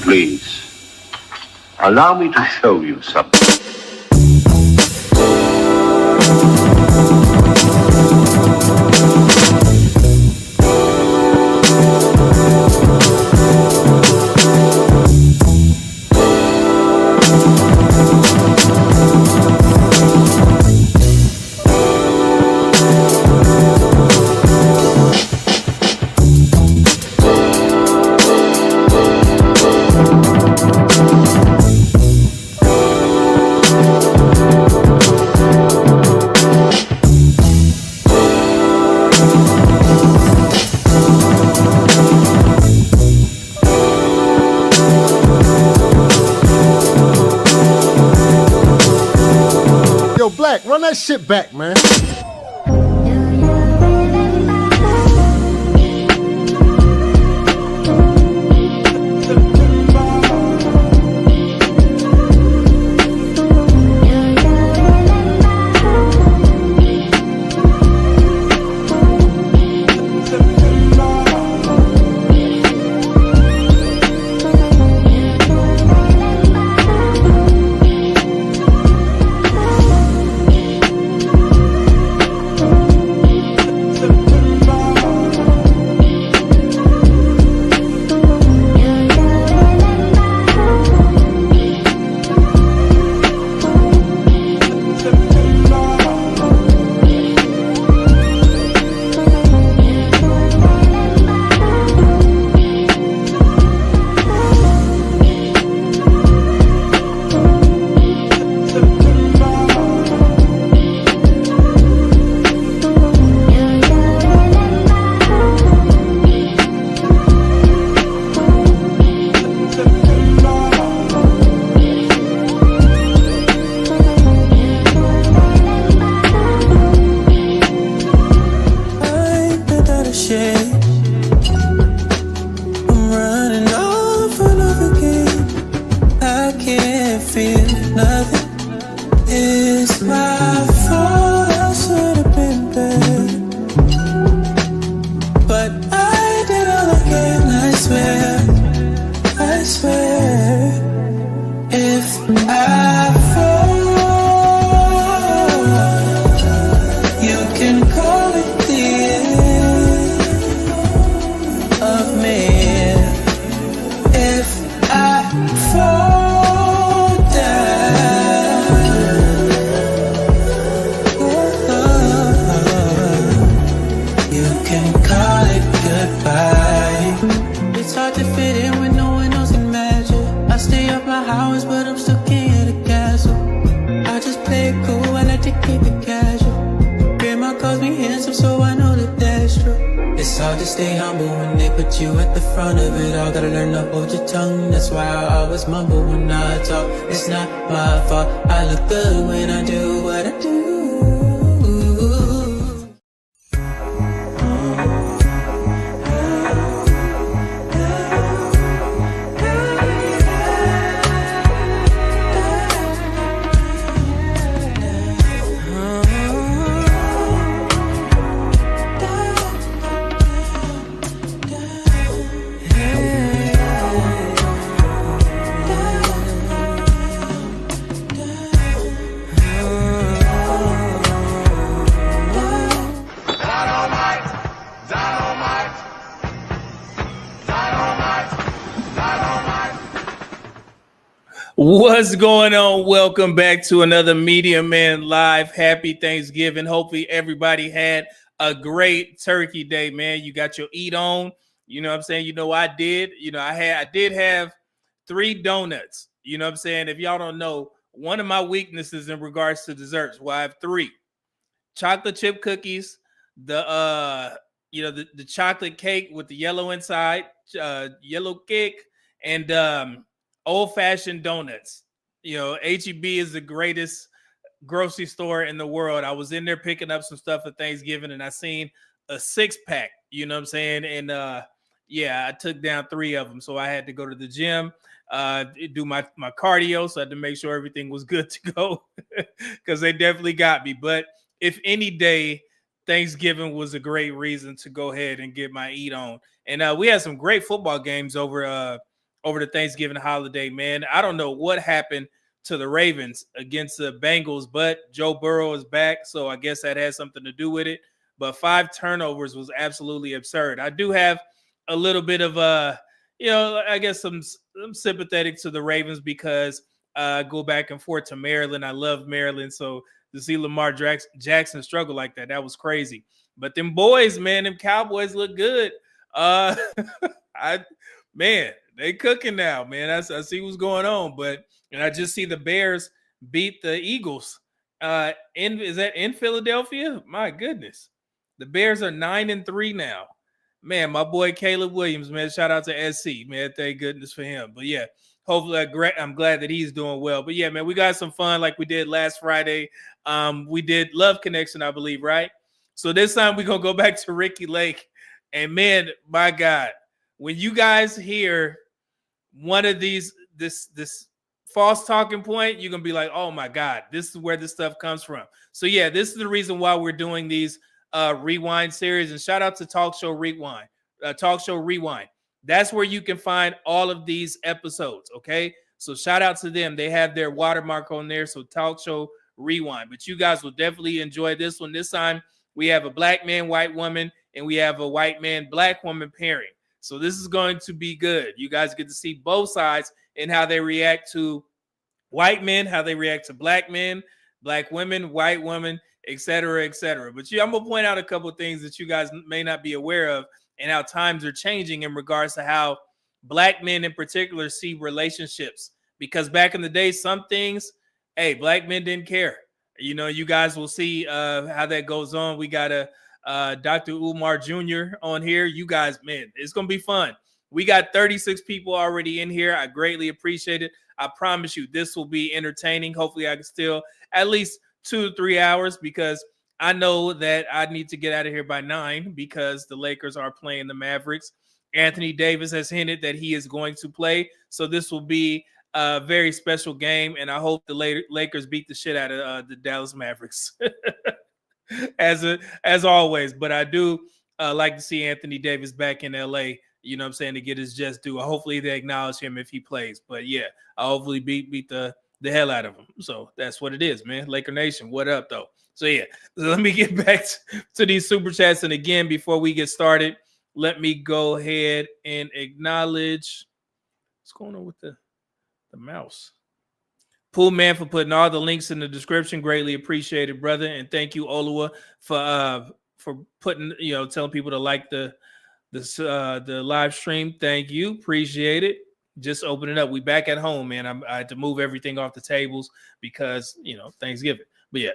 Please, allow me to show you something. Black, run that shit back, man. house, but I'm stuck in the castle. I just play it cool, I like to keep it casual. Grandma calls me handsome, so I know that that's true. It's hard to stay humble when they put you at the front of it all. Gotta learn to hold your tongue, that's why I always mumble when I talk. It's not my fault, I look good when I do what I do. What's going on? Welcome back to another Media Man Live. Happy Thanksgiving. Hopefully everybody had a great turkey day, man. You got your eat on. You know what I'm saying? You know, I did. You know, I did have 3 donuts. You know what I'm saying? If y'all don't know, one of my weaknesses in regards to desserts, well, I have 3. Chocolate chip cookies, the chocolate cake with the yellow inside, yellow cake, and old-fashioned donuts. You know, H-E-B is the greatest grocery store in the world. I was in there picking up some stuff for Thanksgiving, and I seen a 6-pack, you know what I'm saying? And I took down 3 of them. So I had to go to the gym, do my cardio, so I had to make sure everything was good to go because they definitely got me. But if any day, Thanksgiving was a great reason to go ahead and get my eat on. And we had some great football games over the Thanksgiving holiday, man. I don't know what happened to the Ravens against the Bengals, but Joe Burrow is back, so I guess that has something to do with it. But 5 turnovers was absolutely absurd. I do have a little bit of I guess I'm sympathetic to the Ravens because I go back and forth to Maryland. I love Maryland, so to see Lamar Jackson struggle like that was crazy. But them boys, man, them Cowboys look good. They cooking now, man. I see what's going on, and I just see the Bears beat the Eagles. Is that in Philadelphia? My goodness, the Bears are 9-3 now. Man, my boy Caleb Williams, man. Shout out to SC, man. Thank goodness for him. But yeah, hopefully, I'm glad that he's doing well. But yeah, man, we got some fun like we did last Friday. We did Love Connection, I believe, right? So this time we're gonna go back to Ricki Lake, and man, my God, when you guys hear one of these, this false talking point, you're gonna be like, oh my God, this is where this stuff comes from. So yeah, this is the reason why we're doing these rewind series. And shout out to Talk Show Rewind. That's where you can find all of these episodes. Okay, so shout out to them. They have their watermark on there. So Talk Show Rewind. But you guys will definitely enjoy this one. This time we have a black man, white woman, and we have a white man, black woman pairing. So this is going to be good. You guys get to see both sides and how they react to white men, how they react to black men, black women, white women, et cetera, et cetera. But I'm going to point out a couple of things that you guys may not be aware of and how times are changing in regards to how black men in particular see relationships. Because back in the day, some things, black men didn't care. You know, you guys will see how that goes on. We got Dr. Umar Jr. on here. You guys, man, it's going to be fun. We got 36 people already in here. I greatly appreciate it. I promise you this will be entertaining. Hopefully I can still at least 2 to 3 hours because I know that I need to get out of here by 9 because the Lakers are playing the Mavericks. Anthony Davis has hinted that he is going to play. So this will be a very special game, and I hope the Lakers beat the shit out of the Dallas Mavericks. As always, but I do like to see Anthony Davis back in LA, you know what I'm saying, to get his just due. Hopefully they acknowledge him if he plays. But yeah, I'll hopefully beat the hell out of him. So that's what it is, man. Laker Nation, what up though? So yeah, so let me get back to these super chats. And again, before we get started, let me go ahead and acknowledge what's going on with the mouse. Pool Man for putting all the links in the description. Greatly appreciated, brother. And thank you, Olua, for putting, telling people to like the live stream. Thank you. Appreciate it. just opening up. We back at home, man. I had to move everything off the tables because Thanksgiving. But yeah,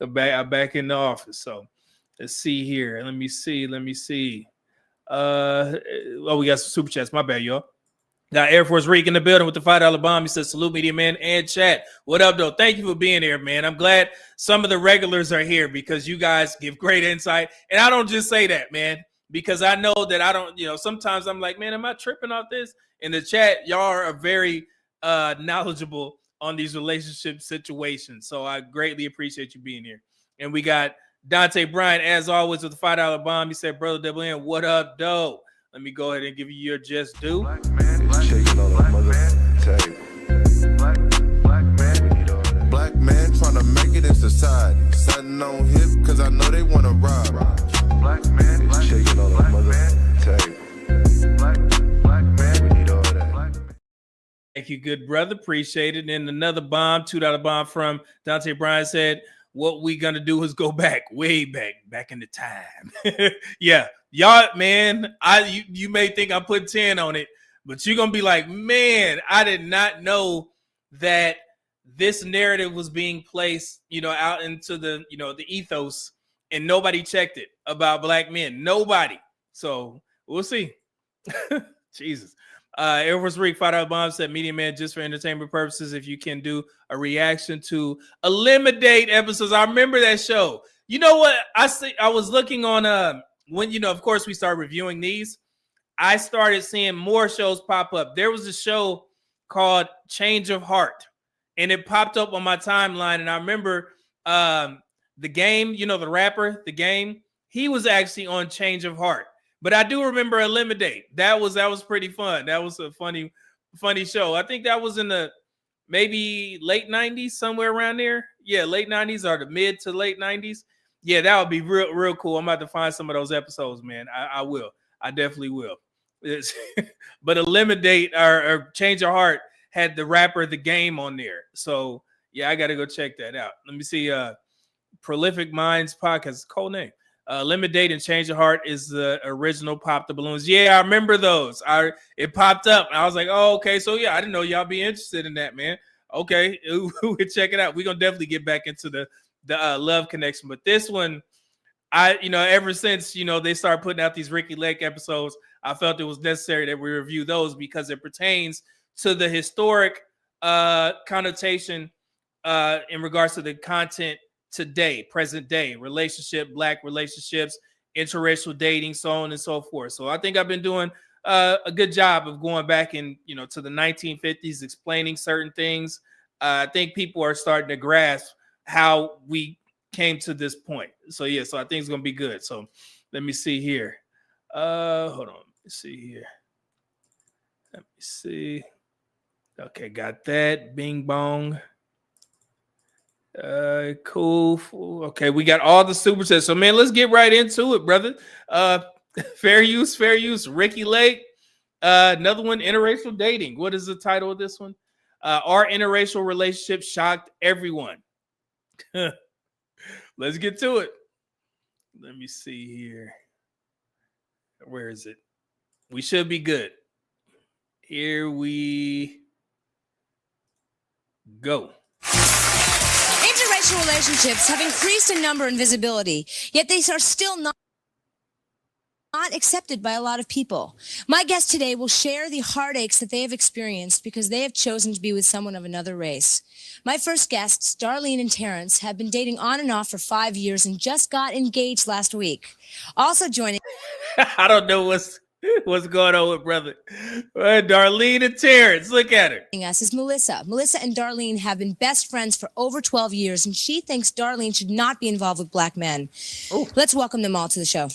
I'm back in the office. So let's see here. Let me see. We got some super chats. My bad, y'all. Got Air Force Ricki in the building with the $5 bomb. He says, salute media man and chat. What up, though? Thank you for being here, man. I'm glad some of the regulars are here because you guys give great insight. And I don't just say that, man, because I know that I don't, sometimes I'm like, man, am I tripping off this? In the chat, y'all are very knowledgeable on these relationship situations. So I greatly appreciate you being here. And we got Dante Bryant, as always, with the $5 bomb. He said, brother double N, what up, though? Let me go ahead and give you your just due. Black man trying to make it in society. Sitting on hip because I know they want to rob. Black man shaking on the mother table. Black man, we need all that. Thank you, good brother. Appreciate it. And another bomb, $2 bomb from Dante Bryan said, what we gonna do is go back, way back in the time. Yeah, y'all, man, you may think I put 10 on it, but you're gonna be like, man, I did not know that this narrative was being placed, out into the, the ethos, and nobody checked it about black men. Nobody. So we'll see. Jesus. Air Force Rick, $5 bomb said, media man, just for entertainment purposes, if you can do a reaction to Eliminate episodes. I remember that show. You know what? I was looking on when, of course, we started reviewing these. I started seeing more shows pop up. There was a show called Change of Heart, and it popped up on my timeline. And I remember the game, the rapper, the game, he was actually on Change of Heart. But I do remember Eliminate. That was pretty fun. That was a funny show. I think that was in the maybe late 90s, somewhere around there. Yeah, late 90s or the mid to late 90s. Yeah, that would be real cool. I'm about to find some of those episodes, man. I will. I definitely will. But Eliminate or Change Your Heart had the rapper The Game on there. So, yeah, I got to go check that out. Let me see. Prolific Minds Podcast, cool name. Eliminate and Change Your Heart is the original Pop the Balloons. Yeah, I remember those. It popped up. And I was like, oh, okay. So, yeah, I didn't know y'all be interested in that, man. Okay, we'll check it out. We're going to definitely get back into the love connection. But this one, ever since, they started putting out these Ricki Lake episodes, I felt it was necessary that we review those because it pertains to the historic connotation in regards to the content today, present day, black relationships, interracial dating, so on and so forth. So I think I've been doing a good job of going back to the 1950s, explaining certain things. I think people are starting to grasp how we came to this point. So yeah, so I think it's gonna be good. So let me see here. Hold on. Let's see here. Let me see. Okay, got that. Bing bong. Cool. Okay, we got all the super chats. So man, let's get right into it, brother. Fair use. Ricki Lake. Another one, interracial dating. What is the title of this one? Our interracial relationship shocked everyone. Let's get to it. Let me see here. Where is it? We should be good. Here we go. Interracial relationships have increased in number and visibility, yet they are still not accepted by a lot of people. My guest today will share the heartaches that they have experienced because they have chosen to be with someone of another race. My first guests, Darlene and Terrence, have been dating on and off for 5 years and just got engaged last week. Also joining... I don't know what's going on with brother. Darlene and Terrence, look at her. Us is Melissa. Melissa and Darlene have been best friends for over 12 years, and she thinks Darlene should not be involved with black men. Ooh. Let's welcome them all to the show.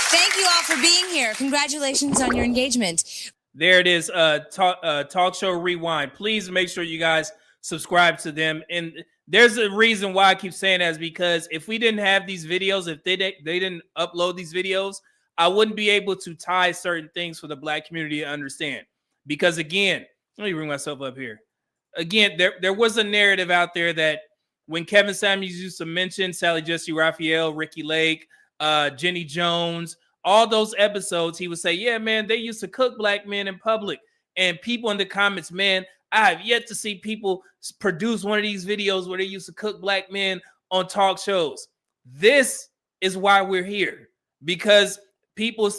Thank you all for being here. Congratulations on your engagement. There it is. Talk Show Rewind. Please make sure you guys subscribe to them. And there's a reason why I keep saying that is because if we didn't have these videos, if they didn't upload these videos, I wouldn't be able to tie certain things for the black community to understand. Because again, let me bring myself up here. again, there was a narrative out there that when Kevin Samuels used to mention Sally Jesse Raphael, Ricki Lake, Jenny Jones, all those episodes, he would say, yeah, man, they used to cook black men in public. And people in the comments, man, I have yet to see people produce one of these videos where they used to cook black men on talk shows. This is why we're here, because people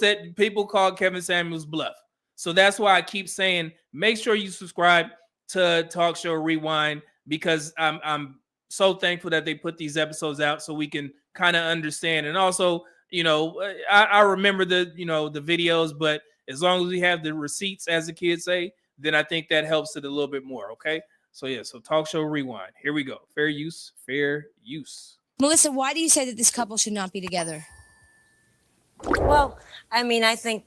called Kevin Samuels bluff. So that's why I keep saying, make sure you subscribe to Talk Show Rewind, because I'm so thankful that they put these episodes out so we can kind of understand. And also, you know, I remember the videos, but as long as we have the receipts, as the kids say, then I think that helps it a little bit more. Okay. So yeah, so Talk Show Rewind. Here we go. Fair use, fair use. Melissa, why do you say that this couple should not be together? Well, I mean, I think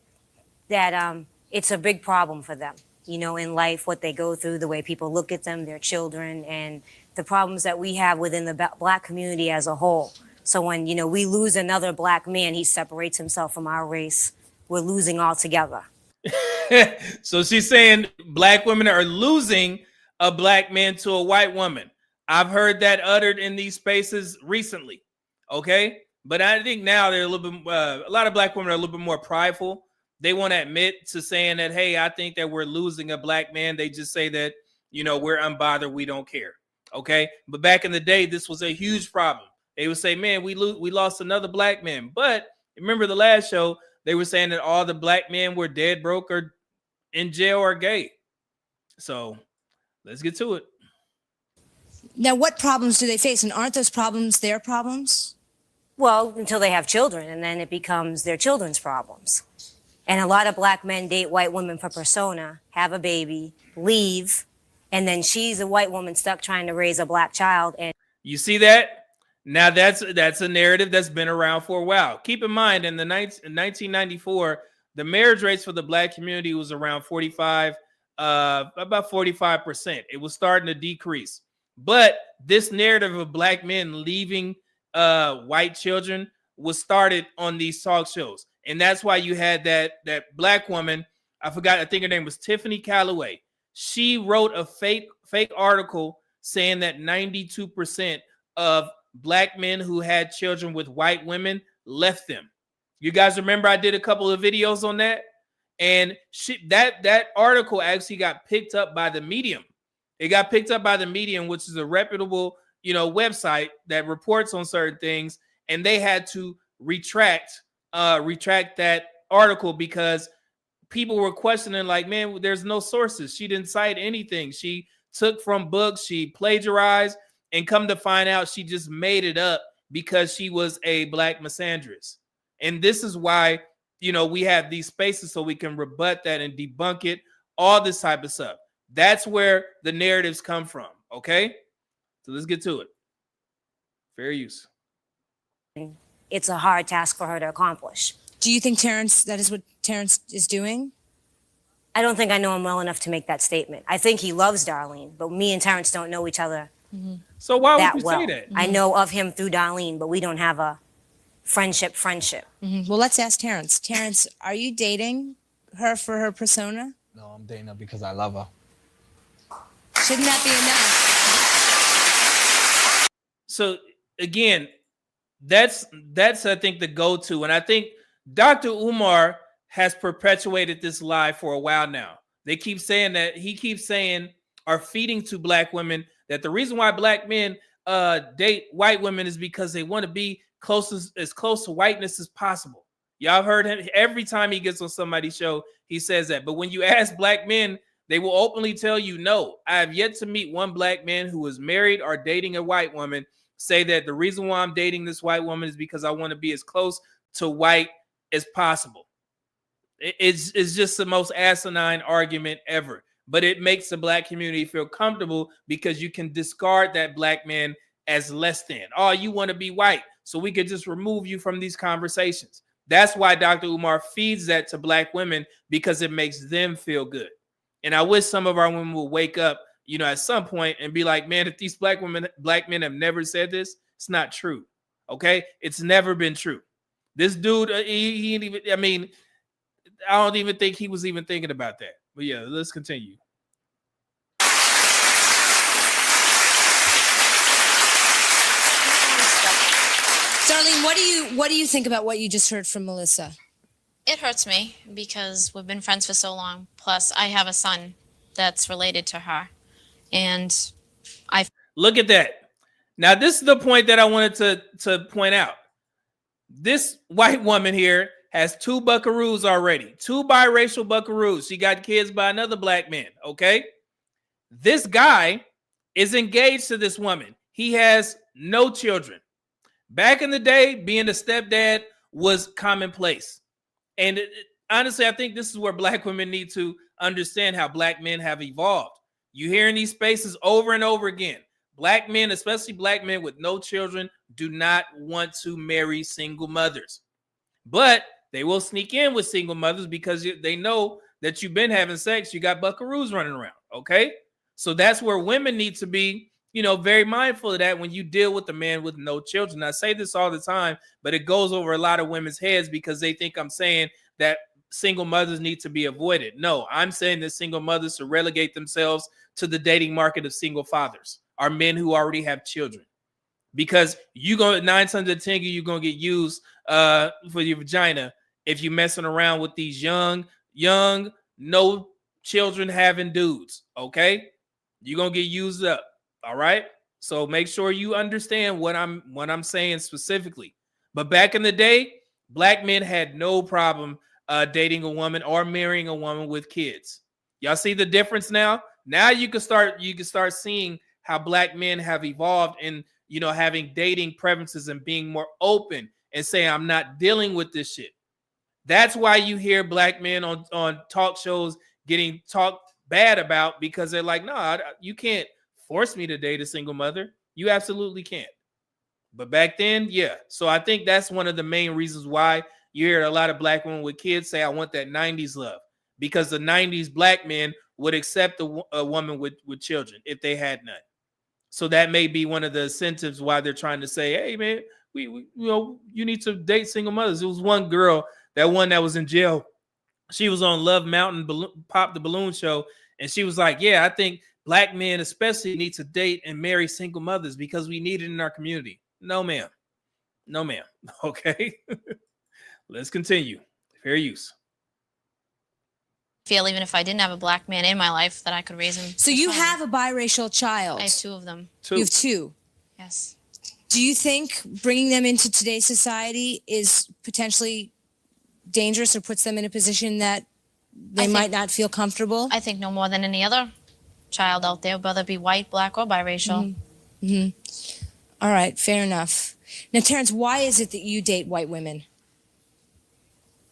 that it's a big problem for them, you know, in life, what they go through, the way people look at them, their children, and the problems that we have within the black community as a whole. So when, you know, we lose another black man, he separates himself from our race, we're losing altogether. So she's saying black women are losing a black man to a white woman. I've heard that uttered in these spaces recently. Okay. But I think now they're a little bit, a lot of black women are a little bit more prideful. They won't admit to saying that, hey, I think that we're losing a black man. They just say that, you know, we're unbothered. We don't care. Okay. But back in the day, this was a huge problem. They would say, man, we lost another black man. But remember the last show, they were saying that all the black men were dead, broke, or in jail or gay. So let's get to it. Now, what problems do they face? And aren't those problems their problems? Well, until they have children, and then it becomes their children's problems. And a lot of black men date white women for persona, have a baby, leave, and then she's a white woman stuck trying to raise a black child. And you see that? Now that's a narrative that's been around for a while. Keep in mind, in 1994, the marriage rates for the black community was around 45, about 45%. It was starting to decrease. But this narrative of black men leaving white children was started on these talk shows. And that's why you had that black woman, I think her name was Tiffany Calloway. She wrote a fake article saying that 92% of black men who had children with white women left them. You guys remember I did a couple of videos on that? And that article actually got picked up by the Medium. It got picked up by the Medium, which is a reputable, you know, website that reports on certain things, and they had to retract that article because people were questioning, like, man, there's no sources. She didn't cite anything. She took from books, she plagiarized, and come to find out she just made it up because she was a black misandrist. And this is why, you know, we have these spaces so we can rebut that and debunk it, all this type of stuff. That's where the narratives come from. Okay. So let's get to it. Fair use. it's a hard task for her to accomplish. Do you think that is what Terrence is doing? I don't think I know him well enough to make that statement. I think he loves Darlene, but me and Terrence don't know each other So why that would you well. say that? I know of him through Darlene, but we don't have a friendship. Well, let's ask Terrence. Terrence, are you dating her for her persona? No, I'm dating her because I love her. Shouldn't that be enough? So again, that's I think the go-to, and I think Dr. Umar has perpetuated this lie for a while now. They keep saying that he keeps saying are feeding to black women that the reason why black men date white women is because they want to be as close to whiteness as possible. Y'all heard him every time he gets on somebody's show, he says that. But when you ask black men, they will openly tell you, no, I have yet to meet one black man who is married or dating a white woman say that the reason why I'm dating this white woman is because I want to be as close to white as possible. It's just the most asinine argument ever. But it makes the black community feel comfortable because you can discard that black man as less than. Oh, you want to be white, so we could just remove you from these conversations. That's why Dr. Umar feeds that to black women, because it makes them feel good. And I wish some of our women will wake up, at some point and be like, man, if these black men have never said this, it's not true. Okay? It's never been true. This dude, he ain't even, I don't even think he was even thinking about that. But yeah, let's continue. Darlene, what do you think about what you just heard from Melissa? It hurts me because we've been friends for so long. Plus, I have a son that's related to her. And look at that. Now, this is the point that I wanted to point out. This white woman here has 2 buckaroos already, 2 biracial buckaroos. She got kids by another black man, okay? This guy is engaged to this woman. He has no children. Back in the day, being a stepdad was commonplace. And honestly, I think this is where black women need to understand how black men have evolved. You hear in these spaces over and over again, black men, especially black men with no children, do not want to marry single mothers. But they will sneak in with single mothers because they know that you've been having sex. You got buckaroos running around, okay? So that's where women need to be, very mindful of that when you deal with a man with no children. I say this all the time, but it goes over a lot of women's heads because they think I'm saying that single mothers need to be avoided. No, I'm saying that single mothers should relegate themselves to the dating market of single fathers, are men who already have children. Because you going 9 times out of 10, you're gonna get used for your vagina if you're messing around with these young, no children having dudes. Okay, you're gonna get used up. All right. So make sure you understand what I'm saying specifically. But back in the day, black men had no problem dating a woman or marrying a woman with kids. Y'all see the difference now? Now you can start seeing how black men have evolved in, having dating preferences and being more open and saying, I'm not dealing with this shit. That's why you hear black men on talk shows getting talked bad about, because they're like, no, you can't force me to date a single mother. You absolutely can't. But back then, yeah. So I think that's one of the main reasons why you hear a lot of black women with kids say, I want that 90s love, because the 90s black men would accept a woman with children if they had none. So that may be one of the incentives why they're trying to say, hey, man, we you need to date single mothers. There was one girl, that was in jail. She was on Love Mountain, Pop the Balloon show. And she was like, yeah, I think black men especially need to date and marry single mothers because we need it in our community. No, ma'am. No, ma'am. Okay. Let's continue. Fair use. feel even if I didn't have a black man in my life that I could raise him. So you have a biracial child. I have 2 of them. You have 2. Yes. Do you think bringing them into today's society is potentially dangerous or puts them in a position that they might not feel comfortable? I think no more than any other child out there, whether it be white, black, or biracial. Mm-hmm. Mm-hmm. All right, fair enough. Now, Terrence, why is it that you date white women?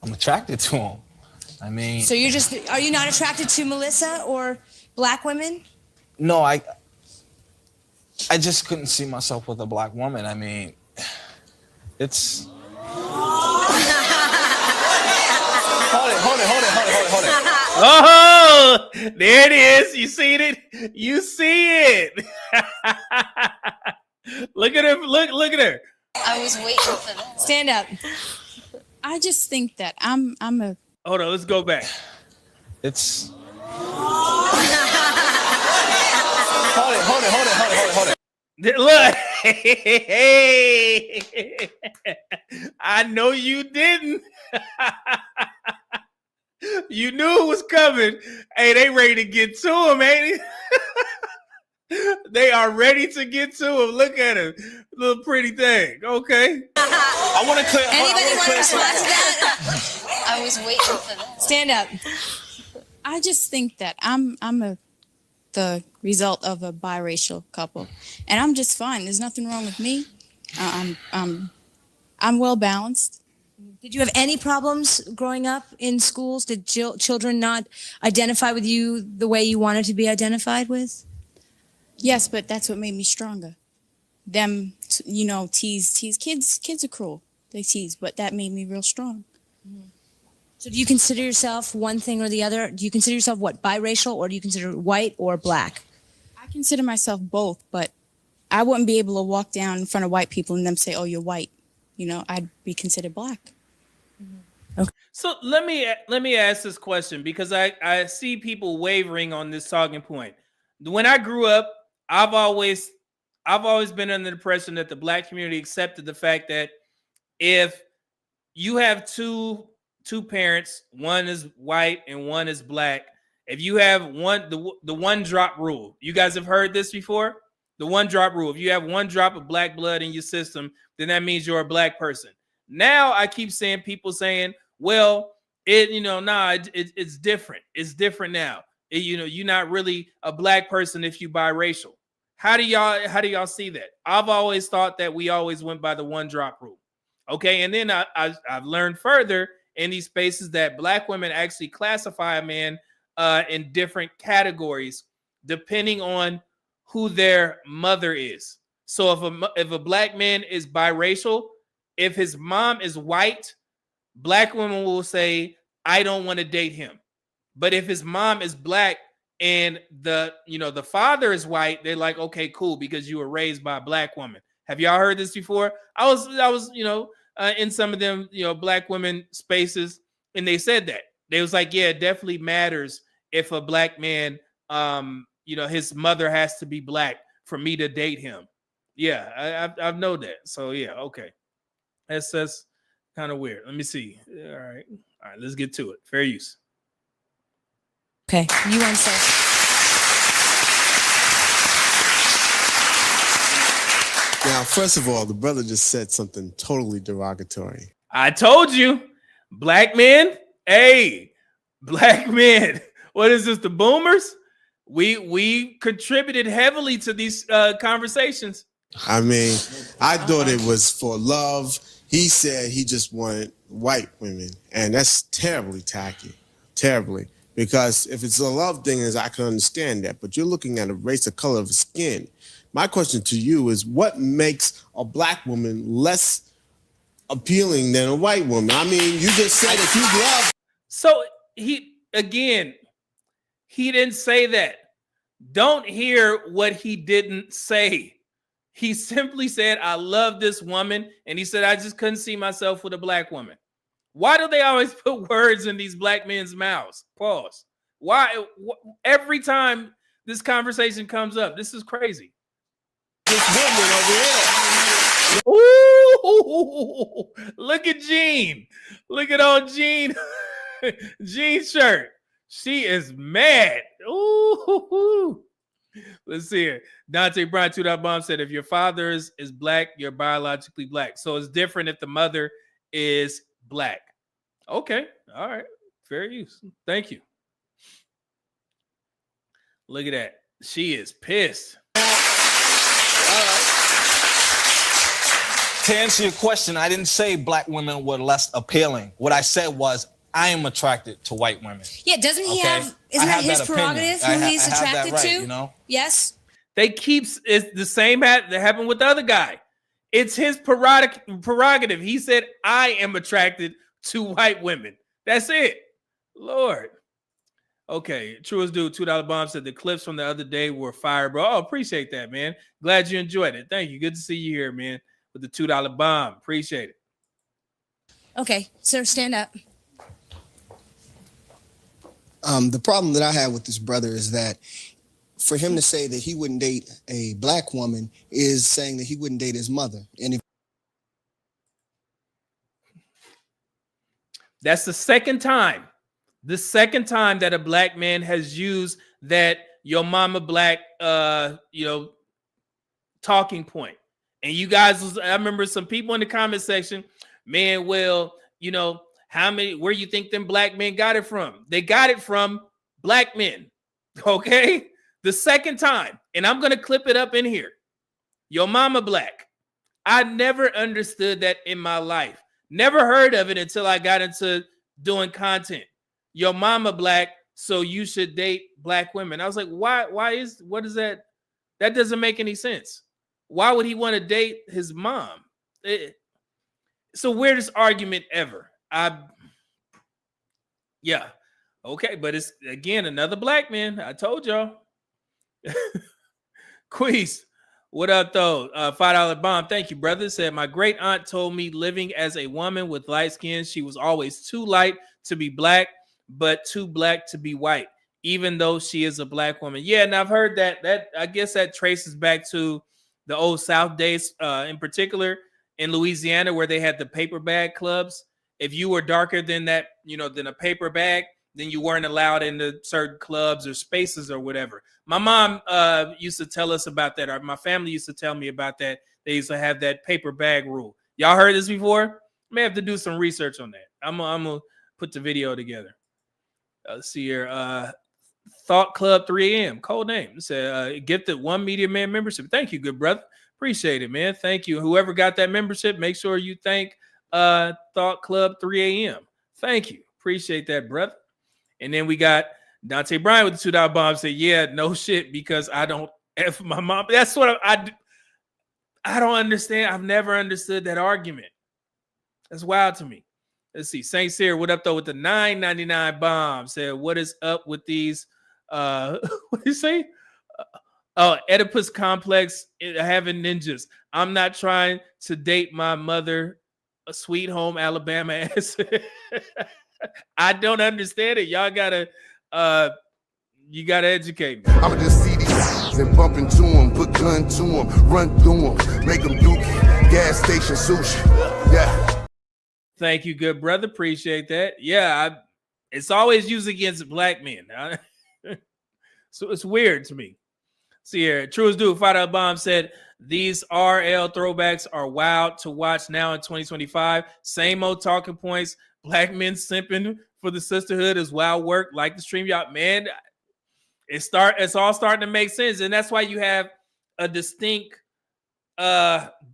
I'm attracted to them. I mean... So are you not attracted to Melissa or black women? No, I just couldn't see myself with a black woman. I mean, it's... Hold it. Oh, there it is. You seen it? You see it. Look at her. Look at her. I was waiting for that. Stand up. I just think that I'm a... Hold on, let's go back. It's... Hold it. Look. Hey. I know you didn't. You knew it was coming. Hey, they ready to get to him, ain't it? They are ready to get to him. Look at him. Little pretty thing. Okay. I want to clear... Anybody want to respond to that? I was waiting for that. Stand up. I just think that I'm the result of a biracial couple, and I'm just fine. There's nothing wrong with me. I'm well balanced. Did you have any problems growing up in schools? Did children not identify with you the way you wanted to be identified with? Yes, but that's what made me stronger. Them, tease kids. Kids are cruel. They tease, but that made me real strong. So do you consider yourself one thing or the other? Do you consider yourself biracial, or do you consider white or black? I consider myself both, but I wouldn't be able to walk down in front of white people and them say, "Oh, you're white." I'd be considered black. Okay. So let me ask this question, because I see people wavering on this talking point. When I grew up, I've always been under the impression that the black community accepted the fact that if you have two parents, one is white and one is black. If you have the one drop rule, you guys have heard this before? The one drop rule. If you have one drop of black blood in your system, then that means you're a black person. Now I keep seeing people saying, well, it's different. It's different now. You're not really a black person if you biracial. How do y'all see that? I've always thought that we always went by the one drop rule. Okay, and then I've learned further in these spaces that black women actually classify a man in different categories depending on who their mother is. So if a black man is biracial, if his mom is white, black women will say, I don't want to date him. But if his mom is black and the father is white, they're like, okay, cool, because you were raised by a black woman. Have y'all heard this before? I was in some of them, black women spaces, and they said that. They was like, yeah, it definitely matters if a black man, his mother has to be black for me to date him. Yeah, I've known that. So yeah, okay. That's kind of weird. Let me see. All right, let's get to it. Fair use. Okay, you want to say? Now, first of all, the brother just said something totally derogatory. I told you, black men. Hey, black men. What is this? The boomers? We contributed heavily to these conversations. I mean, I thought it was for love. He said he just wanted white women, and that's terribly tacky, terribly. Because if it's a love thing, I can understand that, but you're looking at a race or color of skin. My question to you is, what makes a black woman less appealing than a white woman? I mean, you just said if you love. So he didn't say that. Don't hear what he didn't say. He simply said, I love this woman. And he said, I just couldn't see myself with a black woman. Why do they always put words in these black men's mouths? Pause. Why? Every time this conversation comes up, this is crazy. This woman over here. Ooh, look at Jean. Look at old Jean. Jean's shirt. She is mad. Ooh. Let's see it. Dante Bryan, $2 said, if your father is black, you're biologically black. So it's different if the mother is black. Okay. All right. Fair use. Thank you. Look at that. She is pissed. All right. To answer your question, I didn't say black women were less appealing. What I said was I am attracted to white women. Yeah, doesn't he have? Isn't that his prerogative? Who he's attracted to? Yes. They keep it's the same that happened with the other guy. It's his prerogative. He said, I am attracted to white women. That's it. Lord. Okay. Truest Dude, $2 bomb said the clips from the other day were fire, bro. Oh, appreciate that, man. Glad you enjoyed it. Thank you. Good to see you here, man, with the $2 bomb. Appreciate it. Okay, sir, stand up. The problem that I have with this brother is that for him to say that he wouldn't date a black woman is saying that he wouldn't date his mother. And if that's the second time that a black man has used that your mama black talking point. And you guys, I remember some people in the comment section, man, well, where you think them black men got it from? They got it from black men. Okay? The second time, and I'm going to clip it up in here. Your mama black. I never understood that in my life. Never heard of it until I got into doing content. Your mama black, so you should date black women. I was like, what is that? That doesn't make any sense. Why would he want to date his mom? It's the weirdest argument ever. Yeah. Okay, but it's again another black man. I told y'all. Queez, what up though? $5 bomb. Thank you, brother. Said my great aunt told me living as a woman with light skin, she was always too light to be black, but too black to be white, even though she is a black woman. Yeah, and I've heard that I guess that traces back to the old South days in particular. in Louisiana where they had the paper bag clubs. If you were darker than that, than a paper bag, then you weren't allowed into certain clubs or spaces or whatever. My mom used to tell us about that, or my family used to tell me about that. They used to have that paper bag rule. Y'all heard this before? May have to do some research on that. I'm gonna put the video together. Let's see here. Thought Club 3 a.m. Cold name. It said gifted 1 Media Man membership. Thank you, good brother. Appreciate it, man. Thank you. Whoever got that membership, make sure you thank Thought Club 3 a.m. Thank you. Appreciate that, brother. And then we got Dante Bryan with the $2 bomb. Said, yeah, no shit, because I don't F my mom. That's what I don't understand. I've never understood that argument. That's wild to me. Let's see. Saint Cyr, what up though with the $9.99 bomb? Said, what is up with these? What do you say? Oedipus complex having ninjas. I'm not trying to date my mother, a sweet home Alabama ass. I don't understand it. Y'all gotta you gotta educate me. I'ma just see these and bump into them, put gun to them, run through them, make them dookie, gas station sushi. Yeah. Thank you, good brother. Appreciate that. Yeah, it's always used against black men. So it's weird to me. See here, True as Dude, $5 bomb said, these RL throwbacks are wild to watch now in 2025. Same old talking points. Black men simping for the sisterhood is wild work. Like the stream, y'all, man. It's all starting to make sense, and that's why you have a distinct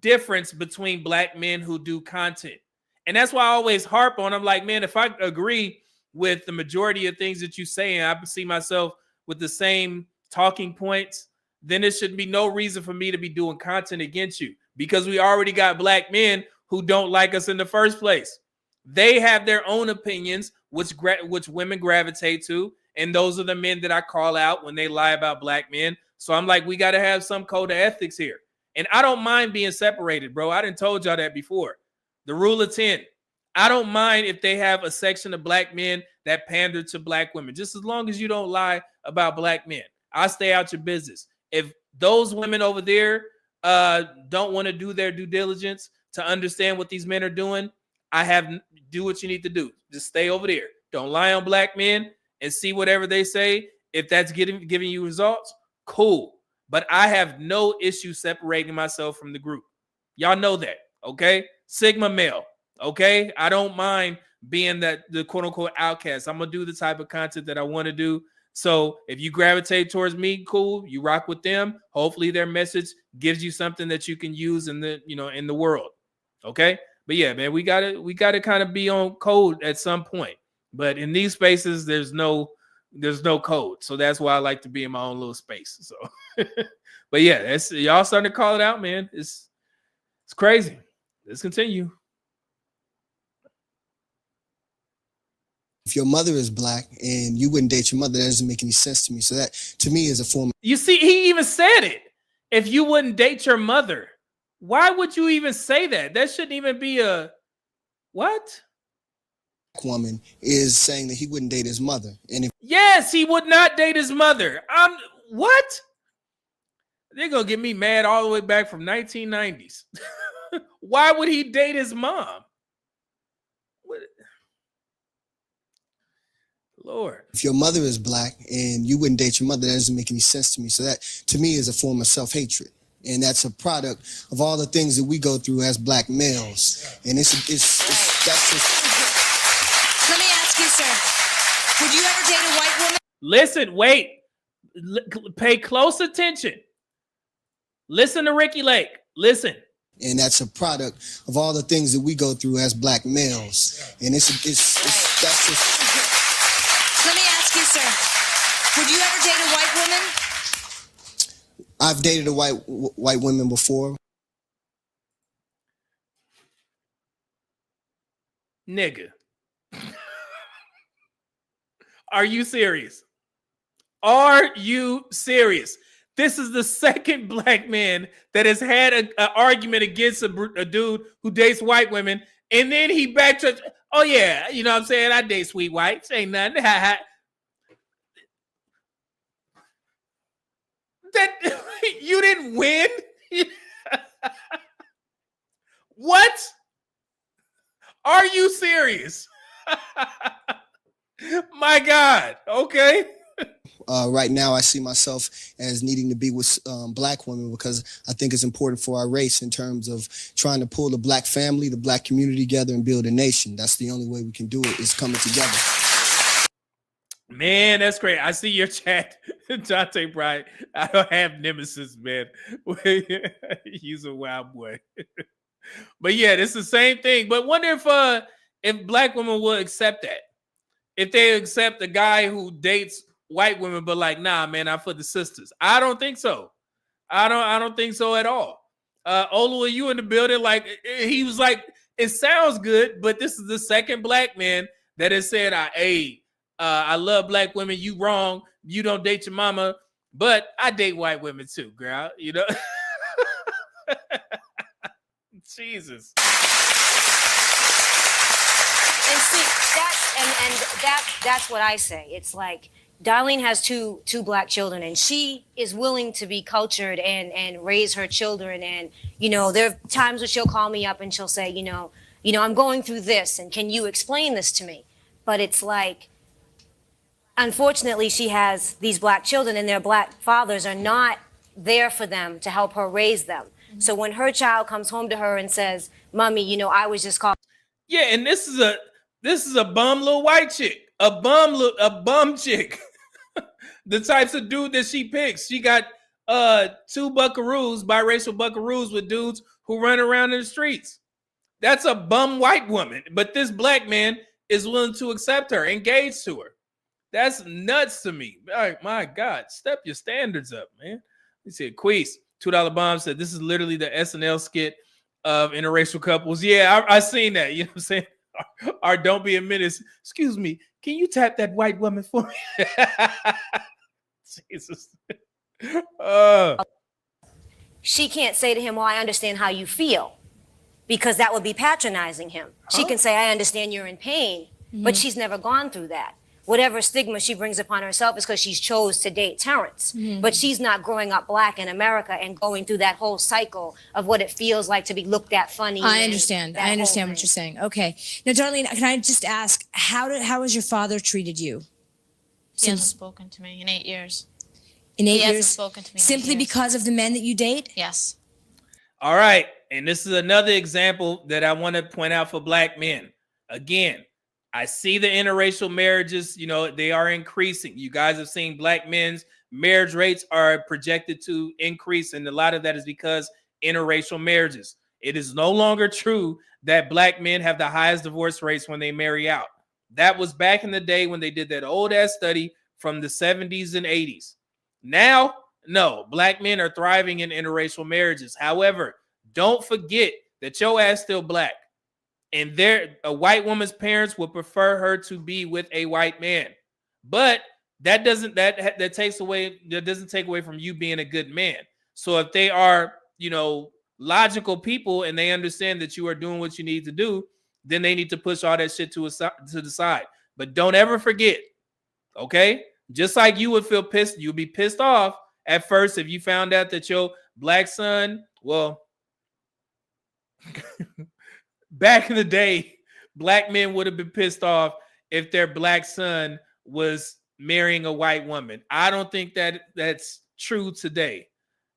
difference between black men who do content. And that's why I always harp on. I'm like, man, if I agree with the majority of things that you say, and I see myself with the same talking points, then there should be no reason for me to be doing content against you, because we already got black men who don't like us in the first place. They have their own opinions, which women gravitate to, and those are the men that I call out when they lie about black men. So I'm like, we got to have some code of ethics here. And I don't mind being separated, bro. I done told y'all that before. The rule of 10. I don't mind if they have a section of black men that pander to black women, just as long as you don't lie about black men. I'll stay out your business. If those women over there don't want to do their due diligence to understand what these men are doing, do what you need to do. Just stay over there. Don't lie on black men and see whatever they say. If that's giving you results, cool. But I have no issue separating myself from the group. Y'all know that, okay? Sigma male, okay? I don't mind being the quote unquote outcast. I'm gonna do the type of content that I want to do. So if you gravitate towards me, cool. You rock with them. Hopefully their message gives you something that you can use in the world. Okay. But yeah, man, we gotta kind of be on code at some point. But in these spaces, there's no code. So that's why I like to be in my own little space. So but yeah, that's y'all starting to call it out, man. It's crazy. Let's continue. If your mother is black and you wouldn't date your mother, that doesn't make any sense to me. So that, to me, is a form. You see, he even said it. If you wouldn't date your mother, why would you even say that? That shouldn't even be a what? Woman is saying that he wouldn't date his mother, and yes, he would not date his mother. What? They're gonna get me mad all the way back from 1990s. Why would he date his mom? What? Lord. If your mother is black and you wouldn't date your mother, that doesn't make any sense to me. So that, to me, is a form of self-hatred. And that's a product of all the things that we go through as black males. And that's just... Let me ask you, sir, would you ever date a white woman? Listen, wait. Pay close attention. Listen to Ricki Lake. Listen. And that's a product of all the things that we go through as black males. And that's just... Let me ask you, sir, would you ever date a white woman? I've dated a white women before. Nigga. Are you serious? Are you serious? This is the second black man that has had an argument against a dude who dates white women, and then he backtracks. Oh yeah, you know what I'm saying? I date sweet whites. Ain't nothing. That you didn't win. What? Are you serious? My God. Okay. Right now, I see myself as needing to be with black women because I think it's important for our race in terms of trying to pull the black family, the black community together and build a nation. That's the only way we can do it, is coming together. Man, that's great. I see your chat, Dante Bright. I don't have nemesis, man. He's a wild boy. But yeah, it's the same thing. But wonder if black women will accept that. If they accept a guy who dates white women, but like, nah, man, I'm for the sisters. I don't think so. I don't think so at all. Olu, are you in the building? Like, he was like, it sounds good, but this is the second black man that has said, I love black women. You wrong. You don't date your mama, but I date white women too, girl. You know? Jesus. And see, that's what I say. It's like Darlene has two black children, and she is willing to be cultured and raise her children. And there are times where she'll call me up and she'll say, I'm going through this, and can you explain this to me? But it's like, unfortunately, she has these black children, and their black fathers are not there for them to help her raise them. Mm-hmm. So when her child comes home to her and says, "Mommy, I was just called." Yeah, and this is a bum little white chick, a bum chick. The types of dude that she picks. She got two buckaroos, biracial buckaroos with dudes who run around in the streets. That's a bum white woman, but this black man is willing to accept her, engage to her. That's nuts to me. My God, step your standards up, man. You see, Queese, $2 bomb said this is literally the SNL skit of interracial couples. Yeah, I seen that. You know what I'm saying? Or don't be a menace. Excuse me, can you tap that white woman for me? Jesus. She can't say to him, "Well, I understand how you feel," because that would be patronizing him. She can say, "I understand you're in pain," but she's never gone through that. Whatever stigma she brings upon herself is because she's chose to date Terrence. But she's not growing up black in America and going through that whole cycle of what it feels like to be looked at funny. I understand. I understand what you're saying. Okay. Now, Darlene, can I just ask, how has your father treated you? He hasn't spoken to me in 8 years. In 8 years? He hasn't spoken to me simply because of the men that you date? Yes. All right. And this is another example that I want to point out for black men. Again, I see the interracial marriages, they are increasing. You guys have seen black men's marriage rates are projected to increase. And a lot of that is because interracial marriages. It is no longer true that black men have the highest divorce rates when they marry out. That was back in the day when they did that old ass study from the 70s and 80s. Now, no, black men are thriving in interracial marriages. However, don't forget that your ass still black. And a white woman's parents would prefer her to be with a white man. But that doesn't take away from you being a good man. So if they are, logical people and they understand that you are doing what you need to do, then they need to push all that shit to the side. But don't ever forget, okay? Just like you would feel pissed, you'd be pissed off at first if you found out that your black son, back in the day, black men would have been pissed off if their black son was marrying a white woman. I don't think that's true today.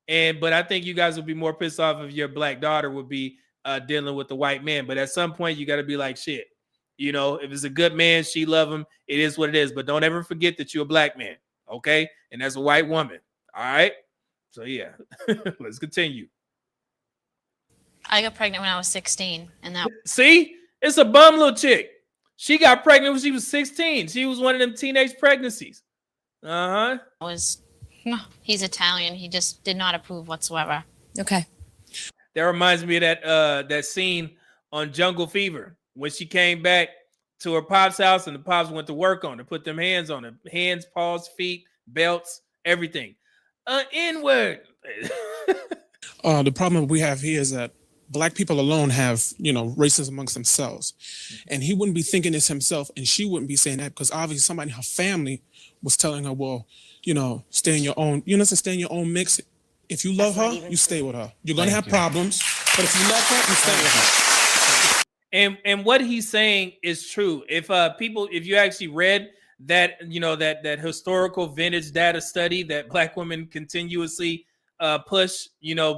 But I think you guys would be more pissed off if your black daughter would be dealing with the white man. But at some point, you got to be like, shit. If it's a good man, she love him. It is what it is. But don't ever forget that you're a black man, okay? And that's a white woman, all right? So, yeah, let's continue. I got pregnant when I was 16, and that. See, it's a bum little chick. She got pregnant when she was 16. She was one of them teenage pregnancies. He's Italian. He just did not approve whatsoever. Okay. That reminds me of that scene on Jungle Fever when she came back to her pop's house and the pops went to work on her, put them hands on her, hands, paws, feet, belts, everything. N-word. The problem we have here is that Black people alone have, racism amongst themselves. And he wouldn't be thinking this himself, and she wouldn't be saying that because obviously somebody in her family was telling her, well, stay in your own, stay in your own mix. If you love That's not her, even you stay true. with her. You're gonna have problems, but if you love her, you stay with her. And what he's saying is true. If you actually read that, that historical vintage data study that black women continuously push,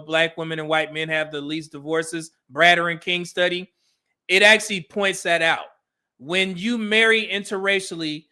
black women and white men have the least divorces, Brader and King study, it actually points that out. When you marry interracially,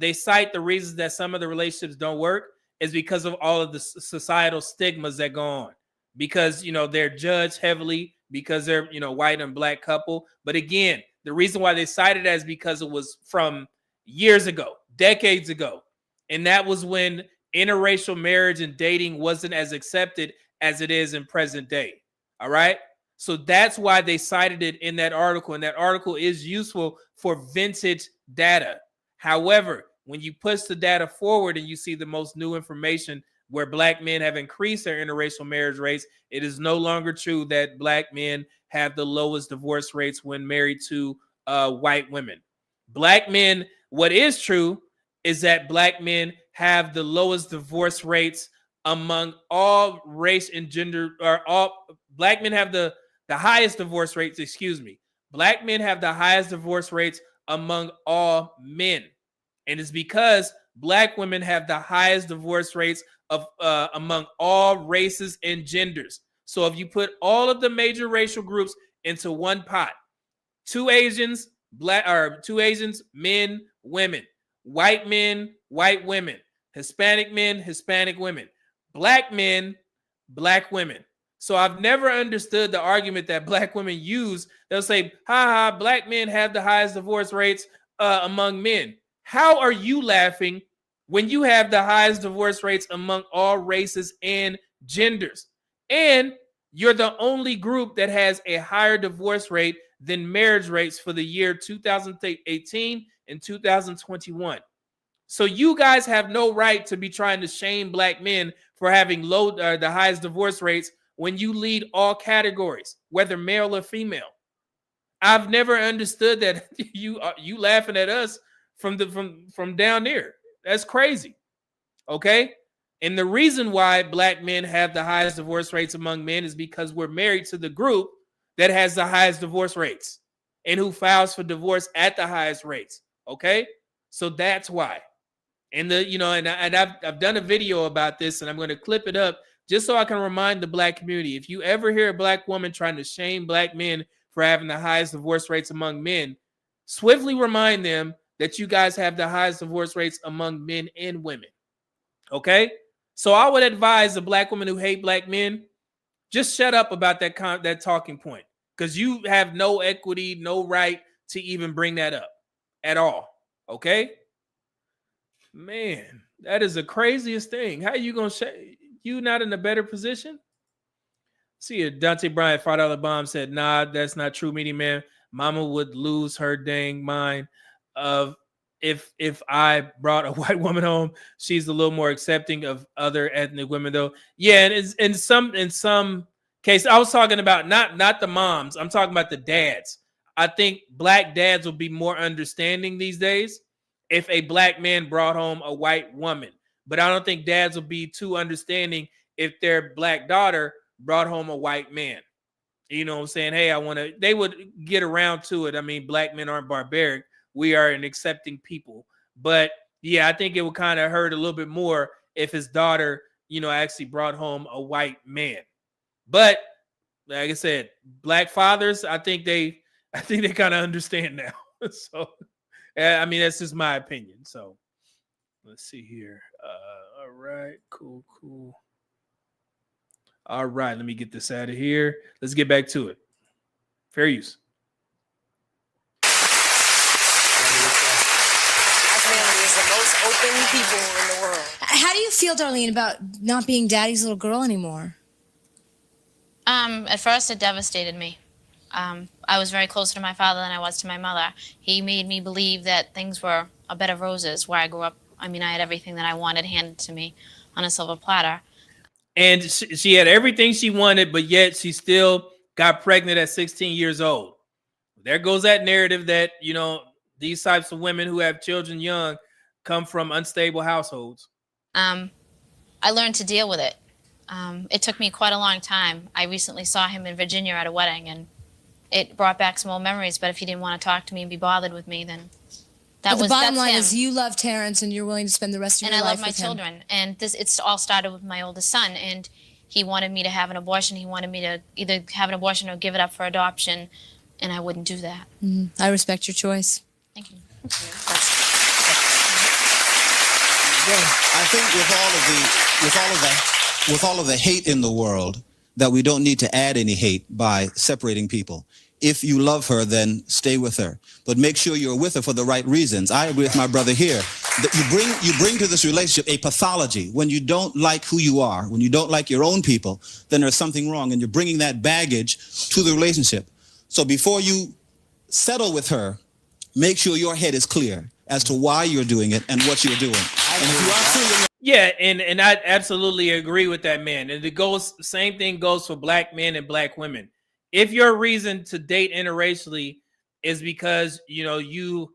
they cite the reasons that some of the relationships don't work is because of all of the societal stigmas that go on. Because they're judged heavily because they're white and black couple. But again, the reason why they cited that is because it was from years ago, decades ago, and that was when interracial marriage and dating wasn't as accepted as it is in present day. All right. So that's why they cited it in that article, and that article is useful for vintage data. However, when you push the data forward and you see the most new information where black men have increased their interracial marriage rates, it is no longer true that black men have the lowest divorce rates when married to white women. Black men, what is true is that black men have the lowest divorce rates among all race and gender, or all black men have the highest divorce rates, Black men have the highest divorce rates among all men. And it's because black women have the highest divorce rates of among all races and genders. So if you put all of the major racial groups into one pot, two Asians, men, women, white men, white women, Hispanic men, Hispanic women, black men, black women. So I've never understood the argument that black women use. They'll say, black men have the highest divorce rates among men. How are you laughing when you have the highest divorce rates among all races and genders? And you're the only group that has a higher divorce rate than marriage rates for the year 2018 and 2021. So you guys have no right to be trying to shame black men for having the highest divorce rates when you lead all categories, whether male or female. I've never understood that. You laughing at us from down there. That's crazy. Okay? And the reason why black men have the highest divorce rates among men is because we're married to the group that has the highest divorce rates and who files for divorce at the highest rates. Okay? So that's why. And I've done a video about this, and I'm going to clip it up just so I can remind the black community. If you ever hear a black woman trying to shame black men for having the highest divorce rates among men, swiftly remind them that you guys have the highest divorce rates among men and women. Okay? So I would advise the black women who hate black men, just shut up about that talking point, because you have no equity, no right to even bring that up at all. Okay? Man, that is the craziest thing. How are you going to say you not in a better position? See it. Dante Bryant, $5 bomb said, nah, that's not true, meaty man. Mama would lose her dang mind of if I brought a white woman home. She's a little more accepting of other ethnic women, though. Yeah, and it's, in some case, I was talking about not the moms. I'm talking about the dads. I think black dads will be more understanding these days if a black man brought home a white woman. But I don't think dads will be too understanding if their black daughter brought home a white man. You know what I'm saying? Hey, they would get around to it. I mean, black men aren't barbaric. We are an accepting people. But yeah, I think it would kind of hurt a little bit more if his daughter, actually brought home a white man. But like I said, black fathers, I think they kind of understand now. So, I mean, that's just my opinion. So let's see here. All right, cool. All right, let me get this out of here. Let's get back to it. Fair use. Our family is the most open people in the world. How do you feel, Darlene, about not being daddy's little girl anymore? At first, it devastated me. I was very closer to my father than I was to my mother. He made me believe that things were a bed of roses where I grew up. I mean, I had everything that I wanted handed to me on a silver platter. And she had everything she wanted, but yet she still got pregnant at 16 years old. There goes that narrative that, these types of women who have children young come from unstable households. I learned to deal with it. It took me quite a long time. I recently saw him in Virginia at a wedding, and it brought back some old memories. But if he didn't want to talk to me and be bothered with me, then But the bottom line him. is you love Terrence and you're willing to spend the rest of And your I life love my with him. children. And it's all started with my oldest son. And he wanted me to have an abortion. He wanted me to either have an abortion or give it up for adoption. And I wouldn't do that. I respect your choice. Thank you. I think with all of the hate in the world, that we don't need to add any hate by separating people. If you love her, then stay with her. But make sure you're with her for the right reasons. I agree with my brother here. That you bring to this relationship a pathology. When you don't like who you are, when you don't like your own people, then there's something wrong, and you're bringing that baggage to the relationship. So before you settle with her, make sure your head is clear as to why you're doing it and what you're doing. And if you are feeling Yeah, and I absolutely agree with that, man. And same thing goes for black men and black women. If your reason to date interracially is because you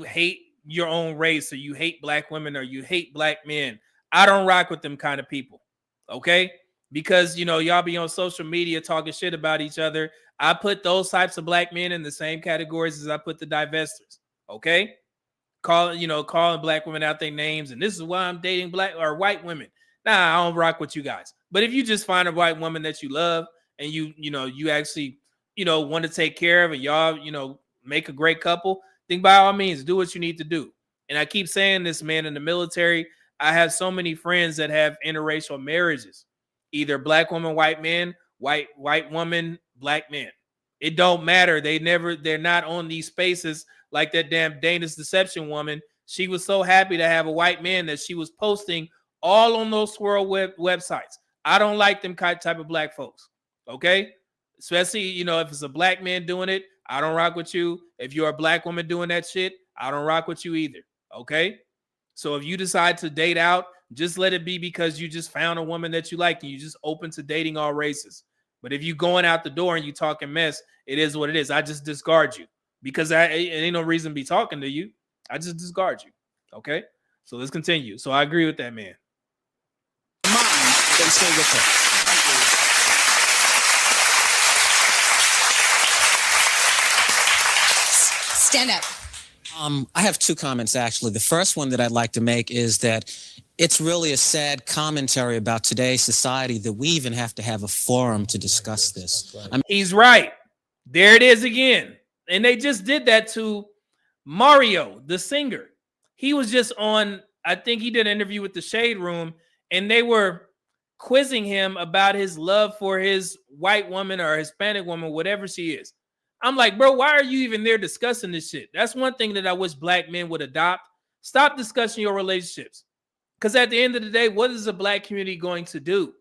hate your own race, or you hate black women, or you hate black men, I don't rock with them kind of people. Okay? Because y'all be on social media talking shit about each other. I put those types of black men in the same categories as I put the divestors. Okay? Calling black women out their names, and this is why I'm dating black or white women. Nah, I don't rock with you guys. But if you just find a white woman that you love, and you actually want to take care of, and y'all make a great couple, then by all means do what you need to do. And I keep saying this, man. In the military, I have so many friends that have interracial marriages, either black woman, white man, white woman, black man. It don't matter. They're not on these spaces like that damn Danish deception woman. She was so happy to have a white man that she was posting all on those swirl websites. I don't like them type of black folks. Okay? Especially, if it's a black man doing it, I don't rock with you. If you're a black woman doing that shit, I don't rock with you either. Okay? So if you decide to date out, just let it be because you just found a woman that you like and you just open to dating all races. But if you going out the door and you talking mess, it is what it is. I just discard you because it ain't no reason to be talking to you. I just discard you. Okay? So let's continue. So I agree with that, man. then stay with her. Stand up. I have two comments, actually. The first one that I'd like to make is that it's really a sad commentary about today's society that we even have to have a forum to discuss this. He's right. There it is again. And they just did that to Mario, the singer. He was just on, I think he did an interview with the Shade Room, and they were quizzing him about his love for his white woman or Hispanic woman, whatever she is. I'm like, bro, why are you even there discussing this shit? That's one thing that I wish black men would adopt. Stop discussing your relationships. Because at the end of the day, what is the black community going to do?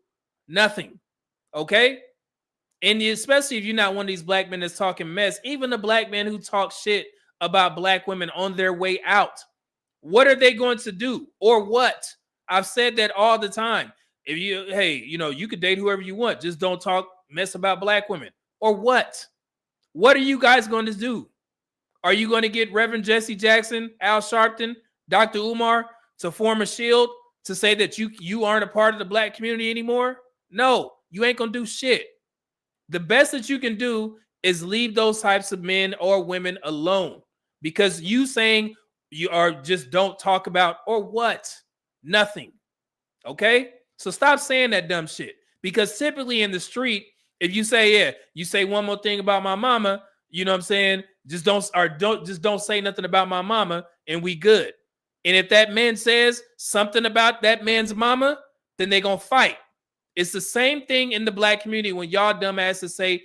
Nothing. Okay? And especially if you're not one of these black men that's talking mess, even the black men who talk shit about black women on their way out, what are they going to do? Or what? I've said that all the time. If you, hey, you could date whoever you want. Just don't talk mess about black women. Or what? What are you guys going to do? Are you going to get Reverend Jesse Jackson, Al Sharpton, Dr. Umar to form a shield to say that you aren't a part of the black community anymore? No, you ain't going to do shit. The best that you can do is leave those types of men or women alone, because you saying you are just don't talk about or what? Nothing. Okay? So stop saying that dumb shit, because typically in the street, if you say, yeah, you say one more thing about my mama, you know what I'm saying? Just don't say nothing about my mama and we good. And if that man says something about that man's mama, then they're going to fight. It's the same thing in the black community when y'all dumbasses say,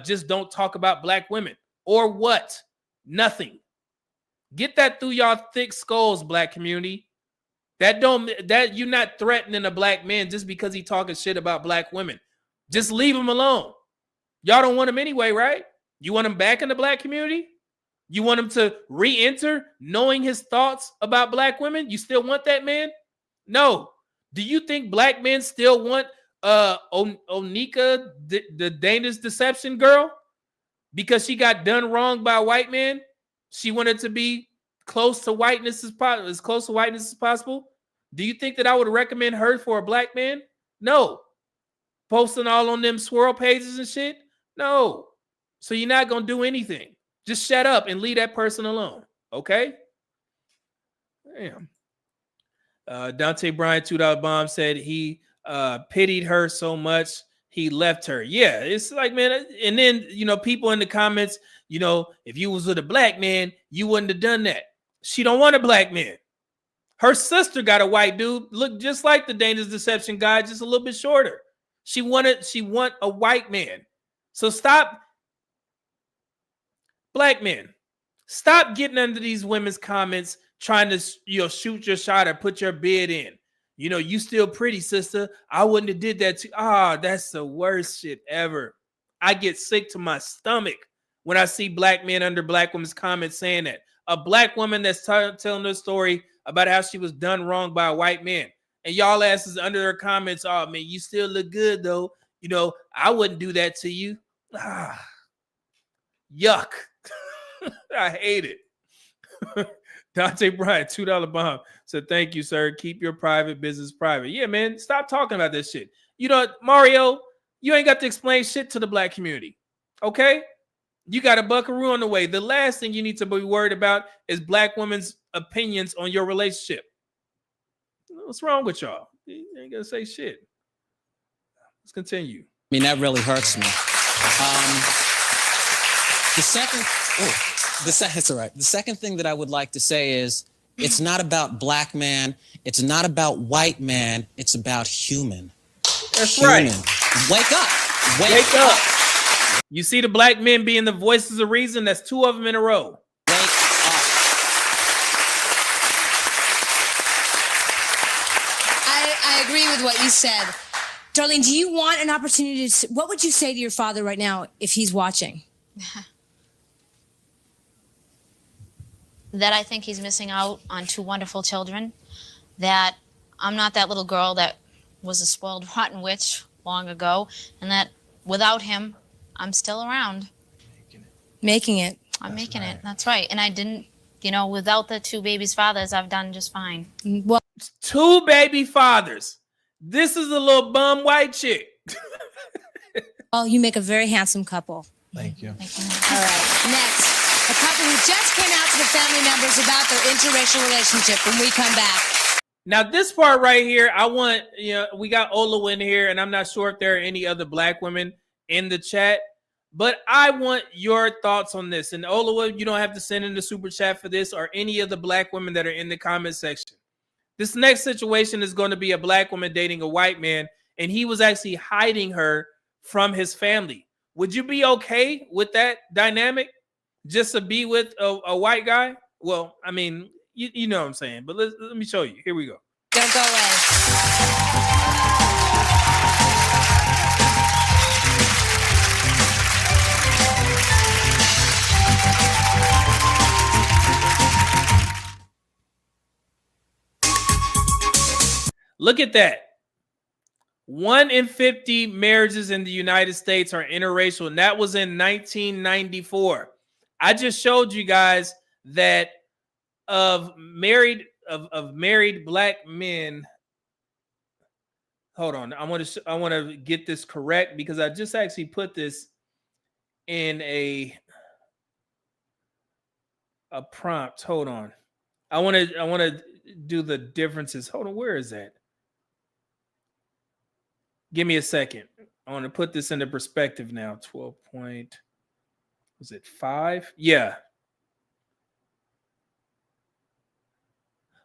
just don't talk about black women. Or what? Nothing. Get that through y'all thick skulls, black community. That you're not threatening a black man just because he talking shit about black women. Just leave him alone. Y'all don't want him anyway, right? You want him back in the black community? You want him to re-enter knowing his thoughts about black women? You still want that man? No. Do you think black men still want Onika, the Danish deception girl? Because she got done wrong by a white man? She wanted to be close to whiteness as close to whiteness as possible? Do you think that I would recommend her for a black man? No. Posting all on them swirl pages and shit? No. So you're not going to do anything. Just shut up and leave that person alone. Okay? Damn. Dante Bryant, $2 bomb, said he pitied her so much he left her. Yeah, it's like, man, and then, you know, people in the comments, you know, if you was with a black man, you wouldn't have done that. She don't want a black man. Her sister got a white dude, look just like the Dana's Deception guy, just a little bit shorter. She want a white man. So stop, black men, stop getting under these women's comments trying to, you know, shoot your shot or put your bid in. You know, you still pretty, sister. I wouldn't have did that to. That's the worst shit ever. I get sick to my stomach when I see black men under black women's comments saying that. A black woman that's telling her story about how she was done wrong by a white man. And y'all asses under her comments, oh, man, you still look good, though. You know, I wouldn't do that to you. Yuck. I hate it. Dante Bryant, $2 bomb. So thank you, sir. Keep your private business private. Yeah, man, stop talking about this shit. You know, Mario, you ain't got to explain shit to the black community. Okay? You got a buckaroo on the way. The last thing you need to be worried about is black women's opinions on your relationship. What's wrong with y'all? You ain't gonna say shit. Let's continue. I mean, that really hurts me. That's all right. The second thing that I would like to say is it's not about black man. It's not about white man. It's about human. That's right. Wake up. Wake up. You see the black men being the voices of reason? That's two of them in a row. Wake up. I agree with what you said. Darlene, do you want an opportunity to, what would you say to your father right now if he's watching? That I think he's missing out on two wonderful children, that I'm not that little girl that was a spoiled rotten witch long ago, and that without him, I'm still around. Making it. I'm making it. That's right. And I didn't, you know, without the two babies' fathers, I've done just fine. Well, two baby fathers. This is a little bum white chick. Oh, you make a very handsome couple. Thank you. All right. Next, a couple who just came out to the family members about their interracial relationship when we come back. Now, this part right here, I want, you know, we got Ola in here, and I'm not sure if there are any other black women in the chat, but I want your thoughts on this. And Ola, you don't have to send in the super chat for this, or any of the black women that are in the comment section. This next situation is going to be a black woman dating a white man, and he was actually hiding her from his family. Would you be okay with that dynamic, just to be with a white guy? Well, I mean, you know what I'm saying, but let me show you. Here we go. Don't go away. Look at that. 1 in 50 marriages in the United States are interracial, and that was in 1994. I just showed you guys that of married black men. Hold on, I want to get this correct because I just actually put this in a prompt. Hold on, I want to do the differences. Hold on, where is that? Give me a second. I want to put this into perspective now. 12 point, was it 5? Yeah.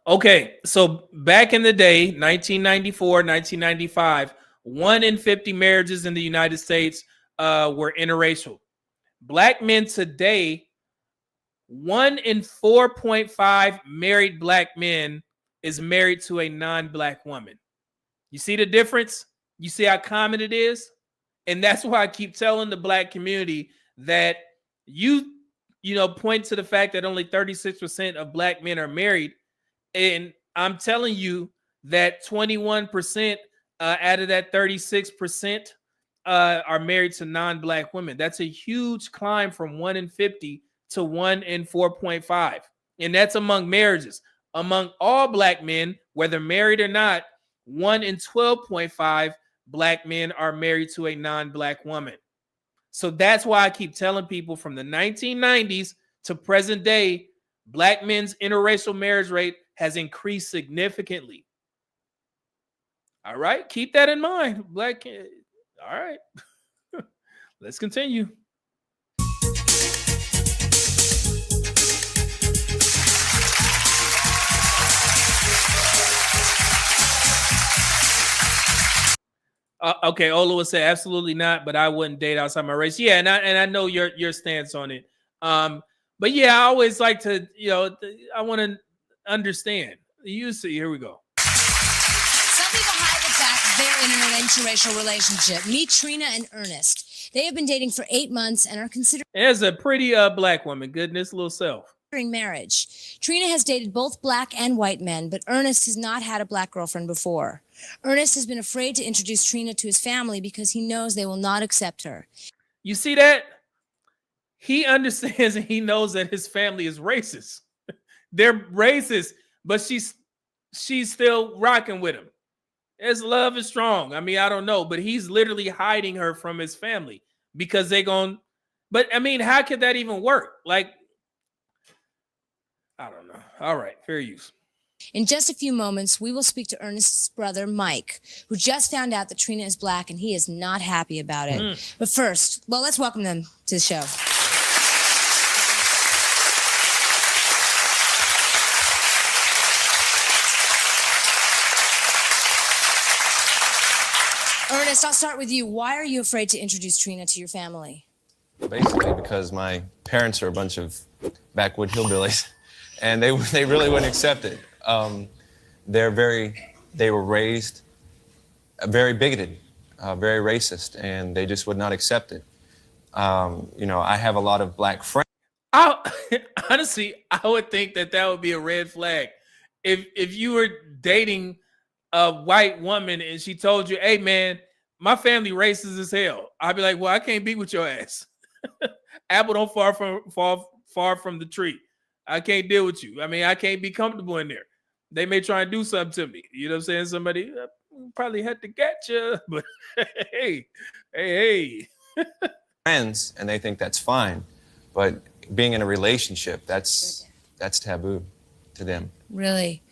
Okay, so back in the day, 1994, 1995, 1 in 50 marriages in the United States were interracial. Black men today, 1 in 4.5 married black men is married to a non-black woman. You see the difference? You see how common it is? And that's why I keep telling the black community that you point to the fact that only 36% of black men are married. And I'm telling you that 21% out of that 36% are married to non-black women. That's a huge climb from 1 in 50 to 1 in 4.5. And that's among marriages. Among all black men, whether married or not, 1 in 12.5 black men are married to a non-black woman. So that's why I keep telling people from the 1990s to present day, black men's interracial marriage rate has increased significantly. All right, keep that in mind. All right, let's continue. Okay, Ola would say absolutely not, but I wouldn't date outside my race. Yeah, and I know your stance on it. But yeah, I always like to, I want to understand. You see, here we go. Some people hide the fact they're in an interracial relationship. Meet Trina and Ernest. They have been dating for 8 months and are considering There's a pretty black woman. Goodness, little self. Marriage. Trina has dated both black and white men, but Ernest has not had a black girlfriend before. Ernest has been afraid to introduce Trina to his family because he knows they will not accept her. You see that? He understands and he knows that his family is racist. They're racist, but she's still rocking with him. His love is strong. I mean, I don't know, but he's literally hiding her from his family because but I mean, how could that even work? Like, I don't know. All right, fair use. In just a few moments, we will speak to Ernest's brother, Mike, who just found out that Trina is black and he is not happy about it. But first, well, let's welcome them to the show. Ernest, I'll start with you. Why are you afraid to introduce Trina to your family? Basically because my parents are a bunch of backwood hillbillies. And they really wouldn't accept it. They were raised very bigoted, very racist, and they just would not accept it. I have a lot of black friends. Honestly, I would think that would be a red flag. If you were dating a white woman and she told you, "Hey man, my family racist as hell," I'd be like, "Well, I can't be with your ass. Apple don't fall from the tree. I can't deal with you. I mean, I can't be comfortable in there. They may try and do something to me. You know what I'm saying? Somebody probably had to get you, but hey. Friends, and they think that's fine. But being in a relationship, that's taboo to them. Really?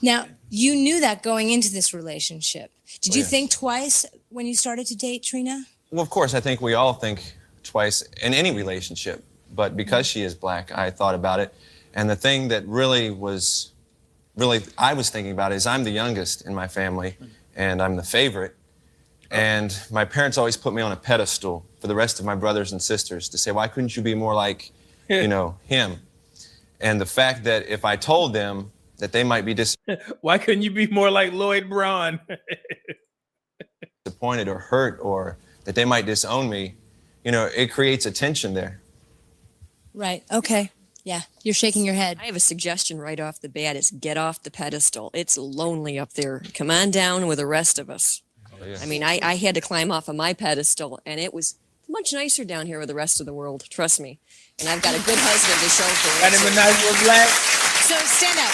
Now, you knew that going into this relationship. Did you think twice when you started to date Trina? Well, of course, I think we all think twice in any relationship. But because she is black, I thought about it. And the thing that I was thinking about is I'm the youngest in my family, and I'm the favorite. And my parents always put me on a pedestal for the rest of my brothers and sisters to say, why couldn't you be more like, him? And the fact that if I told them that they might be why couldn't you be more like Lloyd Braun? disappointed or hurt, or that they might disown me, it creates a tension there. Right. Okay. Yeah. You're shaking your head. I have a suggestion right off the bat is get off the pedestal. It's lonely up there. Come on down with the rest of us. Oh, yeah. I mean, I had to climb off of my pedestal, and it was much nicer down here with the rest of the world. Trust me. And I've got a good husband to show for it. Got him a nice little black. So stand up.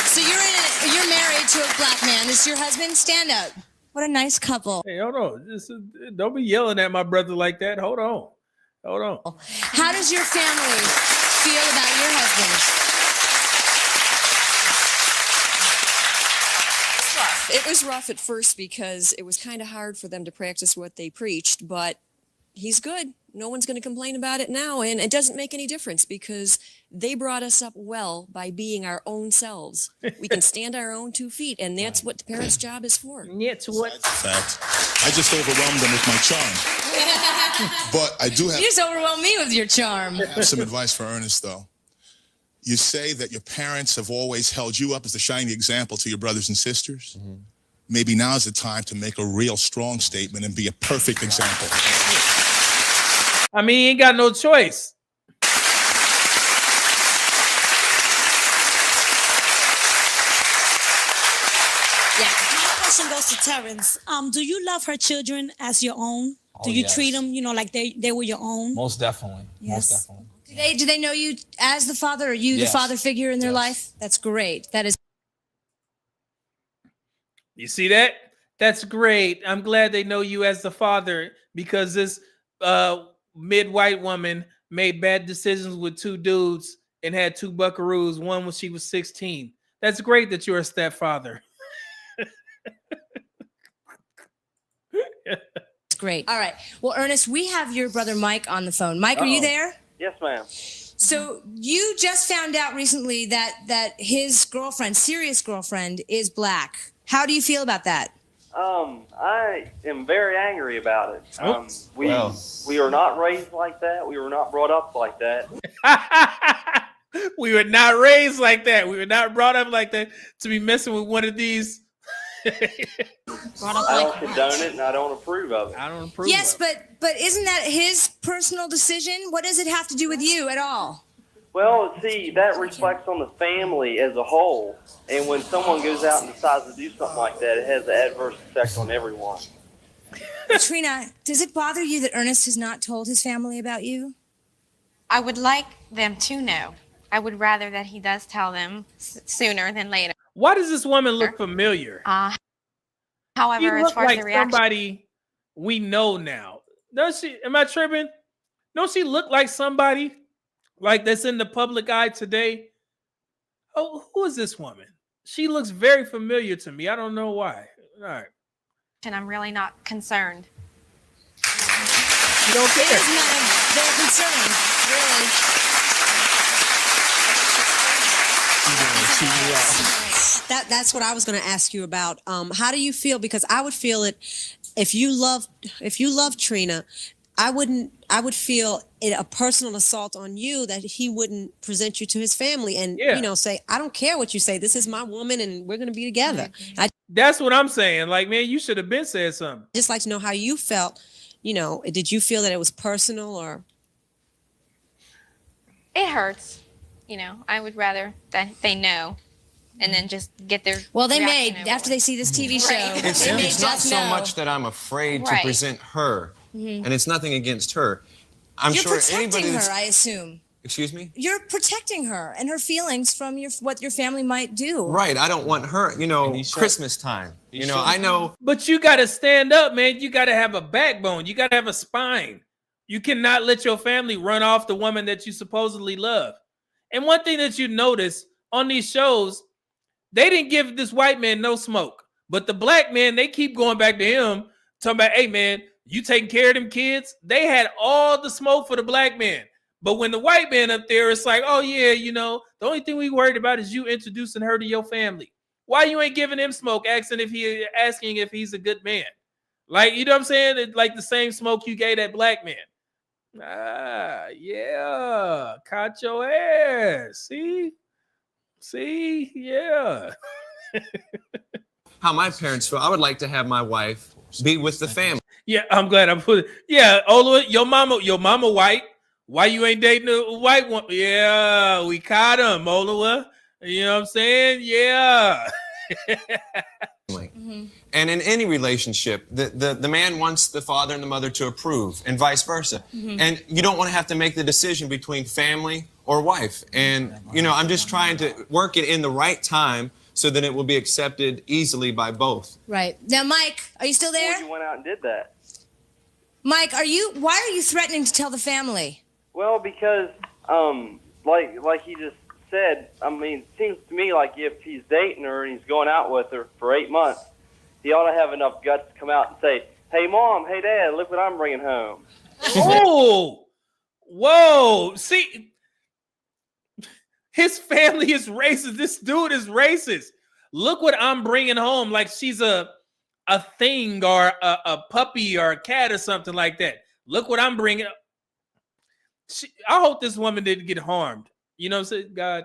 So you're married to a black man. This is your husband? Stand up. What a nice couple. Hey, hold on. Don't be yelling at my brother like that. Hold on. How does your family feel about your husband? It's rough. It was rough at first because it was kind of hard for them to practice what they preached, but he's good. No one's going to complain about it now, and it doesn't make any difference because they brought us up well by being our own selves. We can stand our own 2 feet, and that's what the parents' job is for. That's what. Fact. I just overwhelmed them with my charm. But I do have. You just overwhelmed me with your charm. I have some advice for Ernest, though. You say that your parents have always held you up as the shiny example to your brothers and sisters. Mm-hmm. Maybe now's the time to make a real strong statement and be a perfect example. I mean, he ain't got no choice. My question goes to Terrence. Do you love her children as your own? Do you treat them, like they were your own? Most definitely. Yes. Most definitely. Do they know you as the father? Are you the father figure in their life? That's great. That is. You see that? That's great. I'm glad they know you as the father because this mid-white woman made bad decisions with two dudes and had two buckaroos, one when she was 16. That's great that you're a stepfather. Great. All right. Well, Ernest, we have your brother Mike on the phone. Mike, are you there? Yes, ma'am. So you just found out recently that his girlfriend, serious girlfriend, is black. How do you feel about that? I am very angry about it. We are not raised like that. We were not brought up like that. We were not raised like that. We were not brought up like that to be messing with one of these. I don't condone it and I don't approve of it. I don't approve. Yes, but isn't that his personal decision? What does it have to do with you at all? Well, see, that reflects on the family as a whole. And when someone goes out and decides to do something like that, it has an adverse effect on everyone. Trina, does it bother you that Ernest has not told his family about you? I would like them to know. I would rather that he does tell them sooner than later. Why does this woman look familiar? However, She as look far as like the reaction, somebody we know now. Does she? Am I tripping? Don't she look like somebody like that's in the public eye today? Oh, who is this woman? She looks very familiar to me. I don't know why. All right. and I'm really not concerned. You don't care. It is none of their concern, really. That's what I was going to ask you about. How do you feel? Because I would feel it if you love Trina, I would feel it a personal assault on you that he wouldn't present you to his family and say, I don't care what you say. This is my woman and we're going to be together. That's what I'm saying. Like, man, you should have been said something. Just like to know how you felt. Did you feel that it was personal or? It hurts. I would rather that they know and then just get their reaction over after they see this TV show. Right. It's not so much that I'm afraid to present her, and it's nothing against her. I'm You're sure protecting anybody her, that's, I assume. excuse me? You're protecting her and her feelings from what your family might do. Right. I don't want her, Christmas time. I know. But you got to stand up, man. You got to have a backbone. You got to have a spine. You cannot let your family run off the woman that you supposedly love. And one thing that you notice on these shows, they didn't give this white man no smoke. But the black man, they keep going back to him, talking about, hey, man, you taking care of them kids? They had all the smoke for the black man. But when the white man up there, it's like, oh, yeah, the only thing we worried about is you introducing her to your family. Why you ain't giving him smoke, asking if he's a good man? Like, you know what I'm saying? It's like the same smoke you gave that black man. Yeah. Caught your ass. See? Yeah. How my parents feel. I would like to have my wife be with the family. Yeah, I'm glad I put it. Yeah, Ola, your mama white. Why you ain't dating a white one? Yeah, we caught him, Ola. You know what I'm saying? Yeah. And in any relationship, the man wants the father and the mother to approve and vice versa. And you don't want to have to make the decision between family or wife. And, I'm just trying to work it in the right time so that it will be accepted easily by both. Right. Now, Mike, are you still there? You went out and did that. Mike, why are you threatening to tell the family? Well, because, like he just said, it seems to me like if he's dating her and he's going out with her for 8 months, he ought to have enough guts to come out and say, hey, Mom, hey, Dad, look what I'm bringing home. Oh, whoa. See, his family is racist. This dude is racist. Look what I'm bringing home. Like she's a thing or a puppy or a cat or something like that. Look what I'm bringing. I hope this woman didn't get harmed. You know what I'm saying? God,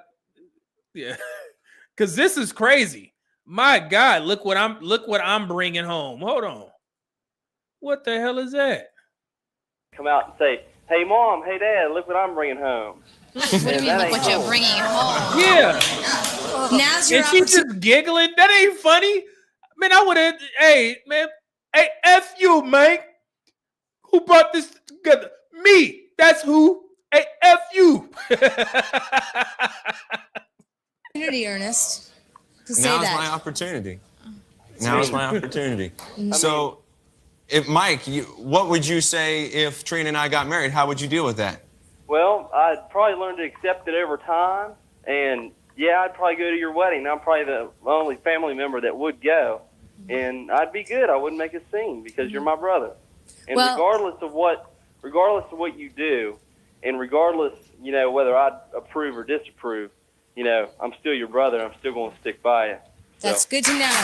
yeah. Because this is crazy. My God, look what I'm bringing home. Hold on. What the hell is that? Come out and say, hey, Mom, hey, Dad, look what I'm bringing home. What do you mean, look what you're bringing home? Yeah. Now's your and she's just giggling. That ain't funny. Man, I would have, hey, F you, man. Who brought this together? Me. That's who. Hey, F you. Opportunity, Ernest, to say Now's that. my opportunity. Now is my opportunity. So, if Mike, what would you say if Trina and I got married? How would you deal with that? Well, I'd probably learn to accept it over time, and yeah, I'd probably go to your wedding. I'm probably the only family member that would go, and I'd be good. I wouldn't make a scene because you're my brother. And Well- regardless of what you do, and regardless, whether I approve or disapprove, I'm still your brother. I'm still going to stick by you. That's good to know.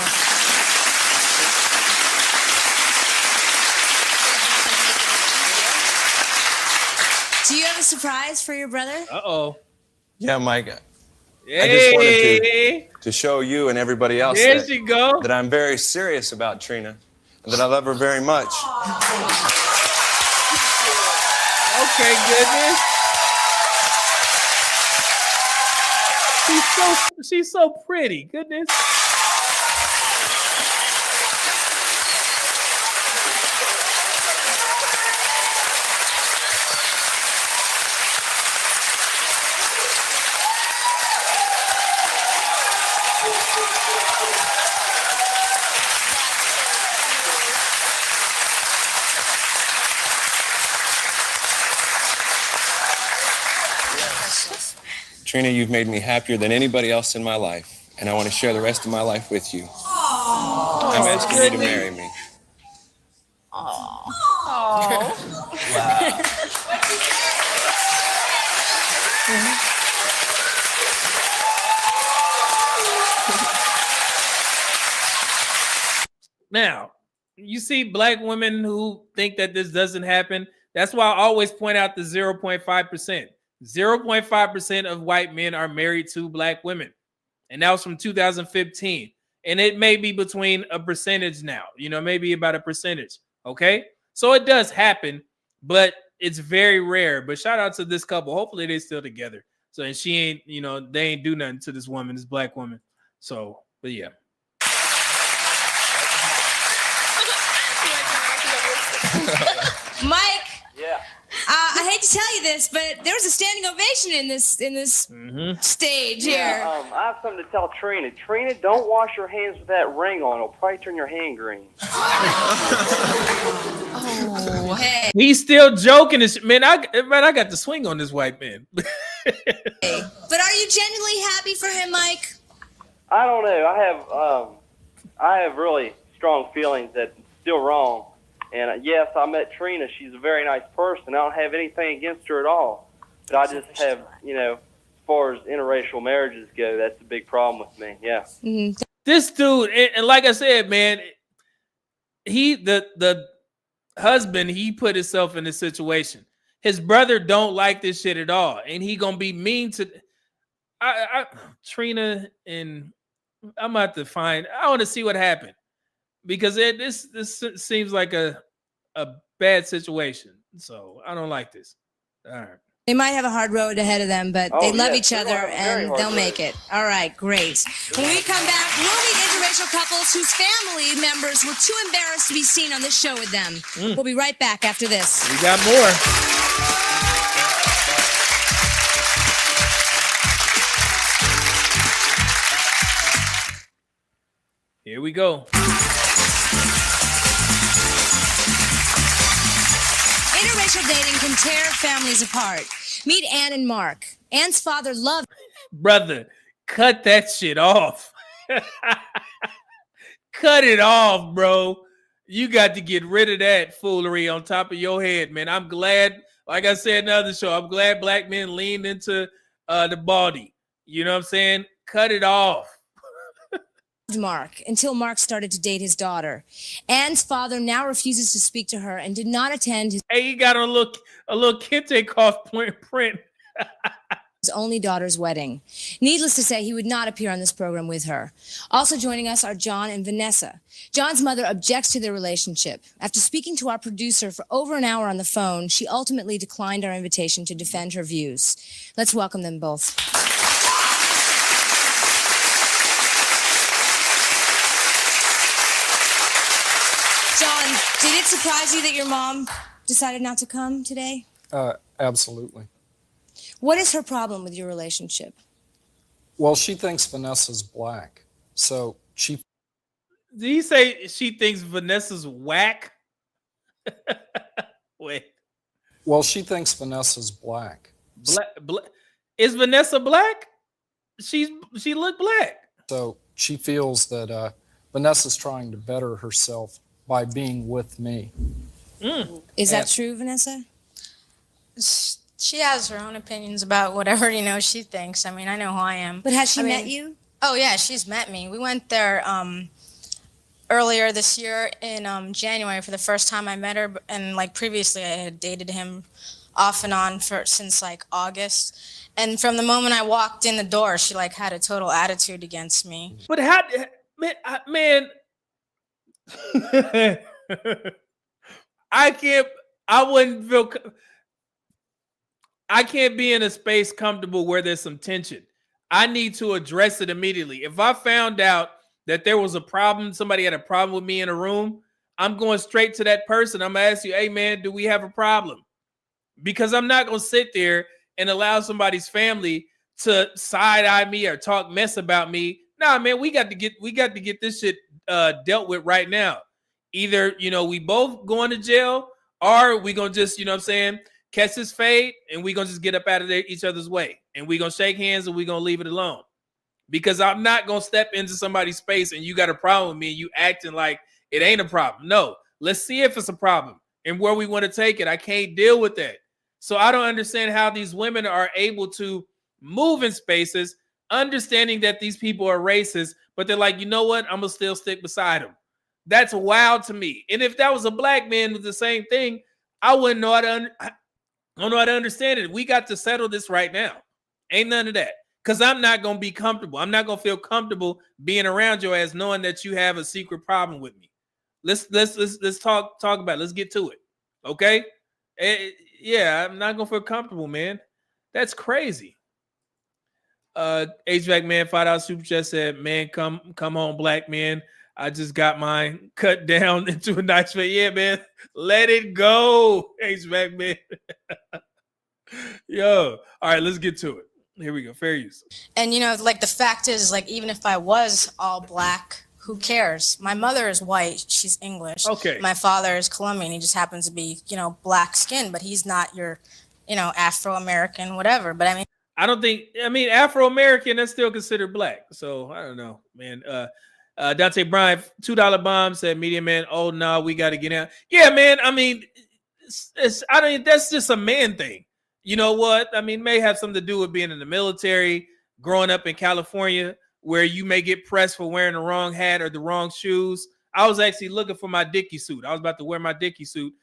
Do you have a surprise for your brother? Uh-oh. Yeah, Mike. Hey. I just wanted to show you and everybody else There she go. that I'm very serious about Trina and that I love her very much. Okay, goodness. She's so pretty. Goodness. Trina, you've made me happier than anybody else in my life, and I want to share the rest of my life with you. I'm asking you to marry me. Now, you see black women who think that this doesn't happen. That's why I always point out the 0.5%. 0.5% of white men are married to black women. And that was from 2015. And it may be between a percentage now, maybe about a percentage. Okay. So it does happen, but it's very rare. But shout out to this couple. Hopefully they're still together. So, and she ain't, they ain't do nothing to this woman, this black woman. So, but yeah. Mike. Yeah. I hate to tell you this, but there was a standing ovation in this stage here. Yeah, I have something to tell Trina. Trina, don't wash your hands with that ring on. It'll probably turn your hand green. Oh, hey. He's still joking. Man, I got the swing on this white man. But are you genuinely happy for him, Mike? I don't know. I have really strong feelings that it's still wrong. And yes, I met Trina. She's a very nice person. I don't have anything against her at all. But I just have, as far as interracial marriages go, that's a big problem with me. Yeah. Mm-hmm. This dude, and like I said, man, the husband, he put himself in this situation. His brother don't like this shit at all, and he gonna be mean to Trina. And I'm about to find. I want to see what happened because this seems like a bad situation. So I don't like this. All right. They might have a hard road ahead of them, but they love each other and they'll road. make it. All right, great. When we come back, we'll meet interracial couples whose family members were too embarrassed to be seen on this show with them. We'll be right back after this. We got more. Here we go. Interracial dating can tear families apart. Meet Ann and Mark. Ann's father loved. Brother, cut that shit off. Cut it off, bro. You got to get rid of that foolery on top of your head, man. I'm glad, like I said in the other show, I'm glad black men leaned into the body. You know what I'm saying? Cut it off. Mark until Mark started to date his daughter. Ann's father now refuses to speak to her and did not attend his. Hey, he got a little kente cloth print. His only daughter's wedding. Needless to say, he would not appear on this program with her. Also joining us are John and Vanessa. John's mother objects to their relationship. After speaking to our producer for over an hour on the phone, she ultimately declined our invitation to defend her views. Let's welcome them both. John, did it surprise you that your mom decided not to come today? Absolutely. What is her problem with your relationship? Well, she thinks Vanessa's black, so she. Did he say she thinks Vanessa's whack? Wait. Well, she thinks Vanessa's black. Is Vanessa black? She looked black. So she feels that Vanessa's trying to better herself by being with me. Is that true, Vanessa? She has her own opinions about whatever, she thinks. I mean, I know who I am. But has she met you? Oh, yeah, she's met me. We went there earlier this year in January for the first time I met her. And, previously I had dated him off and on since, August. And from the moment I walked in the door, she, had a total attitude against me. But how, man, I can't be in a space comfortable where there's some tension. I need to address it immediately. If I found out that there was a problem, somebody had a problem with me in a room, I'm going straight to that person. I'm going to ask you, hey, man, do we have a problem? Because I'm not going to sit there and allow somebody's family to side-eye me or talk mess about me. Nah, man, we got to get this shit dealt with right now. Either, we both going to jail, or we going to just, catch this fade, and we going to just get up out of each other's way. And we going to shake hands, and we going to leave it alone. Because I'm not going to step into somebody's space, and you got a problem with me, and you acting like it ain't a problem. No, let's see if it's a problem and where we want to take it. I can't deal with that. So I don't understand how these women are able to move in spaces, understanding that these people are racist, but they're like, you know what? I'm going to still stick beside them. That's wild to me. And if that was a black man with the same thing, I wouldn't know how to I don't know how to understand it. We got to settle this right now. Ain't none of that. Because I'm not going to be comfortable. I'm not going to feel comfortable being around your ass knowing that you have a secret problem with me. Let's talk about it. Let's get to it. Okay? Yeah, I'm not going to feel comfortable, man. That's crazy. HVAC man, $5 super chat said, man, come home, black man. I just got mine cut down into a nice fit. Yeah, man. Let it go, HVAC man. Yo. All right, let's get to it. Here we go. Fair use. And, the fact is, even if I was all black, who cares? My mother is white. She's English. Okay. My father is Colombian. He just happens to be, black skin, but he's not your, Afro-American, whatever. But Afro-American, that's still considered black. So I don't know, man. Dante Bryan, $2 bomb said, media man, oh no, we got to get out. Yeah, man. That's just a man thing. You know what? May have something to do with being in the military, growing up in California, where you may get pressed for wearing the wrong hat or the wrong shoes. I was actually looking for my Dickie suit. I was about to wear my Dickie suit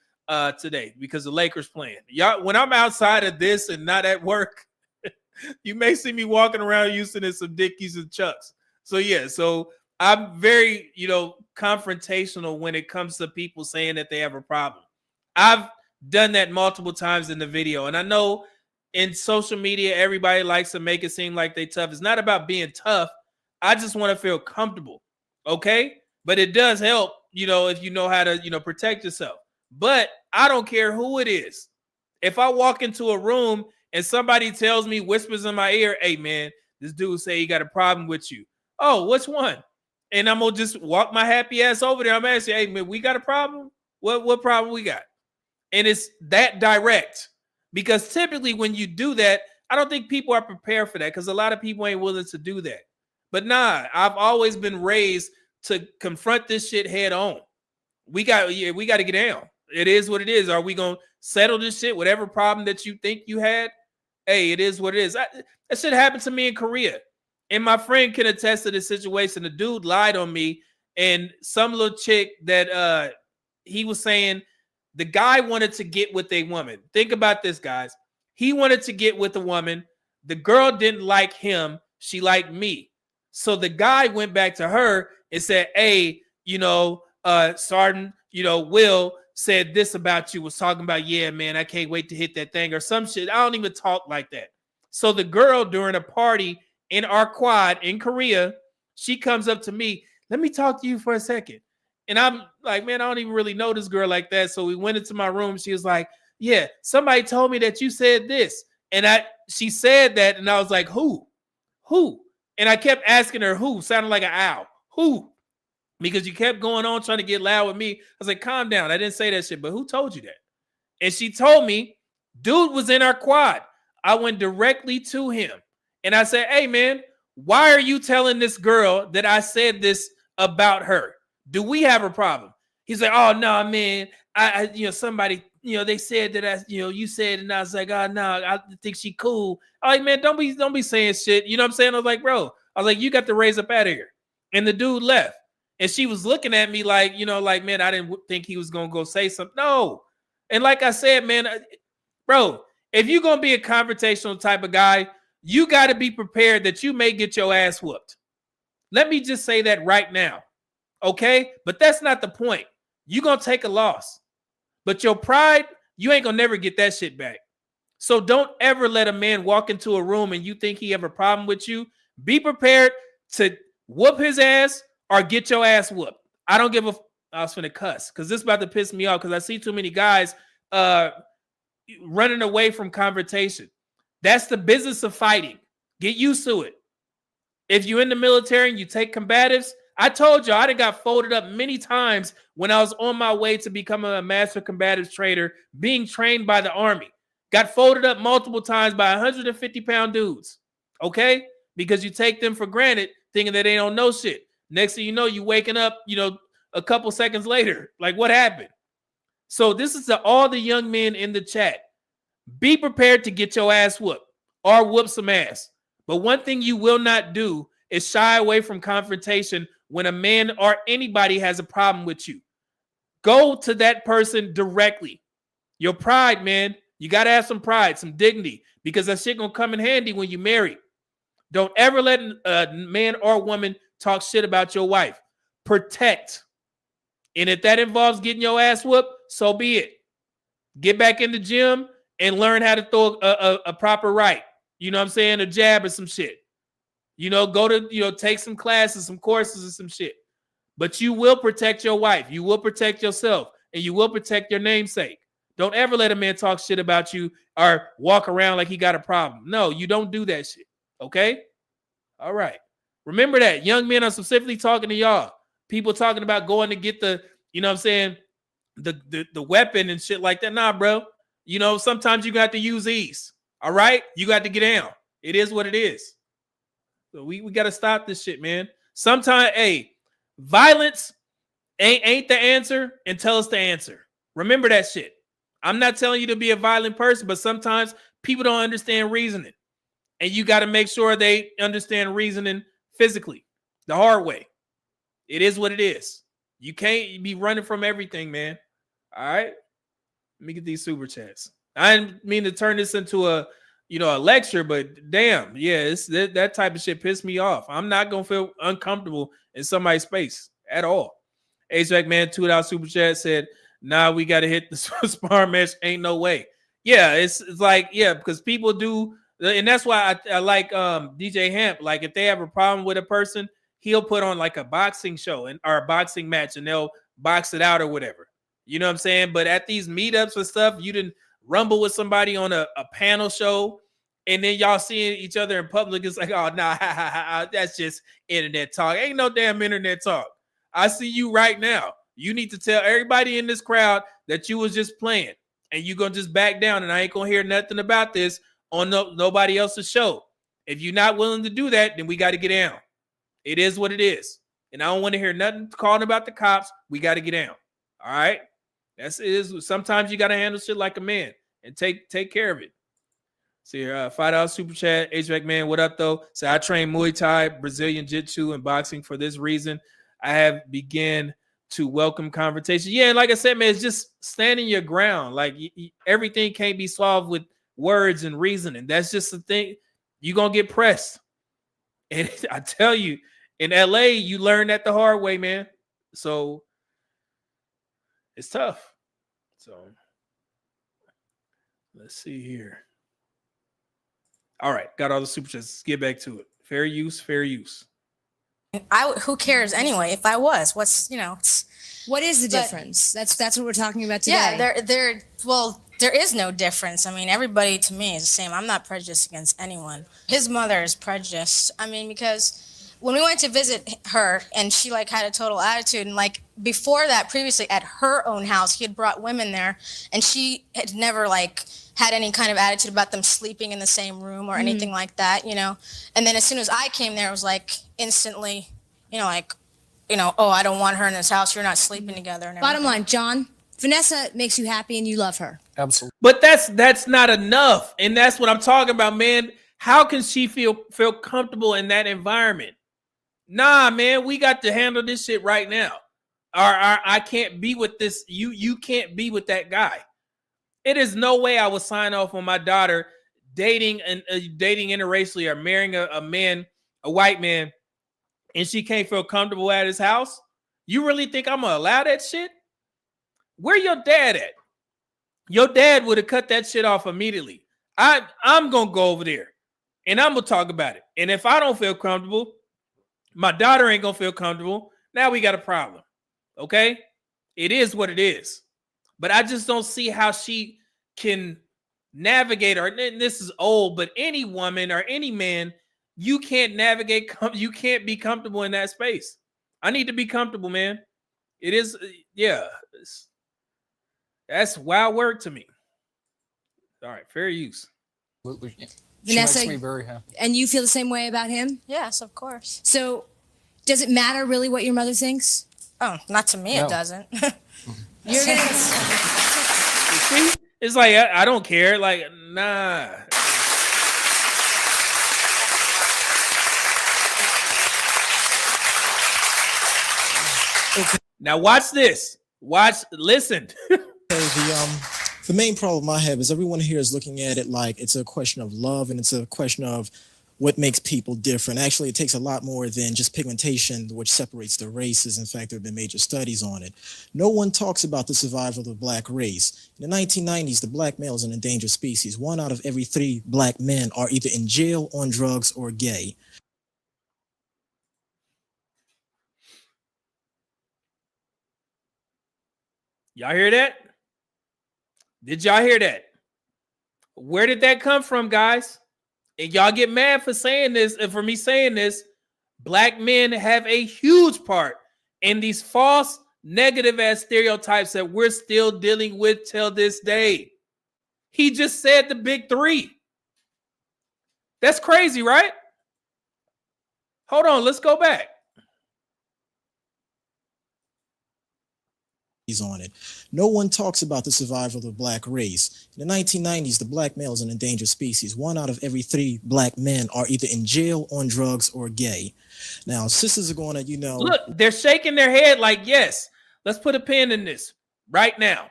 today because the Lakers playing. Y'all, when I'm outside of this and not at work, you may see me walking around Houston in some Dickies and Chucks. So yeah, I'm very, confrontational when it comes to people saying that they have a problem. I've done that multiple times in the video. And I know in social media, everybody likes to make it seem like they tough. It's not about being tough. I just want to feel comfortable. Okay. But it does help, if you know how to, protect yourself. But I don't care who it is. If I walk into a room and somebody tells me, whispers in my ear, hey man, this dude say he got a problem with you. Oh, which one? And I'm going to just walk my happy ass over there. I'm asking, hey man, we got a problem? What problem we got? And it's that direct, because typically when you do that, I don't think people are prepared for that, because a lot of people ain't willing to do that. But nah, I've always been raised to confront this shit head on. We got to get down. It is what it is. Are we going to settle this shit? Whatever problem that you think you had, hey, it is what it is. That shit happened to me in Korea. And my friend can attest to this situation. The dude lied on me, and some little chick that he was saying, the guy wanted to get with a woman. Think about this, guys. He wanted to get with a woman. The girl didn't like him. She liked me. So the guy went back to her and said, hey, Sergeant, Will said this about you, was talking about, yeah, man, I can't wait to hit that thing or some shit. I don't even talk like that. So the girl, during a party in our quad in Korea, she comes up to me, let me talk to you for a second. And I'm like, man, I don't even really know this girl like that. So we went into my room. She was like, yeah, somebody told me that you said this. And she said that. And I was like, who? And I kept asking her who, sounded like an owl. Who? because you kept going on trying to get loud with me. I was like, calm down. I didn't say that shit, but who told you that? And she told me, dude was in our quad. I went directly to him and I said, hey, man, why are you telling this girl that I said this about her? Do we have a problem? He's like, oh, no, man. Somebody, they said that you said it. And I was like, oh, no, I think she cool. I'm like, man, don't be saying shit. You know what I'm saying? I was like, bro, you got to raise up out of here. And the dude left. And she was looking at me like, man, I didn't think he was going to go say something. No. And like I said, man, bro, if you're going to be a confrontational type of guy, you got to be prepared that you may get your ass whooped. Let me just say that right now. Okay? But that's not the point. You're going to take a loss. But your pride, you ain't going to never get that shit back. So don't ever let a man walk into a room and you think he have a problem with you. Be prepared to whoop his ass or get your ass whooped. I don't give a I was finna cuss because this is about to piss me off because I see too many guys running away from confrontation. That's the business of fighting. Get used to it. If you're in the military and you take combatives, I told you I done got folded up many times when I was on my way to becoming a master combatives trader, being trained by the Army. Got folded up multiple times by 150-pound dudes. Okay? Because you take them for granted, thinking that they don't know shit. Next thing you know, you waking up, a couple seconds later. Like, what happened? So this is to all the young men in the chat. Be prepared to get your ass whooped or whoop some ass. But one thing you will not do is shy away from confrontation when a man or anybody has a problem with you. Go to that person directly. Your pride, man. You got to have some pride, some dignity, because that shit gonna come in handy when you marry. Don't ever let a man or woman talk shit about your wife. Protect. And if that involves getting your ass whooped, so be it. Get back in the gym and learn how to throw a proper right. You know what I'm saying? A jab or some shit. Go to, take some classes, some courses or some shit. But you will protect your wife. You will protect yourself. And you will protect your namesake. Don't ever let a man talk shit about you or walk around like he got a problem. No, you don't do that shit. Okay? All right. Remember that. Young men are specifically talking to y'all. People talking about going to get the, the weapon and shit like that. Nah, bro. Sometimes you got to use these. All right? You got to get down. It is what it is. So we got to stop this shit, man. Sometimes, violence ain't the answer until it's the answer. Remember that shit. I'm not telling you to be a violent person, but sometimes people don't understand reasoning. And you got to make sure they understand reasoning physically, the hard way. It is what it is. You can't be running from everything, man. All right? Let me get these super chats. I didn't mean to turn this into a lecture, but damn, yeah, that type of shit pissed me off. I'm not going to feel uncomfortable in somebody's space at all. HVAC man, $2 super chat said, nah, we got to hit the spar match. Ain't no way. Yeah, it's like, yeah, because people do. And that's why I like DJ Hamp. Like, if they have a problem with a person, he'll put on like a boxing show or a boxing match and they'll box it out or whatever. You know what I'm saying? But at these meetups and stuff, you didn't rumble with somebody on a panel show and then y'all seeing each other in public. It's like, oh, nah, that's just internet talk. Ain't no damn internet talk. I see you right now. You need to tell everybody in this crowd that you was just playing and you going to just back down and I ain't going to hear nothing about this on nobody else's show. If you're not willing to do that, then we got to get down. It is what it is. And I don't want to hear nothing calling about the cops. We got to get down. All right? That's it is. Sometimes you got to handle shit like a man and take care of it. See here, $5 super chat. HVAC man, what up though? So I train Muay Thai, Brazilian Jiu-Jitsu, and boxing for this reason. I have began to welcome confrontation. Yeah, and like I said, man, it's just standing your ground. Like everything can't be solved with words and reasoning. That's just the thing. You're going to get pressed. And I tell you, in LA, you learn that the hard way, man. So it's tough. So let's see here. All right, got all the super chats. Let's get back to it. Fair use, fair use. Who cares anyway? If I was, what is the difference? That's what we're talking about today. Yeah, there is no difference. I mean, everybody to me is the same. I'm not prejudiced against anyone. His mother is prejudiced. I mean, because when we went to visit her and she like had a total attitude, and like before that, previously at her own house, he had brought women there and she had never like had any kind of attitude about them sleeping in the same room or anything like that, you know. And then as soon as I came there, it was like instantly, you know, like, you know, oh, I don't want her in this house, you're not sleeping together and Bottom everything. line, John, Vanessa makes you happy and you love her. Absolutely. But that's not enough, and that's what I'm talking about, man. How can she feel comfortable in that environment? Nah, man, we got to handle this shit right now. Or I can't be with this. You can't be with that guy. It is no way I would sign off on my daughter dating interracially or marrying a man, a white man, and she can't feel comfortable at his house. You really think I'm gonna allow that shit? Where your dad at? Your dad would have cut that shit off immediately. I'm gonna go over there and I'm gonna talk about it. And if I don't feel comfortable, my daughter ain't gonna feel comfortable. Now we got a problem. Okay? It is what it is. But I just don't see how she can navigate, or this is old, but any woman or any man, you can't navigate, you can't be comfortable in that space. I need to be comfortable, man. It is, yeah. That's wild work to me. All right, fair use. Absolutely. Vanessa, she makes me very happy. And you feel the same way about him? Yes, of course. So does it matter really what your mother thinks? Oh, not to me, No. it doesn't. You're gonna See? It's like, I don't care. Like, nah. Now watch this. Listen. The main problem I have is everyone here is looking at it like it's a question of love and it's a question of what makes people different. Actually, it takes a lot more than just pigmentation, which separates the races. In fact, there have been major studies on it. No one talks about the survival of the black race. In the 1990s, the black male is an endangered species. 1 out of every 3 black men are either in jail, on drugs, or gay. Y'all hear that? Did y'all hear that? Where did that come from, guys? And y'all get mad for saying this, and for me saying this. Black men have a huge part in these false, negative ass stereotypes that we're still dealing with till this day. He just said the big 3. That's crazy, right? Hold on, let's go back. On it. No one talks about the survival of the black race. In the 1990s, the black male is an endangered species. 1 out of every 3 black men are either in jail, on drugs, or gay. Now, sisters are going to, Look, they're shaking their head like, yes, let's put a pin in this right now.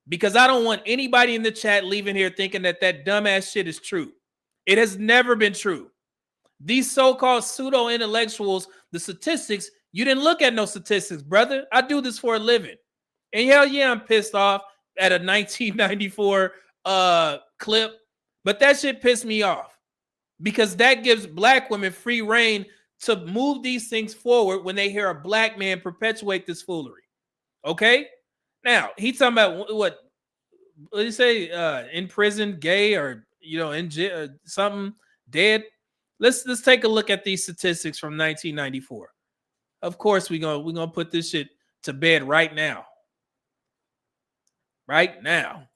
Because I don't want anybody in the chat leaving here thinking that dumbass shit is true. It has never been true. These so-called pseudo-intellectuals, the statistics, you didn't look at no statistics, brother. I do this for a living. And hell yeah, I'm pissed off at a 1994 clip, but that shit pissed me off because that gives black women free reign to move these things forward when they hear a black man perpetuate this foolery. Okay? Now, he's talking about what did he say? In prison, gay, or in jail, something, dead. Let's take a look at these statistics from 1994. Of course, we're gonna put this shit to bed right now. Right now.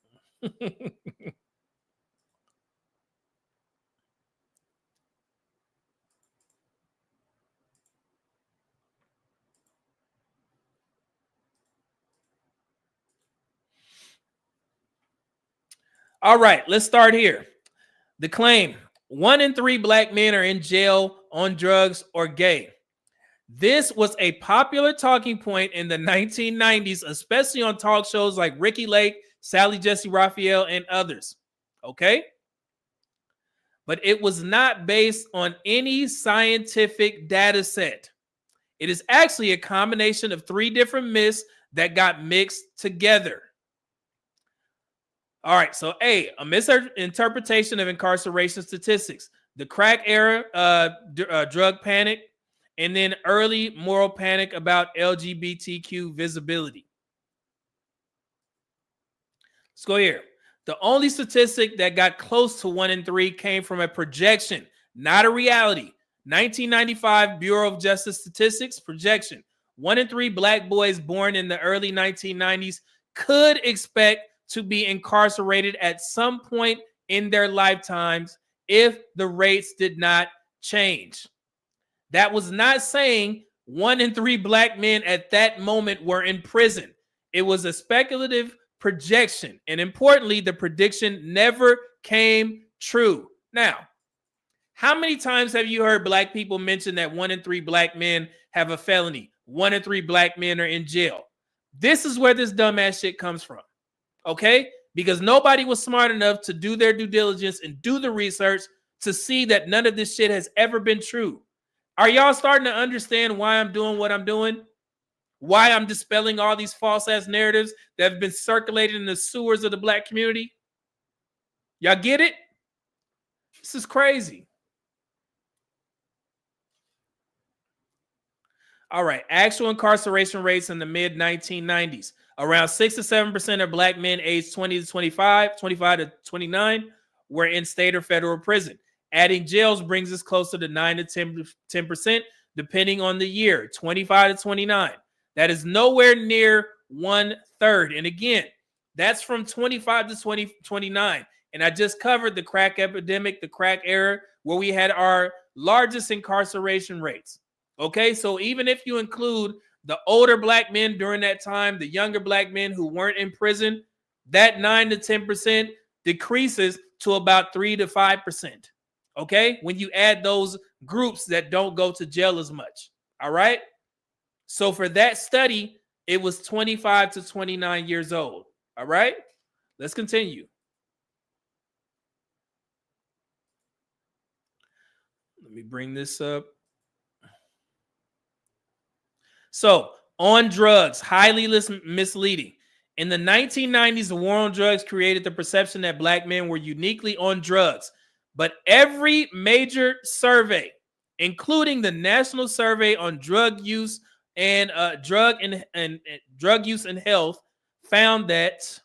All right, let's start here. The claim: 1 in 3 black men are in jail, on drugs, or gay. This was a popular talking point in the 1990s, especially on talk shows like Ricki Lake, Sally Jesse Raphael, and others. Okay? But it was not based on any scientific data set. It is actually a combination of 3 different myths that got mixed together. All right, so A, a misinterpretation of incarceration statistics, the crack era drug panic, and then early moral panic about LGBTQ visibility. Let's go here. The only statistic that got close to 1 in 3 came from a projection, not a reality. 1995 Bureau of Justice Statistics projection. 1 in 3 black boys born in the early 1990s could expect to be incarcerated at some point in their lifetimes if the rates did not change. That was not saying 1 in 3 black men at that moment were in prison. It was a speculative projection. And importantly, the prediction never came true. Now, how many times have you heard black people mention that 1 in 3 black men have a felony? 1 in 3 black men are in jail. This is where this dumbass shit comes from. Okay? Because nobody was smart enough to do their due diligence and do the research to see that none of this shit has ever been true. Are y'all starting to understand why I'm doing what I'm doing? Why I'm dispelling all these false ass narratives that have been circulated in the sewers of the black community? Y'all get it? This is crazy. All right, actual incarceration rates in the mid 1990s. Around 6 to 7% of black men aged 20 to 25 to 29 were in state or federal prison. Adding jails brings us closer to 9 to 10%, depending on the year, 25 to 29. That is nowhere near 1/3. And again, that's from 25 to 29. And I just covered the crack epidemic, the crack era, where we had our largest incarceration rates. Okay, so even if you include the older black men during that time, the younger black men who weren't in prison, that 9 to 10% decreases to about 3 to 5%. Okay, when you add those groups that don't go to jail as much. All right, so for that study, it was 25 to 29 years old. All right, let's continue. Let me bring this up. So, on drugs, highly misleading. In the 1990s, the war on drugs created the perception that black men were uniquely on drugs. But every major survey, including the National Survey on Drug Use and Drug Use and Health, found that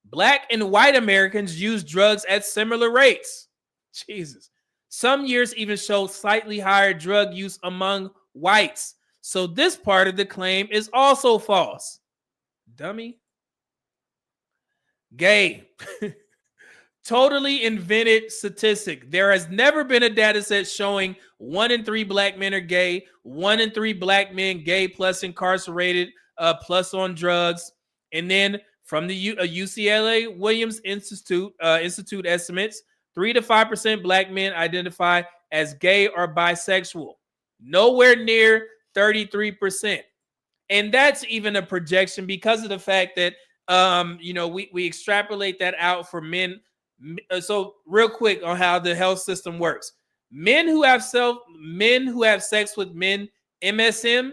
black and white Americans use drugs at similar rates. Jesus. Some years even showed slightly higher drug use among whites. So this part of the claim is also false. Dummy. Gay. Totally invented statistic. There has never been a data set showing 1 in 3 black men are gay, 1 in 3 black men gay plus incarcerated plus on drugs. And then from the UCLA Williams Institute estimates, 3 to 5% black men identify as gay or bisexual. Nowhere near 33%. And that's even a projection because of the fact that we extrapolate that out for men. So real quick on how the health system works. Men who have sex with men, MSM,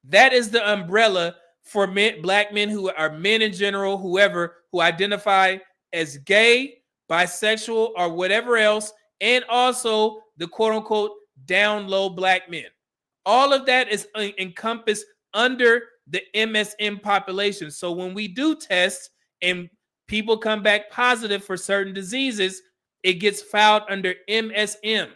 that is the umbrella for men, black men who are men in general, whoever who identify as gay, bisexual, or whatever else, and also the quote unquote down low black men. All of that is encompassed under the MSM population. So when we do tests and people come back positive for certain diseases, it gets filed under MSM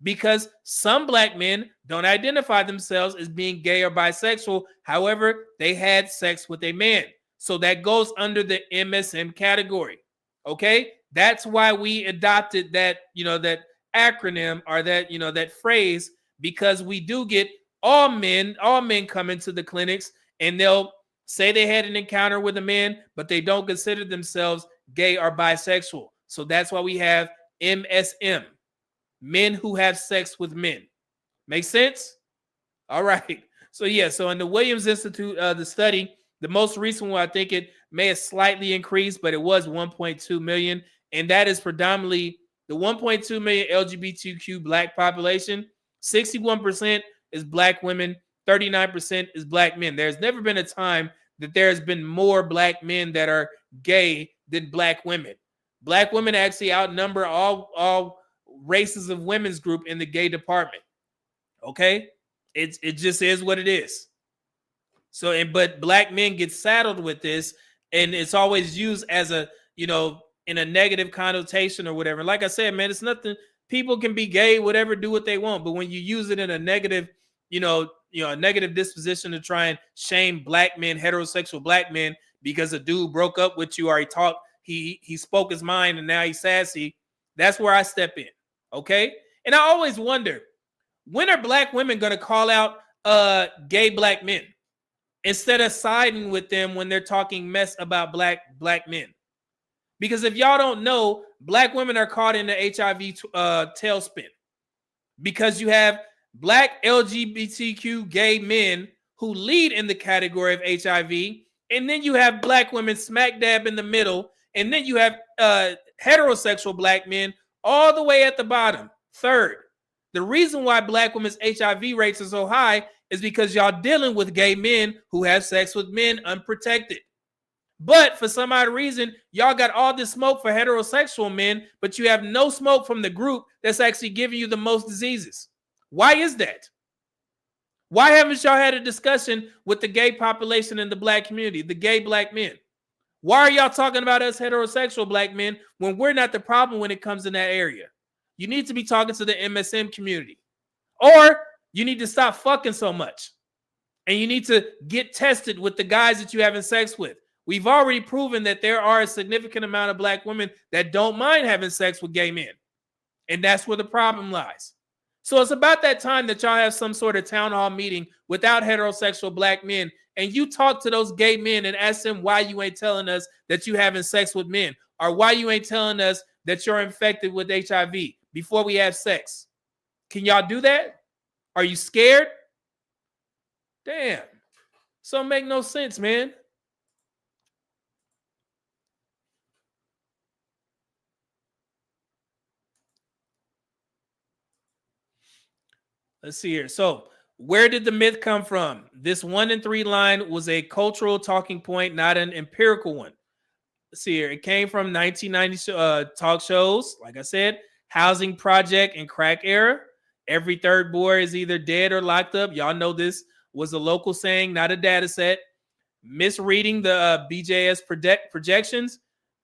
because some black men don't identify themselves as being gay or bisexual. However, they had sex with a man. So that goes under the MSM category. Okay? That's why we adopted that, that acronym or that phrase, because we do get all men come into the clinics and they'll say they had an encounter with a man, but they don't consider themselves gay or bisexual. So that's why we have MSM, men who have sex with men. Make sense? All right. So so in the Williams Institute, the study, the most recent one, I think it may have slightly increased, but it was 1.2 million. And that is predominantly the 1.2 million LGBTQ black population. 61% is black women, 39% is black men. There's never been a time that there's been more black men that are gay than black women. Black women actually outnumber all races of women's group in the gay department. Okay? It just is what it is. So, but black men get saddled with this, and it's always used as a, in a negative connotation or whatever. Like I said, man, it's nothing People can be gay, whatever, do what they want. But when you use it in a negative, a negative disposition to try and shame black men, heterosexual black men, because a dude broke up with you or he spoke his mind and now he's sassy, that's where I step in. Okay. And I always wonder, when are black women going to call out gay black men instead of siding with them when they're talking mess about black men? Because if y'all don't know, black women are caught in the HIV tailspin because you have black LGBTQ gay men who lead in the category of HIV, and then you have black women smack dab in the middle, and then you have heterosexual black men all the way at the bottom, third. The reason why black women's HIV rates are so high is because y'all dealing with gay men who have sex with men unprotected. But for some odd reason, y'all got all this smoke for heterosexual men, but you have no smoke from the group that's actually giving you the most diseases. Why is that? Why haven't y'all had a discussion with the gay population in the black community, the gay black men? Why are y'all talking about us heterosexual black men when we're not the problem when it comes in that area? You need to be talking to the MSM community. Or you need to stop fucking so much. And you need to get tested with the guys that you're having sex with. We've already proven that there are a significant amount of black women that don't mind having sex with gay men. And that's where the problem lies. So it's about that time that y'all have some sort of town hall meeting without heterosexual black men, and you talk to those gay men and ask them why you ain't telling us that you having sex with men, or why you ain't telling us that you're infected with HIV before we have sex. Can y'all do that? Are you scared? Damn. So it make no sense, man. Let's see here. So where did the myth come from? This 1 in 3 line was a cultural talking point, not an empirical one. Let's see here. It came from 1990 talk shows. Like I said, housing project and crack era. Every third boy is either dead or locked up. Y'all know this was a local saying, not a data set. Misreading the BJS projections.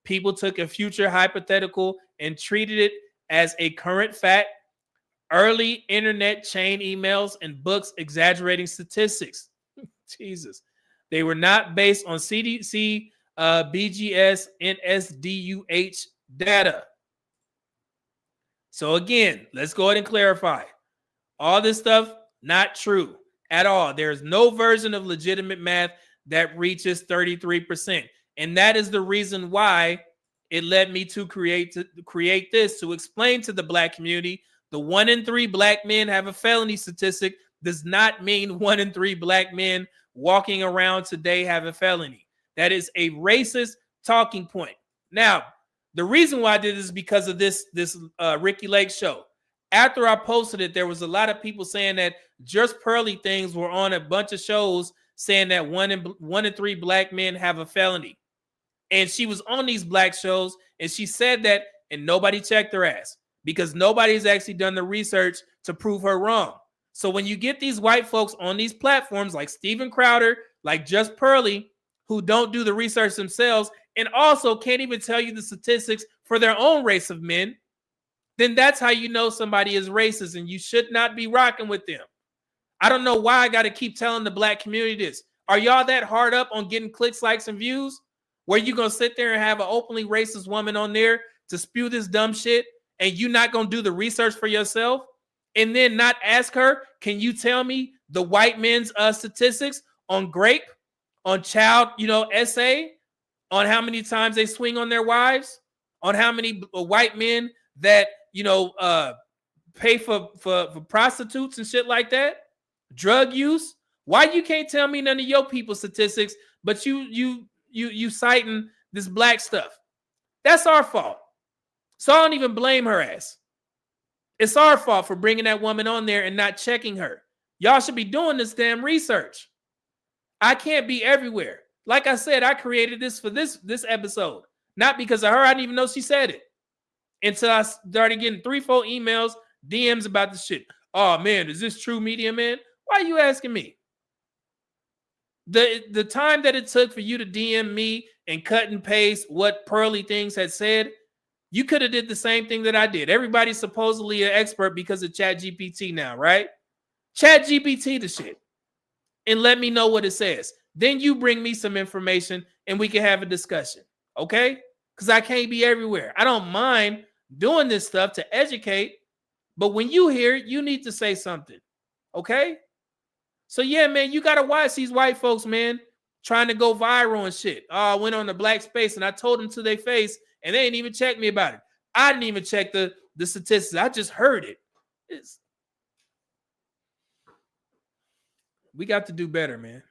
People took a future hypothetical and treated it as a current fact. Early internet chain emails and books exaggerating statistics. Jesus. They were not based on CDC, BGS, NSDUH data. So again, let's go ahead and clarify. All this stuff, not true at all. There's no version of legitimate math that reaches 33%. And that is the reason why it led me to create this, to explain to the black community the 1 in 3 black men have a felony statistic does not mean 1 in 3 black men walking around today have a felony. That is a racist talking point. Now, the reason why I did this is because of this Ricki Lake show. After I posted it, there was a lot of people saying that Just Pearly Things were on a bunch of shows saying that 1 in 3 black men have a felony. And she was on these black shows and she said that, and nobody checked her ass, because nobody's actually done the research to prove her wrong. So when you get these white folks on these platforms like Steven Crowder, like Just Pearly, who don't do the research themselves and also can't even tell you the statistics for their own race of men, then that's how you know somebody is racist and you should not be rocking with them. I don't know why I got to keep telling the black community this. Are y'all that hard up on getting clicks, likes, and views? Where you going to sit there and have an openly racist woman on there to spew this dumb shit? And you not going to do the research for yourself and then not ask her, can you tell me the white men's statistics on grape, on child, essay, on how many times they swing on their wives, on how many white men that, pay for prostitutes and shit like that, drug use? Why you can't tell me none of your people's statistics, but you citing this black stuff? That's our fault. So I don't even blame her ass. It's our fault for bringing that woman on there and not checking her. Y'all should be doing this damn research. I can't be everywhere. Like I said, I created this for this episode. Not because of her. I didn't even know she said it. Until I started getting 3-4 emails, DMs about this shit. Oh, man, is this true, media man? Why are you asking me? The time that it took for you to DM me and cut and paste what Pearly Things had said, You could have did the same thing that I did. Everybody's supposedly an expert because of ChatGPT now, right? ChatGPT the shit and let me know what it says. Then you bring me some information and we can have a discussion, okay? Because I can't be everywhere. I don't mind doing this stuff to educate, but when you hear it, you need to say something, okay? So yeah, man, you gotta watch these white folks, man, trying to go viral and shit. Oh, I went on the black space and I told them to their face and they didn't even check me about it. I didn't even check the statistics. I just heard it. We got to do better, man.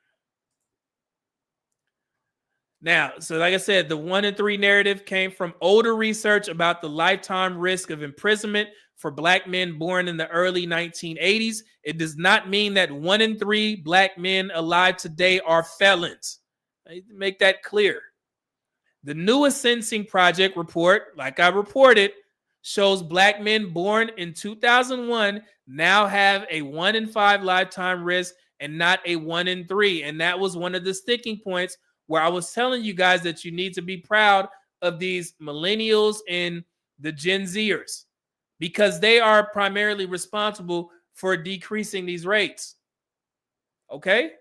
Now, so like I said, the 1 in 3 narrative came from older research about the lifetime risk of imprisonment for black men born in the early 1980s. It does not mean that 1 in 3 black men alive today are felons. I need to make that clear. The newest sentencing project report, like I reported, shows black men born in 2001 now have a 1 in 5 lifetime risk and not a 1 in 3. And that was one of the sticking points where I was telling you guys that you need to be proud of these millennials and the Gen Zers because they are primarily responsible for decreasing these rates. Okay?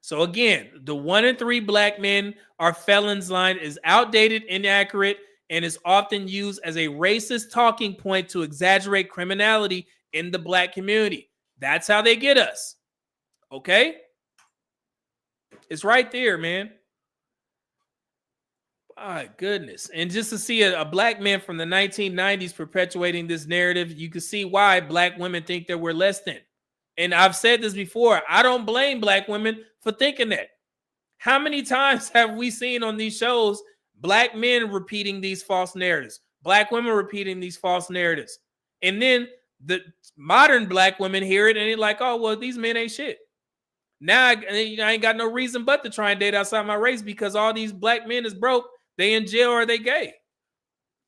So again, the 1 in 3 black men are felons line is outdated, inaccurate, and is often used as a racist talking point to exaggerate criminality in the black community. That's how they get us. Okay? It's right there, man. My goodness. And just to see a black man from the 1990s perpetuating this narrative, you can see why black women think that we're less than. And I've said this before. I don't blame black women for thinking that. How many times have we seen on these shows black men repeating these false narratives, black women repeating these false narratives? And then the modern black women hear it and they're like, oh, well, these men ain't shit. Now I ain't got no reason but to try and date outside my race because all these black men is broke. They in jail or they gay.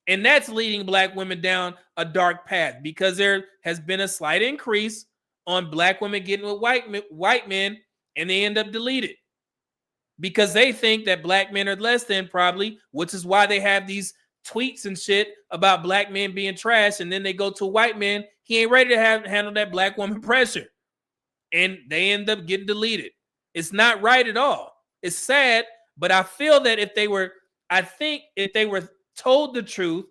And that's leading black women down a dark path because there has been a slight increase on black women getting with white men and they end up deleted because they think that black men are less than probably, which is why they have these tweets and shit about black men being trash. And then they go to a white man. He ain't ready to handle that black woman pressure. And they end up getting deleted. It's not right at all. It's sad, but I feel that if they were told the truth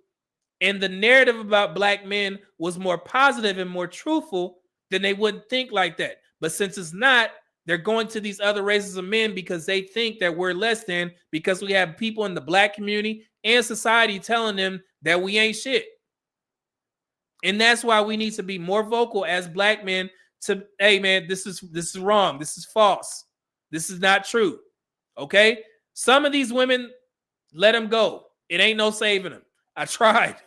and the narrative about black men was more positive and more truthful, then they wouldn't think like that. But since it's not, they're going to these other races of men because they think that we're less than because we have people in the black community and society telling them that we ain't shit. And that's why we need to be more vocal as black men to, hey man, this is wrong. This is false. This is not true. Okay? Some of these women, let them go. It ain't no saving them. I tried.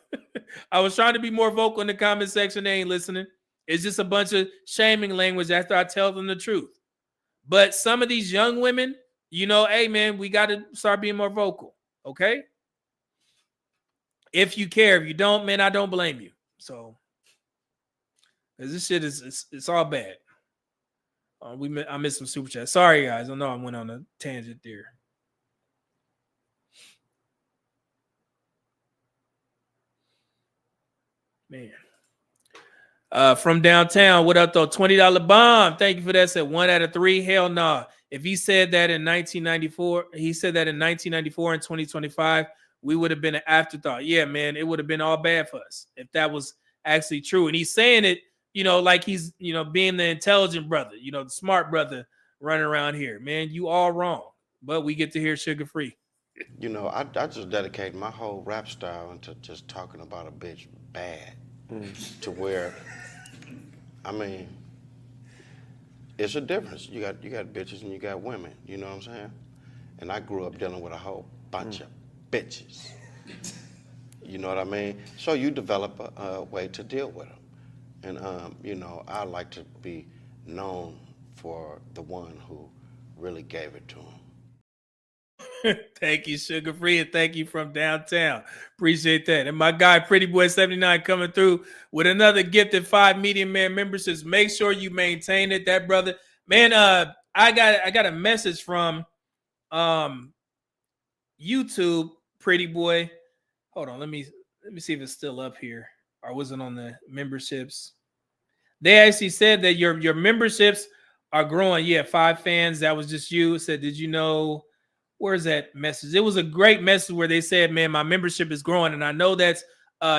I was trying to be more vocal in the comment section. They ain't listening. It's just a bunch of shaming language after I tell them the truth. But some of these young women, you know, hey man, we got to start being more vocal. Okay? If you care. If you don't, man, I don't blame you. So this shit it's all bad. I missed some super chat. Sorry, guys. I know I went on a tangent there. Man. From downtown, what up though? $20 bomb. Thank you for that. Said 1 out of 3. Hell no. Nah. If he said that in 1994, he said that in 1994 and 2025, we would have been an afterthought. Yeah, man, it would have been all bad for us if that was actually true. And he's saying it, you know, like he's, you know, being the intelligent brother, you know, the smart brother running around here. Man, you all wrong. But we get to hear Sugar Free. You know, I just dedicate my whole rap style into just talking about a bitch bad to where, I mean, it's a difference. You got bitches and you got women, you know what I'm saying? And I grew up dealing with a whole bunch of bitches. You know what I mean? So you develop a way to deal with them. And, you know, I like to be known for the one who really gave it to him. Thank you, Sugar Free, and thank you from downtown. Appreciate that. And my guy, Pretty Boy 79, coming through with another gifted 5 Medium Man memberships. Make sure you maintain it, that brother. Man, I got a message from YouTube Pretty Boy. Hold on, let me see if it's still up here or was it on the memberships? They actually said that your memberships are growing. Yeah, 5 fans. That was just you. It said, did you know? Where's that message? It was a great message where they said, man, my membership is growing. And I know that's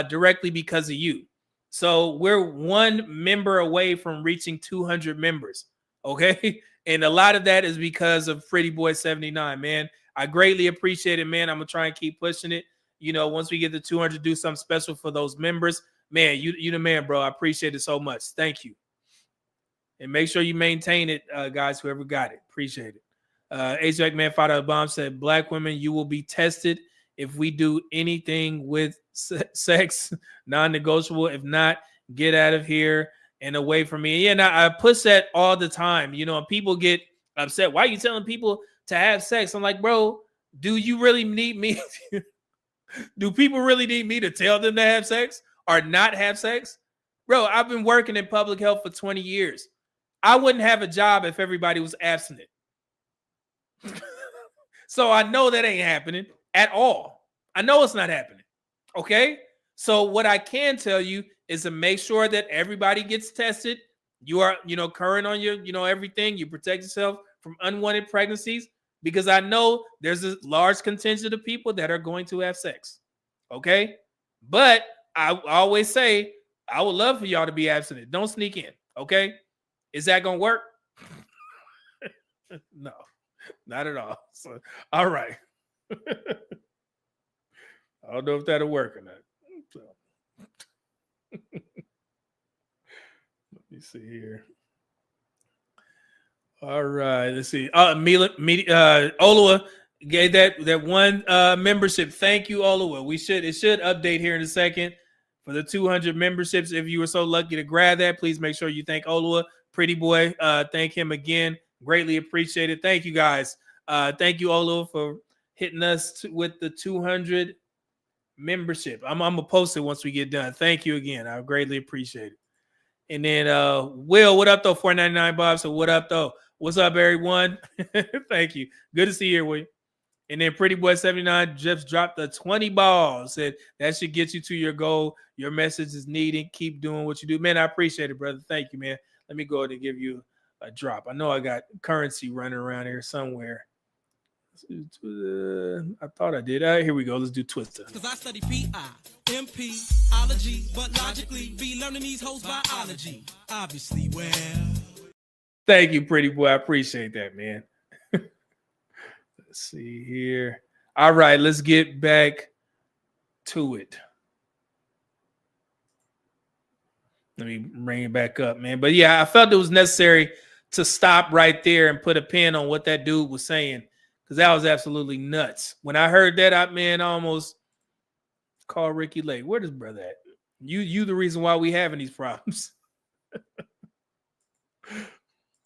directly because of you. So we're 1 member away from reaching 200 members. Okay. And a lot of that is because of Pretty Boy 79, man. I greatly appreciate it, man. I'm going to try and keep pushing it. You know, once we get to 200, do something special for those members. Man, you the man, bro. I appreciate it so much. Thank you. And make sure you maintain it, guys, whoever got it. Appreciate it. HVAC Man Father Bomb said, Black women, you will be tested if we do anything with sex, non-negotiable. If not, get out of here and away from me. Yeah, now I push that all the time. You know, and people get upset. Why are you telling people to have sex? I'm like, bro, do you really need me? Do people really need me to tell them to have sex or not have sex? Bro, I've been working in public health for 20 years. I wouldn't have a job if everybody was abstinent. So I know that ain't happening at all. I know it's not happening. Okay? So what I can tell you is to make sure that everybody gets tested. You are, current on your, everything. You protect yourself from unwanted pregnancies because I know there's a large contingent of people that are going to have sex. Okay? But I always say, I would love for y'all to be abstinent. Don't sneak in. Okay? Is that going to work? No. Not at all. So, all right. I don't know if that'll work or not. So. Let me see here. All right. Let's see. Olua gave that 1 membership. Thank you, Olua. It should update here in a second for the 200 memberships. If you were so lucky to grab that, please make sure you thank Olua. Pretty Boy. Thank him again. Greatly appreciate it. Thank you, guys. Thank you, Olo, for hitting us with the 200 membership. I'm going to post it once we get done. Thank you again. I greatly appreciate it. And then Will, what up, though? 499 Bob. So what up, though? What's up, everyone? Thank you. Good to see you here, Will. And then Pretty Boy 79 just dropped the 20 balls. Said that should get you to your goal. Your message is needed. Keep doing what you do. Man, I appreciate it, brother. Thank you, man. Let me go ahead and give you a drop. I know I got currency running around here somewhere. I thought I did. Here we go. Let's do Twister. Because I study P-I-M-P, ology, but logically be learning these hoes biology. Obviously, well. Thank you, Pretty Boy. I appreciate that, man. Let's see here. All right, let's get back to it. Let me bring it back up, man. But yeah, I felt it was necessary to stop right there and put a pin on what that dude was saying, because that was absolutely nuts. When I heard that, I almost called Ricki Lake. Where does brother at? You the reason why we having these problems.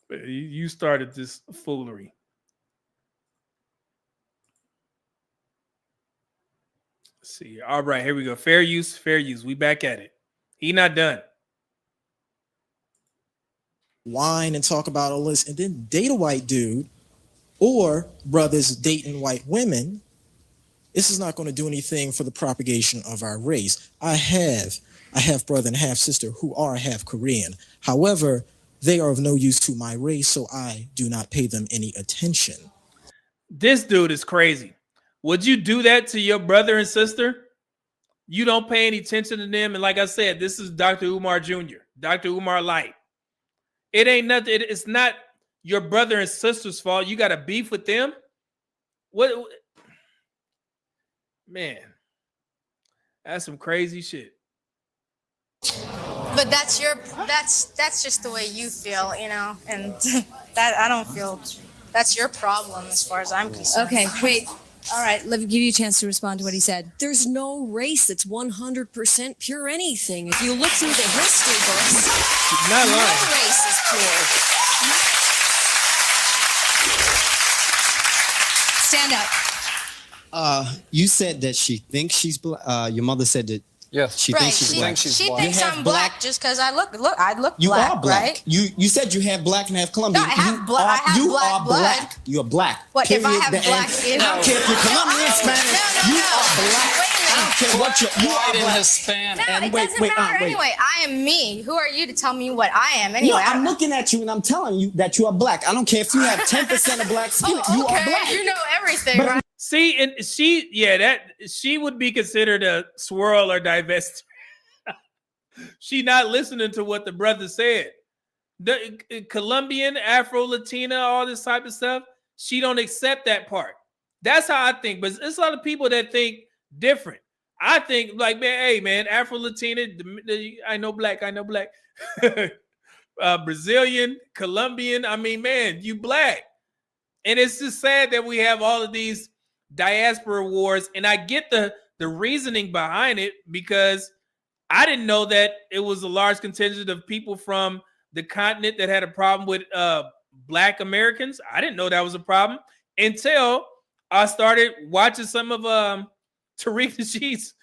You started this foolery. Let's see. All right, here we go. Fair use, fair use. We back at it. He not done. Whine and talk about all this and then date a white dude or brothers dating white women, this is not going to do anything for the propagation of our race. I have a half brother and half sister who are half Korean. However, they are of no use to my race, so I do not pay them any attention. This dude is crazy. Would you do that to your brother and sister? You don't pay any attention to them. And like I said, this is Dr. Umar Jr., Dr. Umar Light. It ain't nothing. It's not your brother and sister's fault. You got a beef with them? What? Man, that's some crazy shit. But that's just the way you feel, and that I don't feel that's your problem as far as I'm concerned. Okay, wait. All right, let me give you a chance to respond to what he said. There's no race that's 100% pure anything. If you look through the history books, not no lying. race is pure. Stand up. You said that she thinks she's black. Your mother said that Yes. She Right. thinks she's She black. thinks I'm black just because I look You black, are black. right? You said you have black and have Colombian. No, I have You black- are- I have you black are blood. black. You're black. What if I Period. have The black end. in- I don't care if you're Colombian, Spanish. You are black. I don't care what you are White and black. Hispanic. No, And it wait, doesn't wait, matter wait. anyway. I am me. Who are you to tell me what I am No, anyway? I'm looking at you and I'm telling you that you are black. I don't care if you have 10% of black skin. Oh, You are okay. black. You know everything, But- right? See, and she would be considered a swirl or divest. She not listening to what the brother said. The Colombian, Afro, Latina, all this type of stuff, she don't accept that part. That's how I think. But it's a lot of people that think different. I think like, man, hey, man, Afro, Latina, I know black. Brazilian, Colombian. I mean, man, you black. And it's just sad that we have all of these diaspora wars. And I get the reasoning behind it because I didn't know that it was a large contingent of people from the continent that had a problem with Black Americans. I didn't know that was a problem until I started watching some of Tariq Nasheed's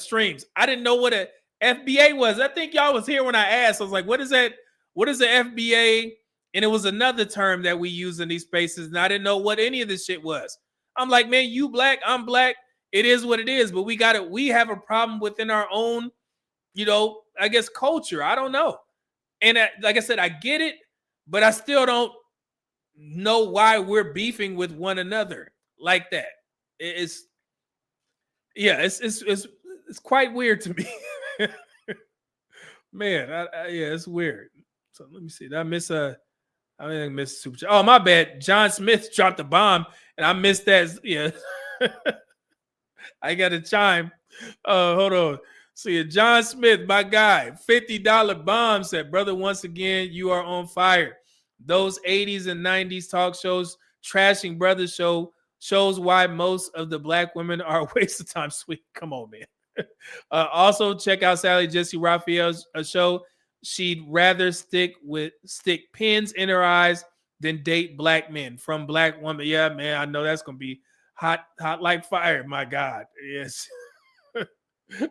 streams. I didn't know what a FBA was. I think y'all was here when I asked. I was like, what is that? What is the FBA? And it was another term that we use in these spaces. And I didn't know what any of this shit was. I'm like, man, you black, I'm black. It is what it is. But we have a problem within our own, I guess culture. I don't know. And like I said, I get it, but I still don't know why we're beefing with one another like that. It's quite weird to me. Man, it's weird. So let me see. Did I miss I missed super chat. Oh, my bad. John Smith dropped a bomb, and I missed that. Yeah. I got a chime. Hold on. See, John Smith, my guy, $50 bomb said, brother, once again, you are on fire. Those 80s and 90s talk shows, trashing brother shows why most of the black women are a waste of time. Sweet. Come on, man. Also, check out Sally Jesse Raphael's show. She'd rather stick pins in her eyes than date black men from Black Woman. Yeah, man, I know that's gonna be hot like fire. My God, yes.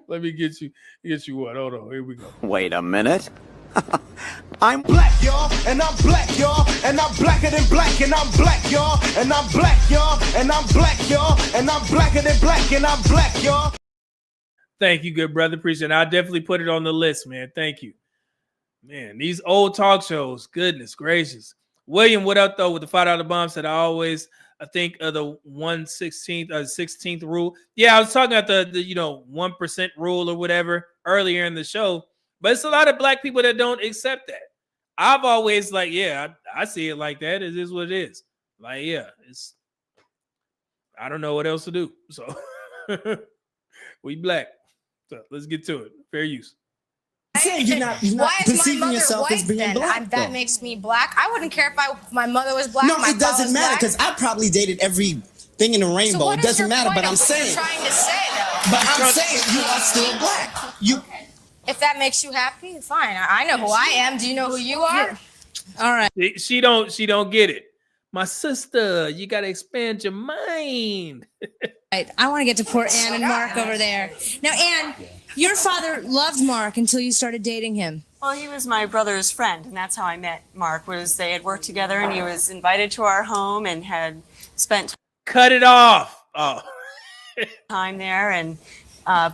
Let me get you one. Hold on, here we go. Wait a minute. I'm black, y'all, and I'm black, y'all, and I'm blacker than black, and I'm black, y'all, and I'm black, y'all, and I'm black, y'all, and I'm blacker than black, and I'm black, y'all. Thank you, good brother. Appreciate it. I'll definitely put it on the list, man. Thank you. Man, these old talk shows, goodness gracious. William, what up, though, with the $5 bomb said, I think of the 16th rule. Yeah, I was talking about the 1% rule or whatever earlier in the show, but it's a lot of black people that don't accept that. I've always I see it like that. It is what it is. Like, yeah, I don't know what else to do. So we black. So let's get to it. Fair use. You're not Why is my perceiving mother yourself white as being then? black. That makes me black. I wouldn't care if my mother was black. No, my it doesn't father was matter black. because I probably dated everything in the rainbow. So what It is doesn't your matter, point but of I'm what saying. you're trying to say, though. But I'm saying you are still black. If that makes you happy, fine. I know who I am. Do you know who you are? All right. She don't get it. My sister, you gotta expand your mind. Right. I want to get to poor Ann and Mark over there. Now, Ann, your father loved Mark until you started dating him. Well, he was my brother's friend, and that's how I met Mark. They had worked together, and he was invited to our home and had spent Cut it off. Oh. time there. And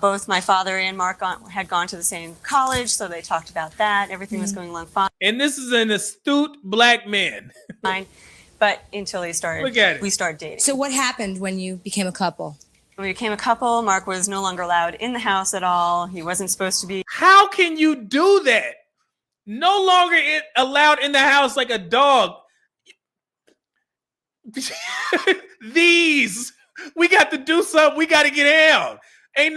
both my father and Mark had gone to the same college, so they talked about that. Everything was going along fine. And this is an astute black man. But until we started dating. So what happened when you became a couple? When we became a couple, Mark was no longer allowed in the house at all. He wasn't supposed to be. How can you do that? No longer allowed in the house like a dog. We got to do something. We got to get out. I'm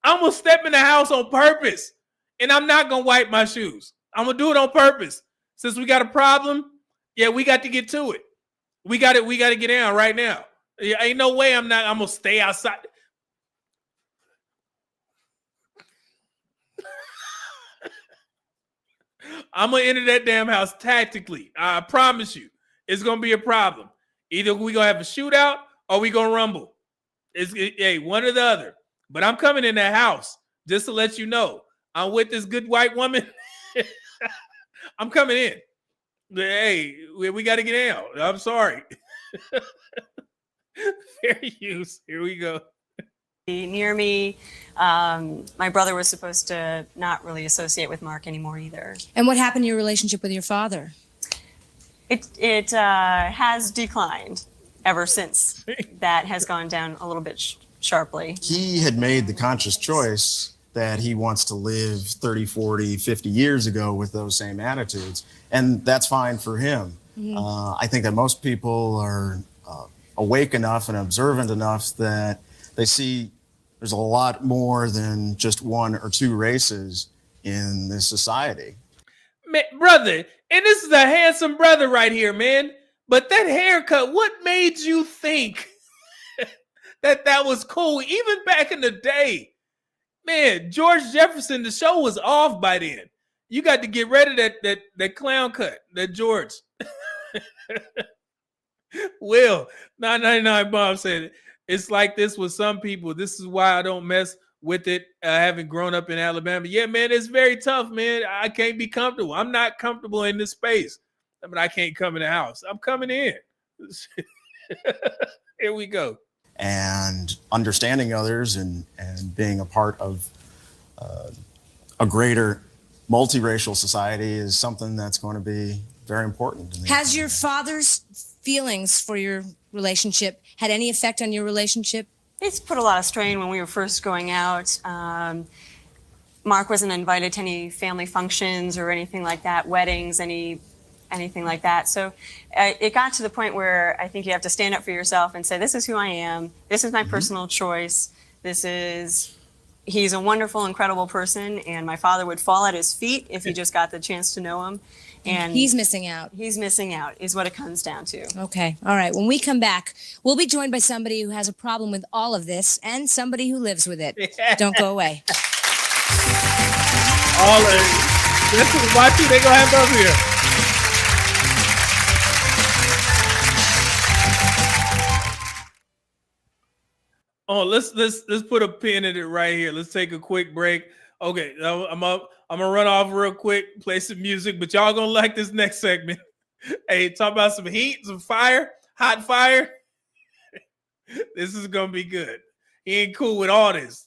gonna step in the house on purpose, and I'm not gonna wipe my shoes. I'm gonna do it on purpose. Since we got a problem, yeah, we got to get to it. We got to get out right now. Ain't no way I'm gonna stay outside. I'm gonna enter that damn house tactically. I promise you, it's gonna be a problem. Either we gonna have a shootout or we gonna rumble. It's one or the other. But I'm coming in that house. just to let you know, I'm with this good white woman. I'm coming in. Hey, we got to get out. I'm sorry. Fair use. Here we go. Near me, my brother was supposed to not really associate with Mark anymore either. And what happened to your relationship with your father? It has declined ever since. That has gone down a little bit sharply. He had made the conscious choice that he wants to live 30, 40, 50 years ago with those same attitudes. And that's fine for him. I think that most people are awake enough and observant enough that they see there's a lot more than just one or two races in this society. Man, brother, and this is a handsome brother right here, man. But that haircut, what made you think that was cool? Even back in the day, man, George Jefferson, the show was off by then. You got to get rid of that clown cut, that George. Will, 999 Bob said, it's like this with some people. This is why I don't mess with it, having grown up in Alabama. Yeah, man, it's very tough, man. I can't be comfortable. I'm not comfortable in this space. I mean, I can't come in the house. I'm coming in. Here we go. And understanding others and being a part of a greater multiracial society is something that's going to be very important. Has your father's feelings for your relationship had any effect on your relationship? It's put a lot of strain when we were first going out. Mark wasn't invited to any family functions or anything like that, weddings, anything like that. So it got to the point where I think you have to stand up for yourself and say, this is who I am. This is my personal choice. He's a wonderful, incredible person. And my father would fall at his feet if he just got the chance to know him. And he's missing out. He's missing out is what it comes down to. Okay. All right. When we come back, we'll be joined by somebody who has a problem with all of this and somebody who lives with it. Don't go away. All of it. Listen, watch you. They gonna have over here. Oh, let's put a pin in it right here. Let's take a quick break. Okay, I'm gonna run off real quick, play some music, but y'all gonna like this next segment. Hey, talk about some heat, some fire, hot fire. This is gonna be good. He ain't cool with all this.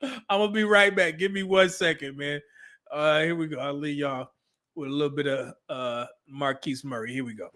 I'm gonna be right back. Give me 1 second, man. Here we go. I'll leave y'all with a little bit of Marquise Murray. Here we go.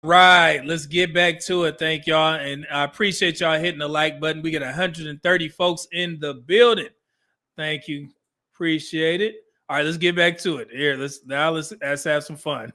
Right, let's get back to it. Thank y'all, and I appreciate y'all hitting the like button. We got 130 folks in the building. Thank you, appreciate it. All right, let's get back to it. Here, let's have some fun.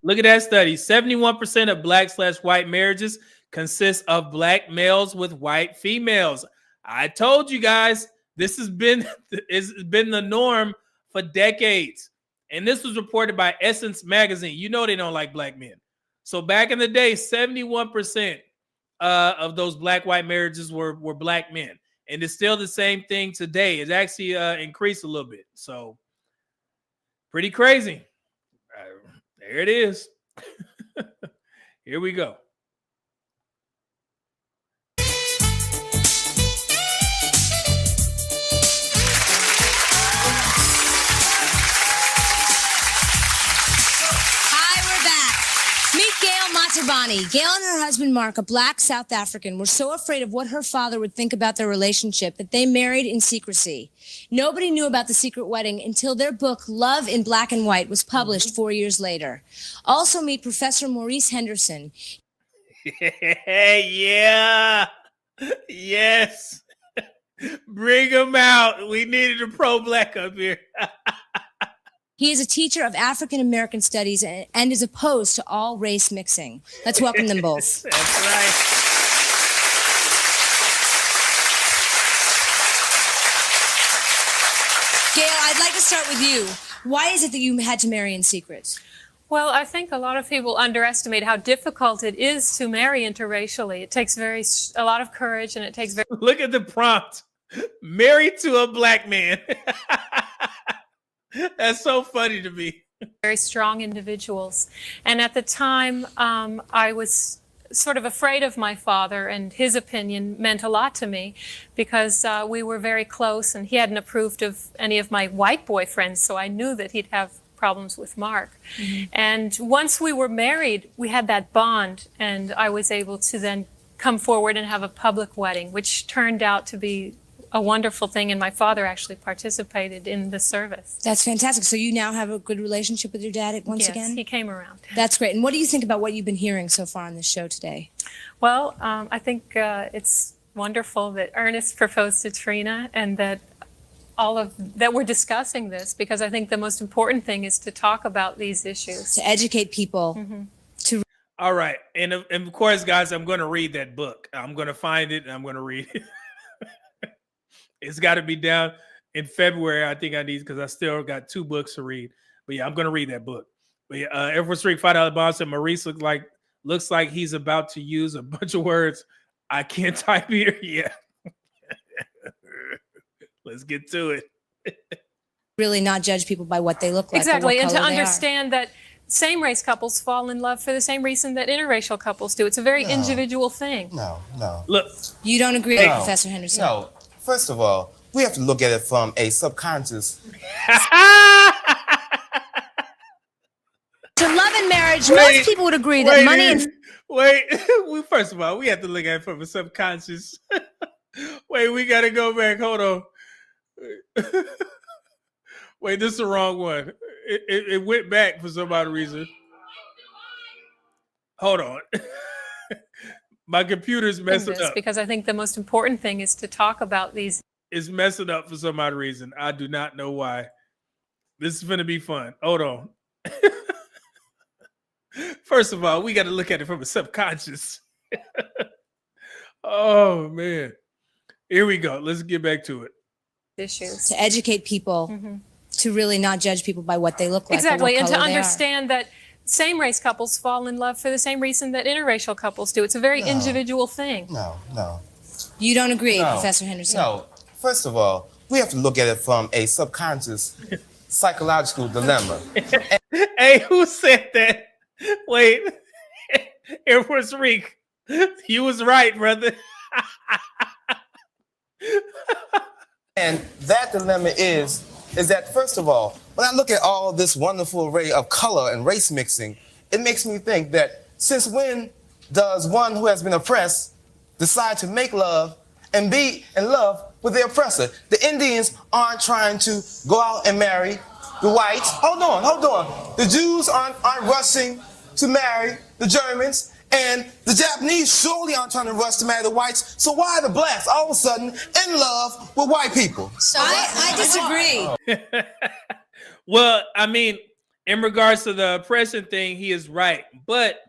Look at that study. 71% of Black/white marriages consist of Black males with white females. I told you guys, this has been the norm for decades. And this was reported by Essence Magazine. You know they don't like black men. So back in the day, 71% of those black-white marriages were black men. And it's still the same thing today. It's actually increased a little bit. So pretty crazy. There it is. Here we go. Matabani. Gail and her husband Mark, a black South African, were so afraid of what her father would think about their relationship that they married in secrecy. Nobody knew about the secret wedding until their book, Love in Black and White, was published 4 years later. Also meet Professor Maurice Henderson. Yeah. Yes. Bring him out. We needed a pro-black up here. He is a teacher of African American studies and is opposed to all race mixing. Let's welcome them both. That's right. Gail, I'd like to start with you. Why is it that you had to marry in secret? Well, I think a lot of people underestimate how difficult it is to marry interracially. It takes a lot of courage, and it takes very... Look at the prompt. Married to a black man. That's so funny to me. Very strong individuals. And at the time, I was sort of afraid of my father, and his opinion meant a lot to me because we were very close, and he hadn't approved of any of my white boyfriends, so I knew that he'd have problems with Mark. Mm-hmm. And once we were married, we had that bond, and I was able to then come forward and have a public wedding, which turned out to be a wonderful thing, and my father actually participated in the service. That's fantastic. So you now have a good relationship with your dad once again? Yes, he came around. That's great. And what do you think about what you've been hearing so far on this show today? Well, I think it's wonderful that Ernest proposed to Trina and that that we're discussing this, because I think the most important thing is to talk about these issues. To educate people. Mm-hmm. All right. And of course, guys, I'm going to read that book. I'm going to find it and I'm going to read it. It's got to be down in February. I think I need, because I still got 2 books to read. But yeah, I'm going to read that book. But yeah, Air Force Rick $5 bond said Maurice looks like he's about to use a bunch of words I can't type here. Yeah. Let's get to it. Really not judge people by what they look like. Exactly. And to understand that same-race couples fall in love for the same reason that interracial couples do. It's a very individual thing. No. Look. You don't agree with Professor Henderson? No. First of all, we have to look at it from a subconscious. To love and marriage, most people would agree that money and... First of all, we have to look at it from a subconscious. Wait, we got to go back. Hold on. Wait, this is the wrong one. It went back for some odd reason. Hold on. My computer's messing up. Because I think the most important thing is to talk about these. It's messing up for some odd reason. I do not know why. This is going to be fun. Hold on. First of all, we got to look at it from a subconscious. Oh, man. Here we go. Let's get back to it. Issues. To educate people, to really not judge people by what they look like. Exactly. And to understand that same-race couples fall in love for the same reason that interracial couples do. It's a very individual thing. No. You don't agree, Professor Henderson? No. First of all, we have to look at it from a subconscious psychological dilemma. Hey, who said that? Wait. Air Force Rick. You was right, brother. And that dilemma is that, first of all, when I look at all this wonderful array of color and race mixing, it makes me think that since when does one who has been oppressed decide to make love and be in love with the oppressor? The Indians aren't trying to go out and marry the whites. Hold on. The Jews aren't rushing to marry the Germans, and the Japanese surely aren't trying to rush to marry the whites. So why are the blacks all of a sudden in love with white people? So I disagree. Well, I mean, in regards to the oppression thing, he is right. But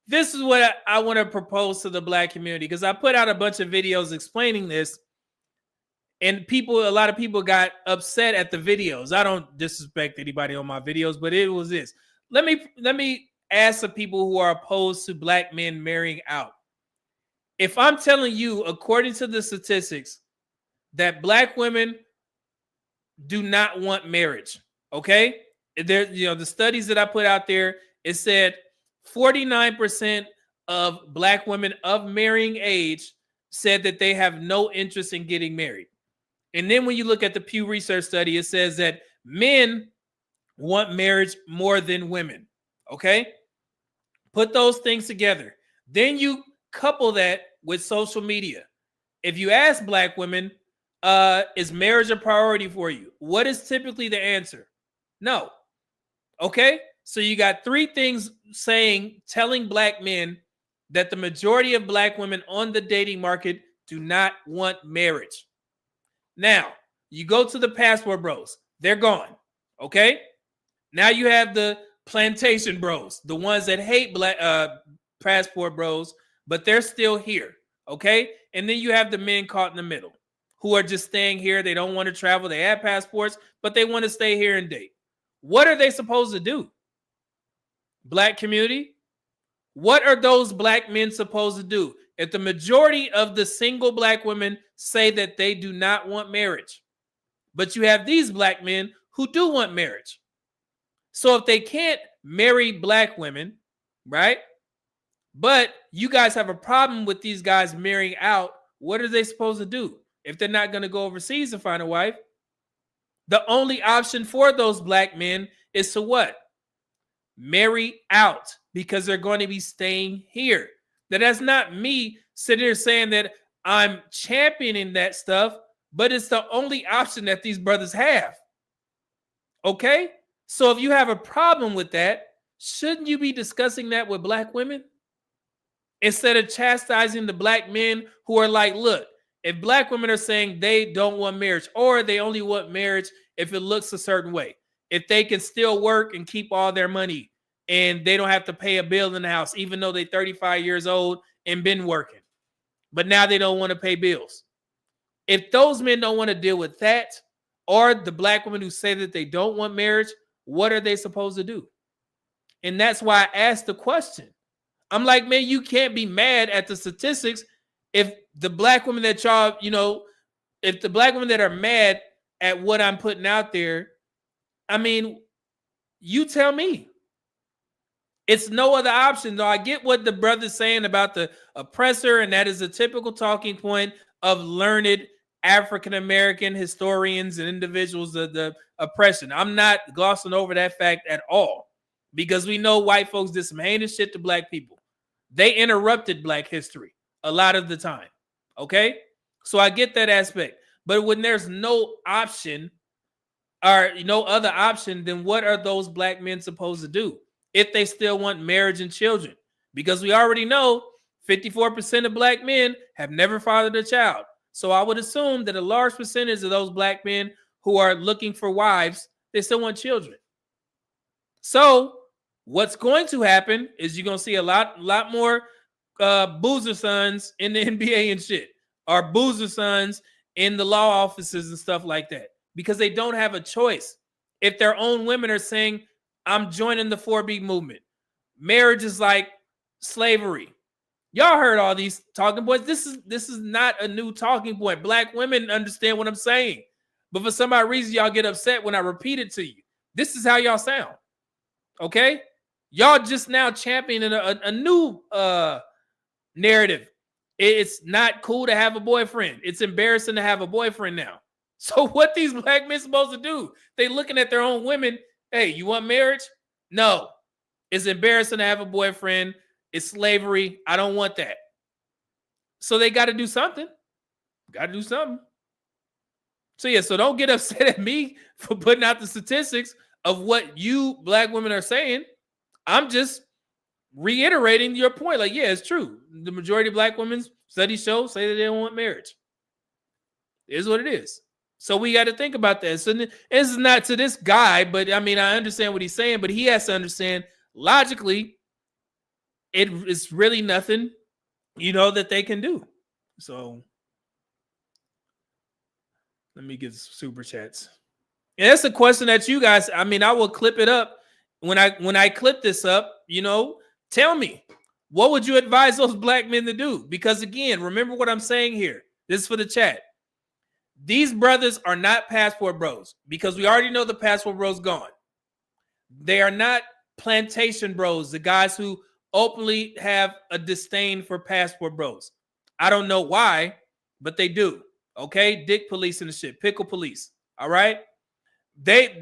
this is what I want to propose to the black community, because I put out a bunch of videos explaining this. And a lot of people got upset at the videos. I don't disrespect anybody on my videos, but it was this. Let me ask the people who are opposed to black men marrying out. If I'm telling you, according to the statistics, that black women do not want marriage, okay? There, the studies that I put out there, it said 49% of black women of marrying age said that they have no interest in getting married. And then when you look at the Pew Research study, it says that men want marriage more than women. Okay? Put those things together. Then you couple that with social media. If you ask black women, is marriage a priority for you? What is typically the answer? No. Okay? So you got three things telling black men that the majority of black women on the dating market do not want marriage. Now, you go to the passport bros. They're gone. Okay? Now you have the plantation bros, the ones that hate black passport bros, but they're still here. Okay? And then you have the men caught in the middle who are just staying here. They don't want to travel. They have passports, but they want to stay here and date. What are they supposed to do? Black community? What are those black men supposed to do? If the majority of the single black women say that they do not want marriage, but you have these black men who do want marriage. So if they can't marry black women, right? But you guys have a problem with these guys marrying out, what are they supposed to do? If they're not going to go overseas and find a wife, the only option for those black men is to what? Marry out, because they're going to be staying here. Now, that's not me sitting here saying that I'm championing that stuff, but it's the only option that these brothers have. Okay? So if you have a problem with that, shouldn't you be discussing that with black women? Instead of chastising the black men who are like, look, if black women are saying they don't want marriage, or they only want marriage if it looks a certain way, if they can still work and keep all their money and they don't have to pay a bill in the house, even though they're 35 years old and been working, but now they don't want to pay bills. If those men don't want to deal with that, or the black women who say that they don't want marriage, what are they supposed to do? And that's why I asked the question. I'm like, man, you can't be mad at the statistics if the black women that y'all, if the black women that are mad at what I'm putting out there, I mean, you tell me. It's no other option, though. I get what the brother's saying about the oppressor, and that is a typical talking point of learned African-American historians and individuals of the oppression. I'm not glossing over that fact at all, because we know white folks did some heinous shit to black people. They interrupted black history a lot of the time, okay? So I get that aspect. But when there's no option or no other option, then what are those black men supposed to do if they still want marriage and children? Because we already know 54% of black men have never fathered a child. So I would assume that a large percentage of those black men who are looking for wives, they still want children. So what's going to happen is you're going to see a lot more boozer sons in the NBA and shit, or boozer sons in the law offices and stuff like that, because they don't have a choice. If their own women are saying, I'm joining the 4B movement, marriage is like slavery. Y'all heard all these talking points. This is not a new talking point. Black women understand what I'm saying. But for some odd reason, y'all get upset when I repeat it to you. This is how y'all sound. Okay? Y'all just now championing a new narrative. It's not cool to have a boyfriend. It's embarrassing to have a boyfriend now. So what these black men supposed to do? They looking at their own women. Hey, you want marriage? No. It's embarrassing to have a boyfriend. It's slavery. I don't want that. So they got to do something. Got to do something. So yeah, so don't get upset at me for putting out the statistics of what you black women are saying. I'm just reiterating your point. Like, yeah, it's true. The majority of black women's studies say that they don't want marriage. It is what it is. So we got to think about that. So this is not to this guy, but I mean, I understand what he's saying, but he has to understand logically, it is really nothing, that they can do. So Let me get super chats. And that's a question that you guys, I mean, I will clip it up. When I clip this up, you know, tell me, what would you advise those black men to do? Because again, remember what I'm saying here. This is for the chat. These brothers are not passport bros because we already know the passport bros gone. They are not plantation bros, the guys who openly have a disdain for passport bros. I don't know why, but they do. Okay, dick police and the shit, pickle police. All right, they're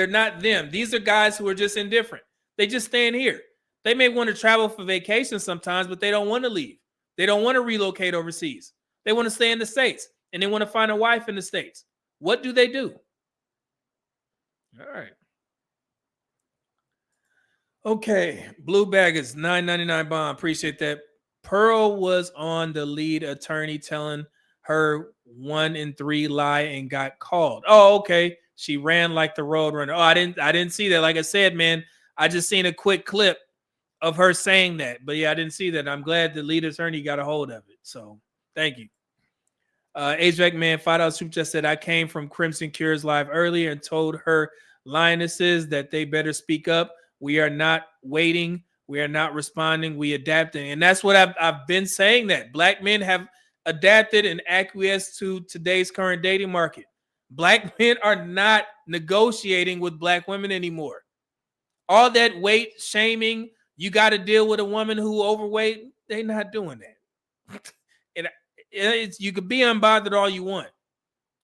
not them. These are guys who are just indifferent. They just stand here. They may want to travel for vacation sometimes, but they don't want to leave. They don't want to relocate overseas. They want to stay in the States, and they want to find a wife in the States. What do they do? All right. Okay, Blue Bag is $9.99 bomb. Appreciate that. Pearl was on the lead attorney telling her 1 in 3 lie and got called. Oh, okay. She ran like the road runner. Oh, I didn't see that. Like I said, man, I just seen a quick clip of her saying that. But yeah, I didn't see that. I'm glad the lead attorney got a hold of it. So thank you. HVAC man, $5 super chat said, I came from Crimson Cures live earlier and told her lionesses that they better speak up. We are not waiting. We are not responding. We adapting. And that's what I've been saying, that black men have adapted and acquiesced to today's current dating market. Black men are not negotiating with black women anymore. All that weight shaming, you got to deal with a woman who overweight, they're not doing that. And you could be unbothered all you want,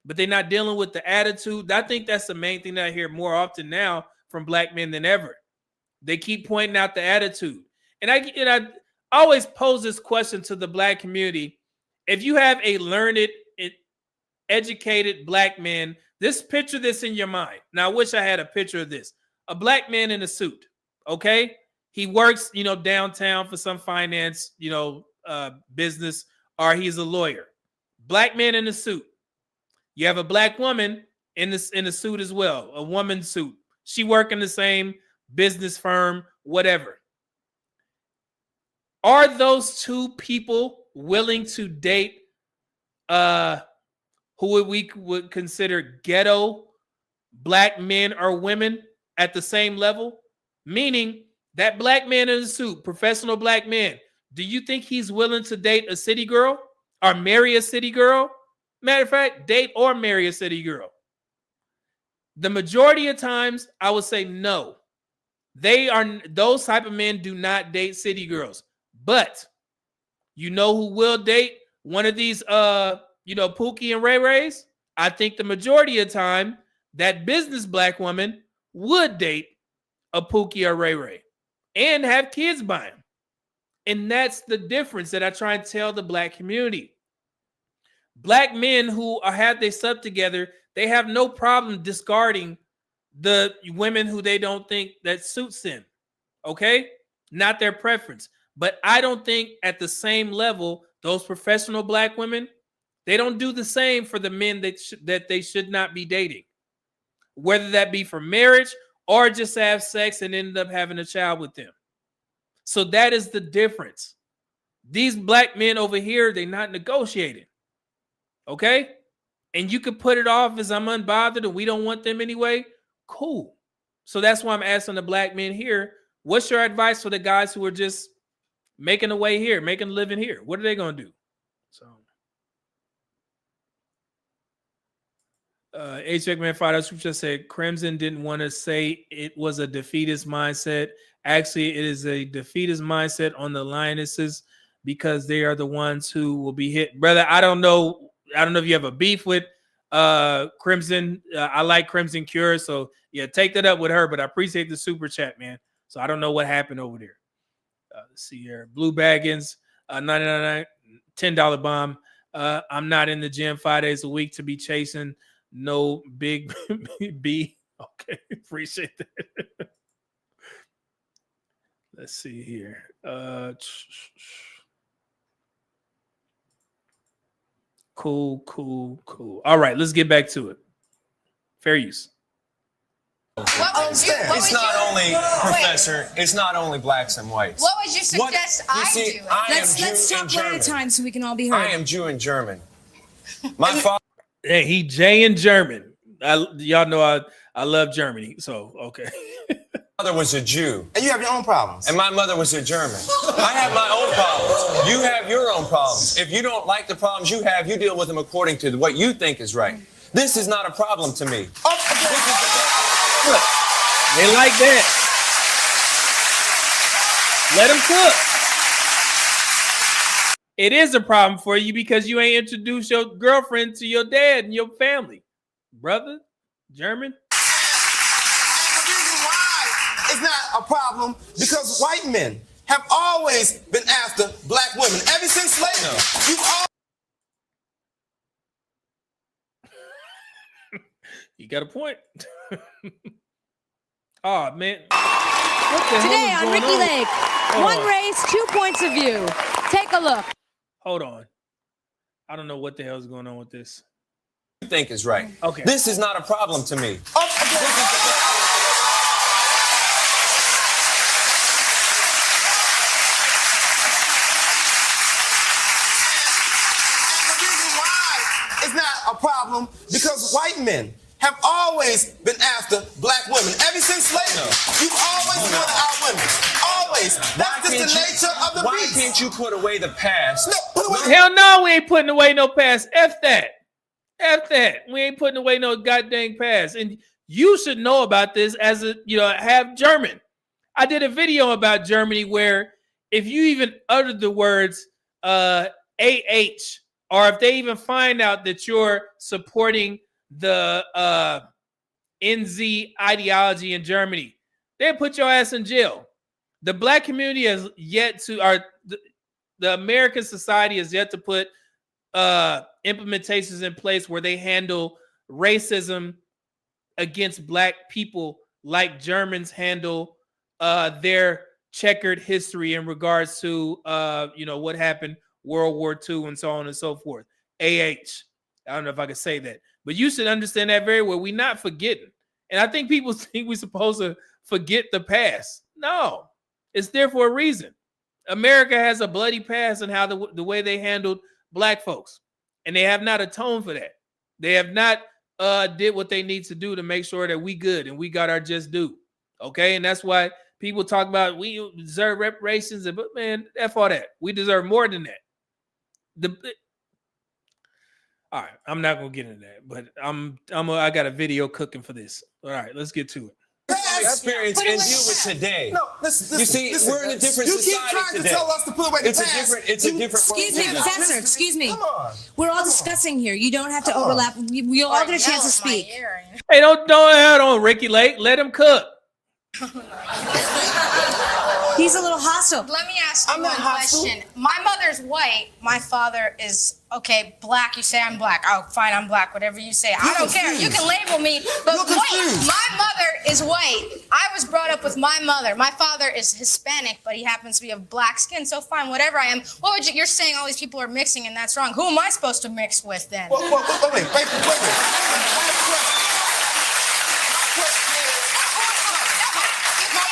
but they're not dealing with the attitude. I think that's the main thing that I hear more often now from black men than ever. They keep pointing out the attitude. And I always pose this question to the black community. If you have a learned, educated black man, picture this in your mind. Now, I wish I had a picture of this. A black man in a suit, okay? He works, downtown for some finance, business, or he's a lawyer. Black man in a suit. You have a black woman in a suit as well, a woman's suit. She work in the same business firm, whatever. Are those two people willing to date who we would consider ghetto black men or women at the same level? Meaning that black man in a suit, professional black man, do you think he's willing to date a city girl or marry a city girl? Matter of fact, date or marry a city girl. The majority of times, I would say no. Those type of men do not date city girls. But you know who will date one of these Pookie and Ray Rays? I think the majority of the time that business black woman would date a Pookie or Ray Ray and have kids by him. And that's the difference that I try and tell the black community. Black men who have their stuff together, they have no problem discarding the women who they don't think that suits them. Okay? Not their preference. But I don't think at the same level, those professional black women, they don't do the same for the men that they should not be dating. Whether that be for marriage or just have sex and end up having a child with them. So that is the difference. These black men over here, they're not negotiating. Okay? And you could put it off as I'm unbothered and we don't want them anyway. Cool. So that's why I'm asking the black men here, what's your advice for the guys who are just making a way here, making a living here? What are they going to do? So, H. Man Fighter just said Crimson didn't want to say it was a defeatist mindset. Actually, it is a defeatist mindset on the Lionesses because they are the ones who will be hit. Brother, I don't know if you have a beef with Crimson. I like Crimson Cure, so yeah, take that up with her. But I appreciate the super chat, man. So I don't know what happened over there. Let's see here. Blue Baggins, $99, $10 bomb. I'm not in the gym 5 days a week to be chasing no big B. Okay, appreciate that. Let's see here. Cool. All right, let's get back to it. Fair use. It's not only professor. It's not only blacks and whites. What would you suggest I do? I am Jew Let's talk and one at German. a time so we can all be heard. I am Jew and German. My father. Hey, he Jay in German. Y'all know I love Germany. So okay. My mother was a Jew. And you have your own problems. And my mother was a German. I have my own problems. You have your own problems. If you don't like the problems you have, you deal with them according to what you think is right. This is not a problem to me. Look, they like that. Let them cook. It is a problem for you because you ain't introduced your girlfriend to your dad and your family. Brother, German. It's not a problem because white men have always been after black women ever since slavery. You got a point. Oh man. Today on Ricki Lake, one race, 2 points of view. Take a look. Hold on. I don't know what the hell is going on with this. You think is right. Okay. This is not a problem to me. It's not a problem because white men have always been after black women ever since slavery. You've always wanted our women. Always. That's just the nature of the beast. Why can't you put away the past? Hell no, we ain't putting away no past. F that. F that. We ain't putting away no goddamn past. And you should know about this as a, half German. I did a video about Germany where if you even uttered the words AH, or if they even find out that you're supporting the NZ ideology in Germany, they put your ass in jail. The black community has yet to, or the American society has yet to put implementations in place where they handle racism against black people like Germans handle their checkered history in regards to what happened World War II and so on and so forth. I don't know if I can say that, but you should understand that very well. We're not forgetting. And I think people think we're supposed to forget the past. No, it's there for a reason. America has a bloody past in how the way they handled black folks, and they have not atoned for that. They have not did what they need to do to make sure that we good and we got our just due. Okay, and that's why people talk about we deserve reparations, but man, F all that. We deserve more than that. All right, I'm not gonna get into that, but I got a video cooking for this. All right, let's get to it. Experience and deal with today. No, listen, you see, we're in a different you society keep trying today. to tell us to put away the past. It's a different Excuse me, world. Professor. Excuse me. Come on. We're all discussing here. You don't have to overlap. You'll all get a chance to speak. Hey, don't head on Ricki Lake. Let him cook. He's a little hostile. Let me ask you one question. My mother's white. My father is, black. You say I'm black. Oh, fine, I'm black. Whatever you say. I don't care. You can label me, but white. My mother is white. I was brought up with my mother. My father is Hispanic, but he happens to be of black skin. So fine, whatever I am. What would you're saying all these people are mixing and that's wrong. Who am I supposed to mix with then? Wait.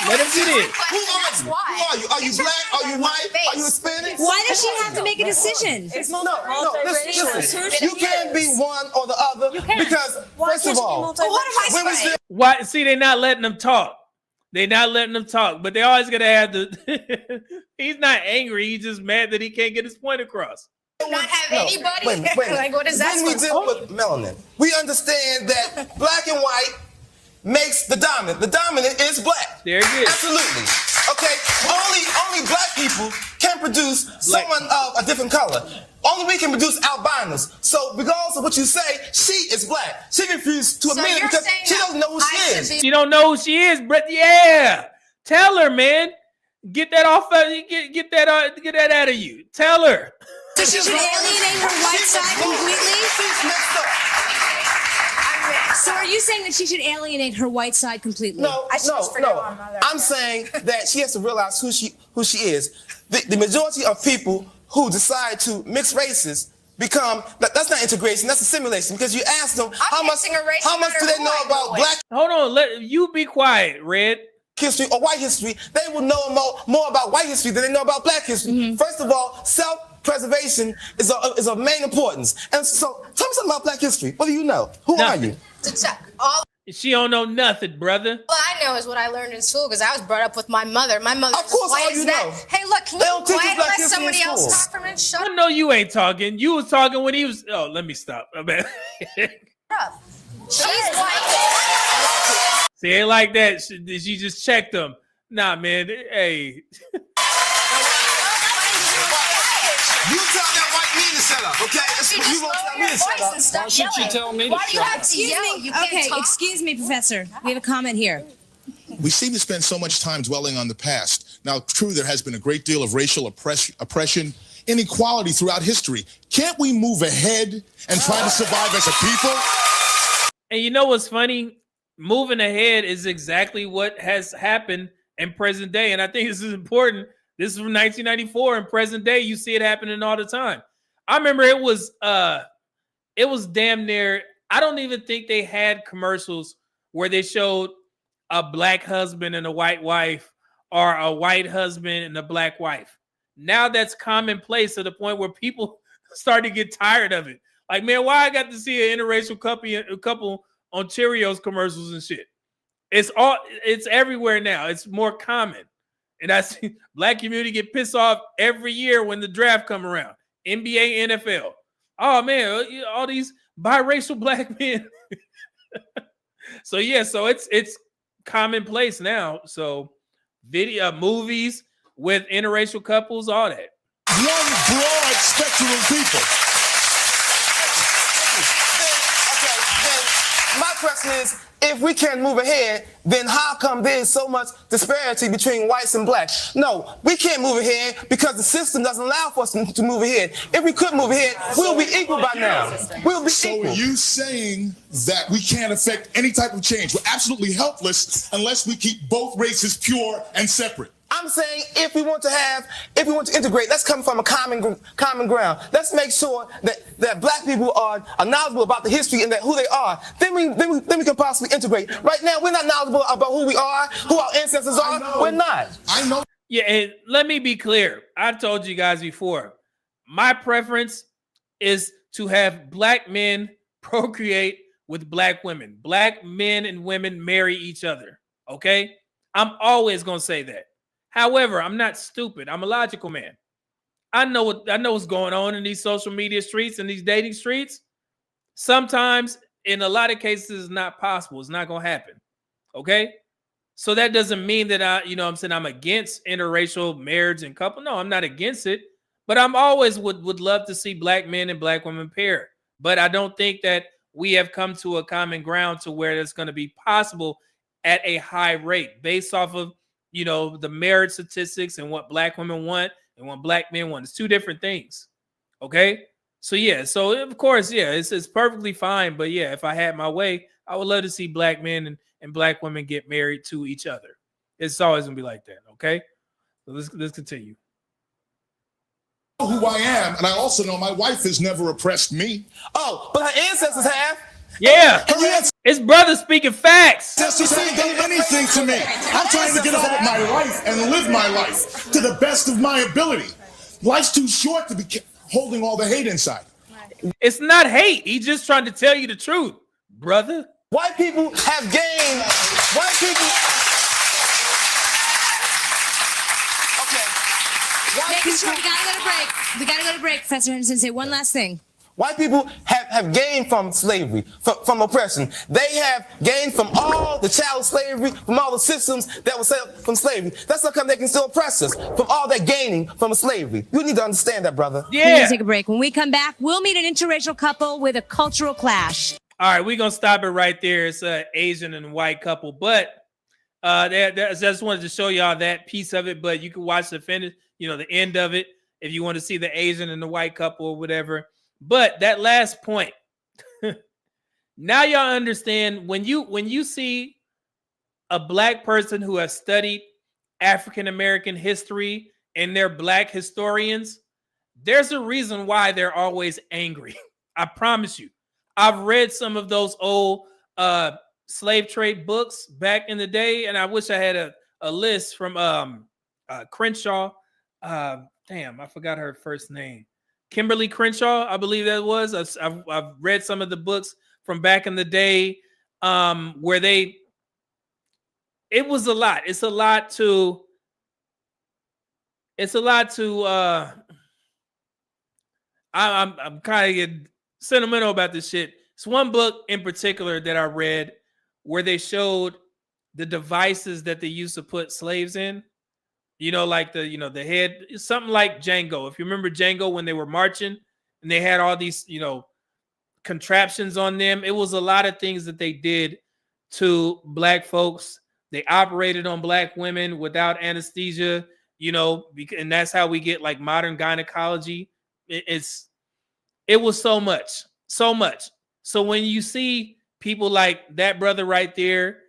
Let him get in. Who are you? Are you black? Are you white? Are you Hispanic? Why does she have to make a decision? No, listen. You can't be one or the other because, first of all, Why? See, they're not letting them talk. They're not letting them talk, but they always gonna have the. He's not angry. He's just mad that he can't get his point across. Not have anybody. Wait. Like, what is that? When we deal with melanin, we understand that black and white makes the dominant. The dominant is black. There it is. Absolutely. Okay. Only black people can produce someone of a different color. Only we can produce albinos. So regardless of what you say, she is black. She refused to admit it because she doesn't know who she is. She don't know who she is, but yeah. Tell her, man. Get that off of you. Get that out of you. Tell her. So she should alienate her white side completely? So are you saying that she should alienate her white side completely? No. I'm saying that she has to realize who she is. The majority of people who decide to mix races become that's not integration, that's assimilation. Because you ask them how much do they know about black. Hold on, let you be quiet, Red. History or white history, they will know more about white history than they know about black history. First of all, preservation is of main importance. And so, tell me something about Black history. What do you know? Who are you? All She don't know nothing, brother. I know is what I learned in school because I was brought up with my mother. My mother. Of course, all you know. Hey, look, can They you don't teach us quiet Black let history in somebody else school. talk for a minute? Shut I know you ain't talking. You was talking when he was. Oh, let me stop. up. She's white. See, ain't like that. She just checked them. Nah, man. Hey. You tell that white man to shut up, okay? You won't tell me to shut up. Why should you tell me to Why do you shut have up? to yell? You can't Okay, talk? excuse me, Professor. We have a comment here. We seem to spend so much time dwelling on the past. Now, true, there has been a great deal of racial oppression, inequality throughout history. Can't we move ahead and try to survive as a people? And you know what's funny? Moving ahead is exactly what has happened in present day. And I think this is important. This is from 1994. In present day, you see it happening all the time. I remember it was damn near, I don't even think they had commercials where they showed a black husband and a white wife or a white husband and a black wife. Now that's commonplace to the point where people start to get tired of it. Like, man, why I got to see an interracial couple on Cheerios commercials and shit? It's everywhere now. It's more common. And I see black community get pissed off every year when the draft come around. NBA, NFL. Oh man, all these biracial black men. So yeah, so it's commonplace now. So video movies with interracial couples, all that. One broad spectrum of people. My question is, if we can't move ahead, then how come there's so much disparity between whites and blacks? No, we can't move ahead because the system doesn't allow for us to move ahead. If we could move ahead, we'll be equal by now. We'll be So equal. are you saying that we can't affect any type of change? We're absolutely helpless unless we keep both races pure and separate. I'm saying if we want to integrate, let's come from a common ground. Let's make sure that black people are knowledgeable about the history and that who they are. Then we can possibly integrate. Right now, we're not knowledgeable about who we are, who our ancestors are. We're not. I know. Yeah, and let me be clear. I told you guys before, my preference is to have black men procreate with black women. Black men and women marry each other, okay? I'm always going to say that. However, I'm not stupid. I'm a logical man. I know what's going on in these social media streets and these dating streets. Sometimes, in a lot of cases, it's not possible. It's not going to happen. Okay? So that doesn't mean that I'm against interracial marriage and couple. No, I'm not against it. But I'm always would love to see black men and black women pair. But I don't think that we have come to a common ground to where it's going to be possible at a high rate based off of the marriage statistics and what black women want and what black men want. It's two different things. Okay. So yeah. So of course, yeah, it's perfectly fine. But yeah, if I had my way, I would love to see black men and black women get married to each other. It's always gonna be like that. Okay. So let's continue. Who I am, and I also know my wife has never oppressed me. Oh, but her ancestors have. Yeah. His brother speaking facts. Ancestors haven't done anything to me. I'm trying to get on with my life and live my life to the best of my ability. Life's too short to be holding all the hate inside. It's not hate. He's just trying to tell you the truth, brother. White people have gained. White people. Making sure we gotta go to break. We gotta go to break, Professor Henderson. Say one last thing. White people have gained from slavery, from oppression. They have gained from all the chattel slavery, from all the systems that were set up from slavery. That's how come they can still oppress us, from all that gaining from slavery. You need to understand that, brother. We're gonna take a break. When we come back, we'll meet an interracial couple with a cultural clash. All right, we're gonna stop it right there. It's an Asian and white couple, but I just wanted to show y'all that piece of it. But you can watch the finish, the end of it, if you want to see the Asian and the white couple or whatever. But that last point, now y'all understand when you see a black person who has studied African American history and they're black historians, there's a reason why they're always angry. I promise you. I've read some of those old slave trade books back in the day, and I wish I had a list from Crenshaw. Damn, I forgot her first name. Kimberly Crenshaw, I believe that was. I've read some of the books from back in the day, where it was a lot. It's a lot to I'm kind of getting sentimental about this shit. It's one book in particular that I read where they showed the devices that they used to put slaves in. Like the head, something like Django. If you remember Django, when they were marching and they had all these, contraptions on them, it was a lot of things that they did to black folks. They operated on black women without anesthesia, and that's how we get like modern gynecology. It was so much. So when you see people like that brother right there,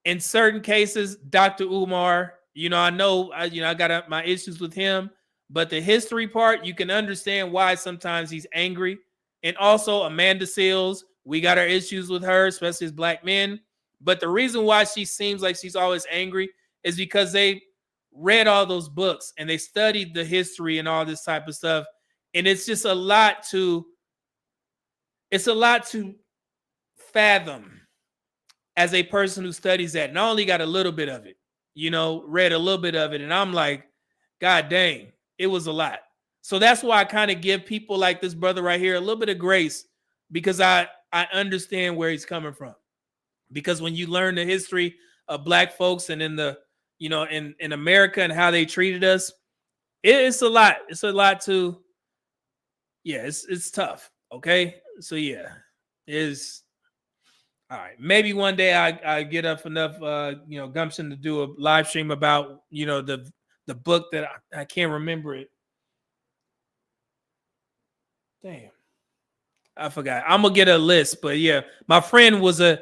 in certain cases, Dr. Umar, I know, I got my issues with him, but the history part, you can understand why sometimes he's angry. And also Amanda Seals, we got our issues with her, especially as black men. But the reason why she seems like she's always angry is because they read all those books and they studied the history and all this type of stuff. And it's just a lot to fathom as a person who studies that. And I only got a little bit of it, read a little bit of it. And I'm like, God dang, it was a lot. So that's why I kind of give people like this brother right here a little bit of grace, because I understand where he's coming from. Because when you learn the history of black folks and in the, in America and how they treated us, it's a lot. It's a lot to, it's tough. Okay. So is all right. Maybe one day I get up enough, gumption to do a live stream about, the book that I can't remember it. Damn, I forgot. I'm gonna get a list, but yeah, my friend was a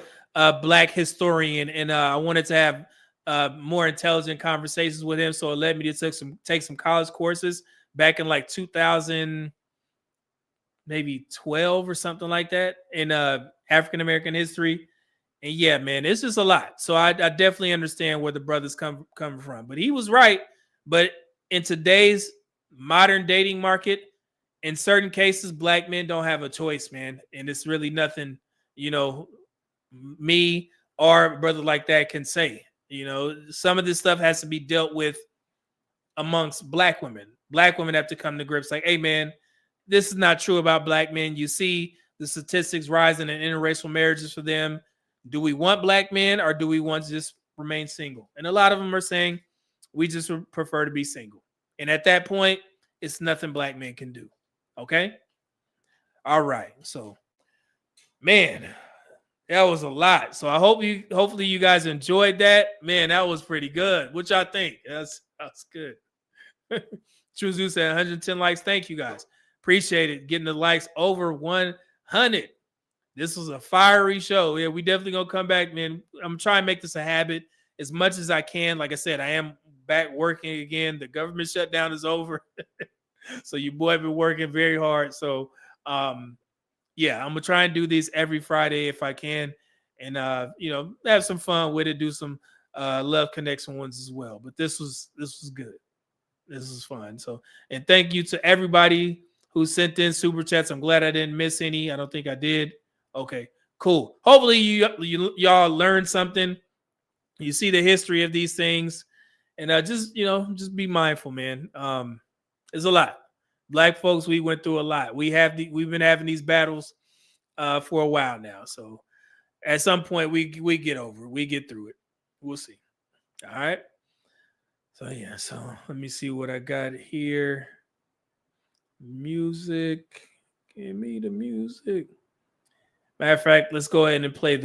black historian, and I wanted to have more intelligent conversations with him, so it led me to take some college courses back in like 2000, maybe 12 or something like that, in African American history. And yeah, man, it's just a lot. So I definitely understand where the brothers coming from. But he was right. But in today's modern dating market, in certain cases, black men don't have a choice, man. And it's really nothing, me or a brother like that can say. Some of this stuff has to be dealt with amongst black women. Black women have to come to grips like, hey, man, this is not true about black men. You see the statistics rising in interracial marriages for them. Do we want black men, or do we want to just remain single? And a lot of them are saying we just prefer to be single. And at that point, it's nothing black men can do. Okay. All right. So, man, that was a lot. So hopefully you guys enjoyed that. Man, that was pretty good. What y'all think? That's good. True Zeus said 110 likes. Thank you guys. Appreciate it. Getting the likes over 100. This was a fiery show. Yeah, we definitely gonna come back, man. I'm trying to make this a habit as much as I can. Like I said, I am back working again. The government shutdown is over. So your boy been working very hard. So yeah, I'm gonna try and do these every Friday if I can, and have some fun with it, do some love connection ones as well. But this was good. This was fun. So, and thank you to everybody who sent in super chats. I'm glad I didn't miss any. I don't think I did. Okay, cool. Hopefully y'all learned something. You see the history of these things, and just be mindful, man. There's a lot. Black folks, we went through a lot. We've been having these battles for a while now. So at some point we get over it. We get through it. We'll see. All right. So yeah, so let me see what I got here. Music. Give me the music. Matter of fact, let's go ahead and play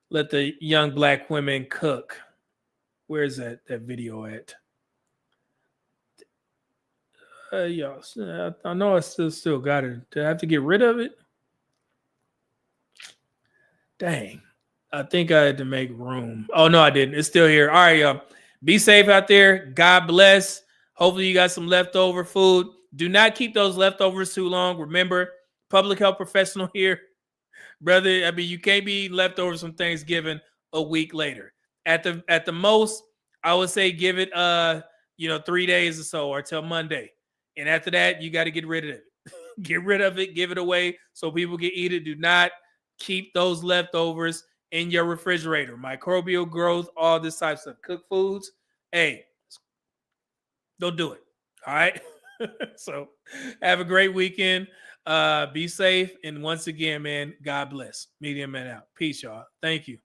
Let the Young Black Women Cook. Where is that video at? Yeah, I know I still got it. Do I have to get rid of it? Dang. I think I had to make room. Oh, no, I didn't. It's still here. All right, y'all. Be safe out there. God bless. Hopefully you got some leftover food. Do not keep those leftovers too long. Remember, public health professional here. Brother, I mean, you can't be eating leftovers from Thanksgiving a week later. At the most, I would say give it 3 days or so, or till Monday. And after that, you got to get rid of it. Get rid of it, give it away so people can eat it. Do not keep those leftovers in your refrigerator. Microbial growth, all this types of cooked foods. Hey, don't do it. All right. So have a great weekend. Be safe. And once again, man, God bless. Media Man out. Peace, y'all. Thank you.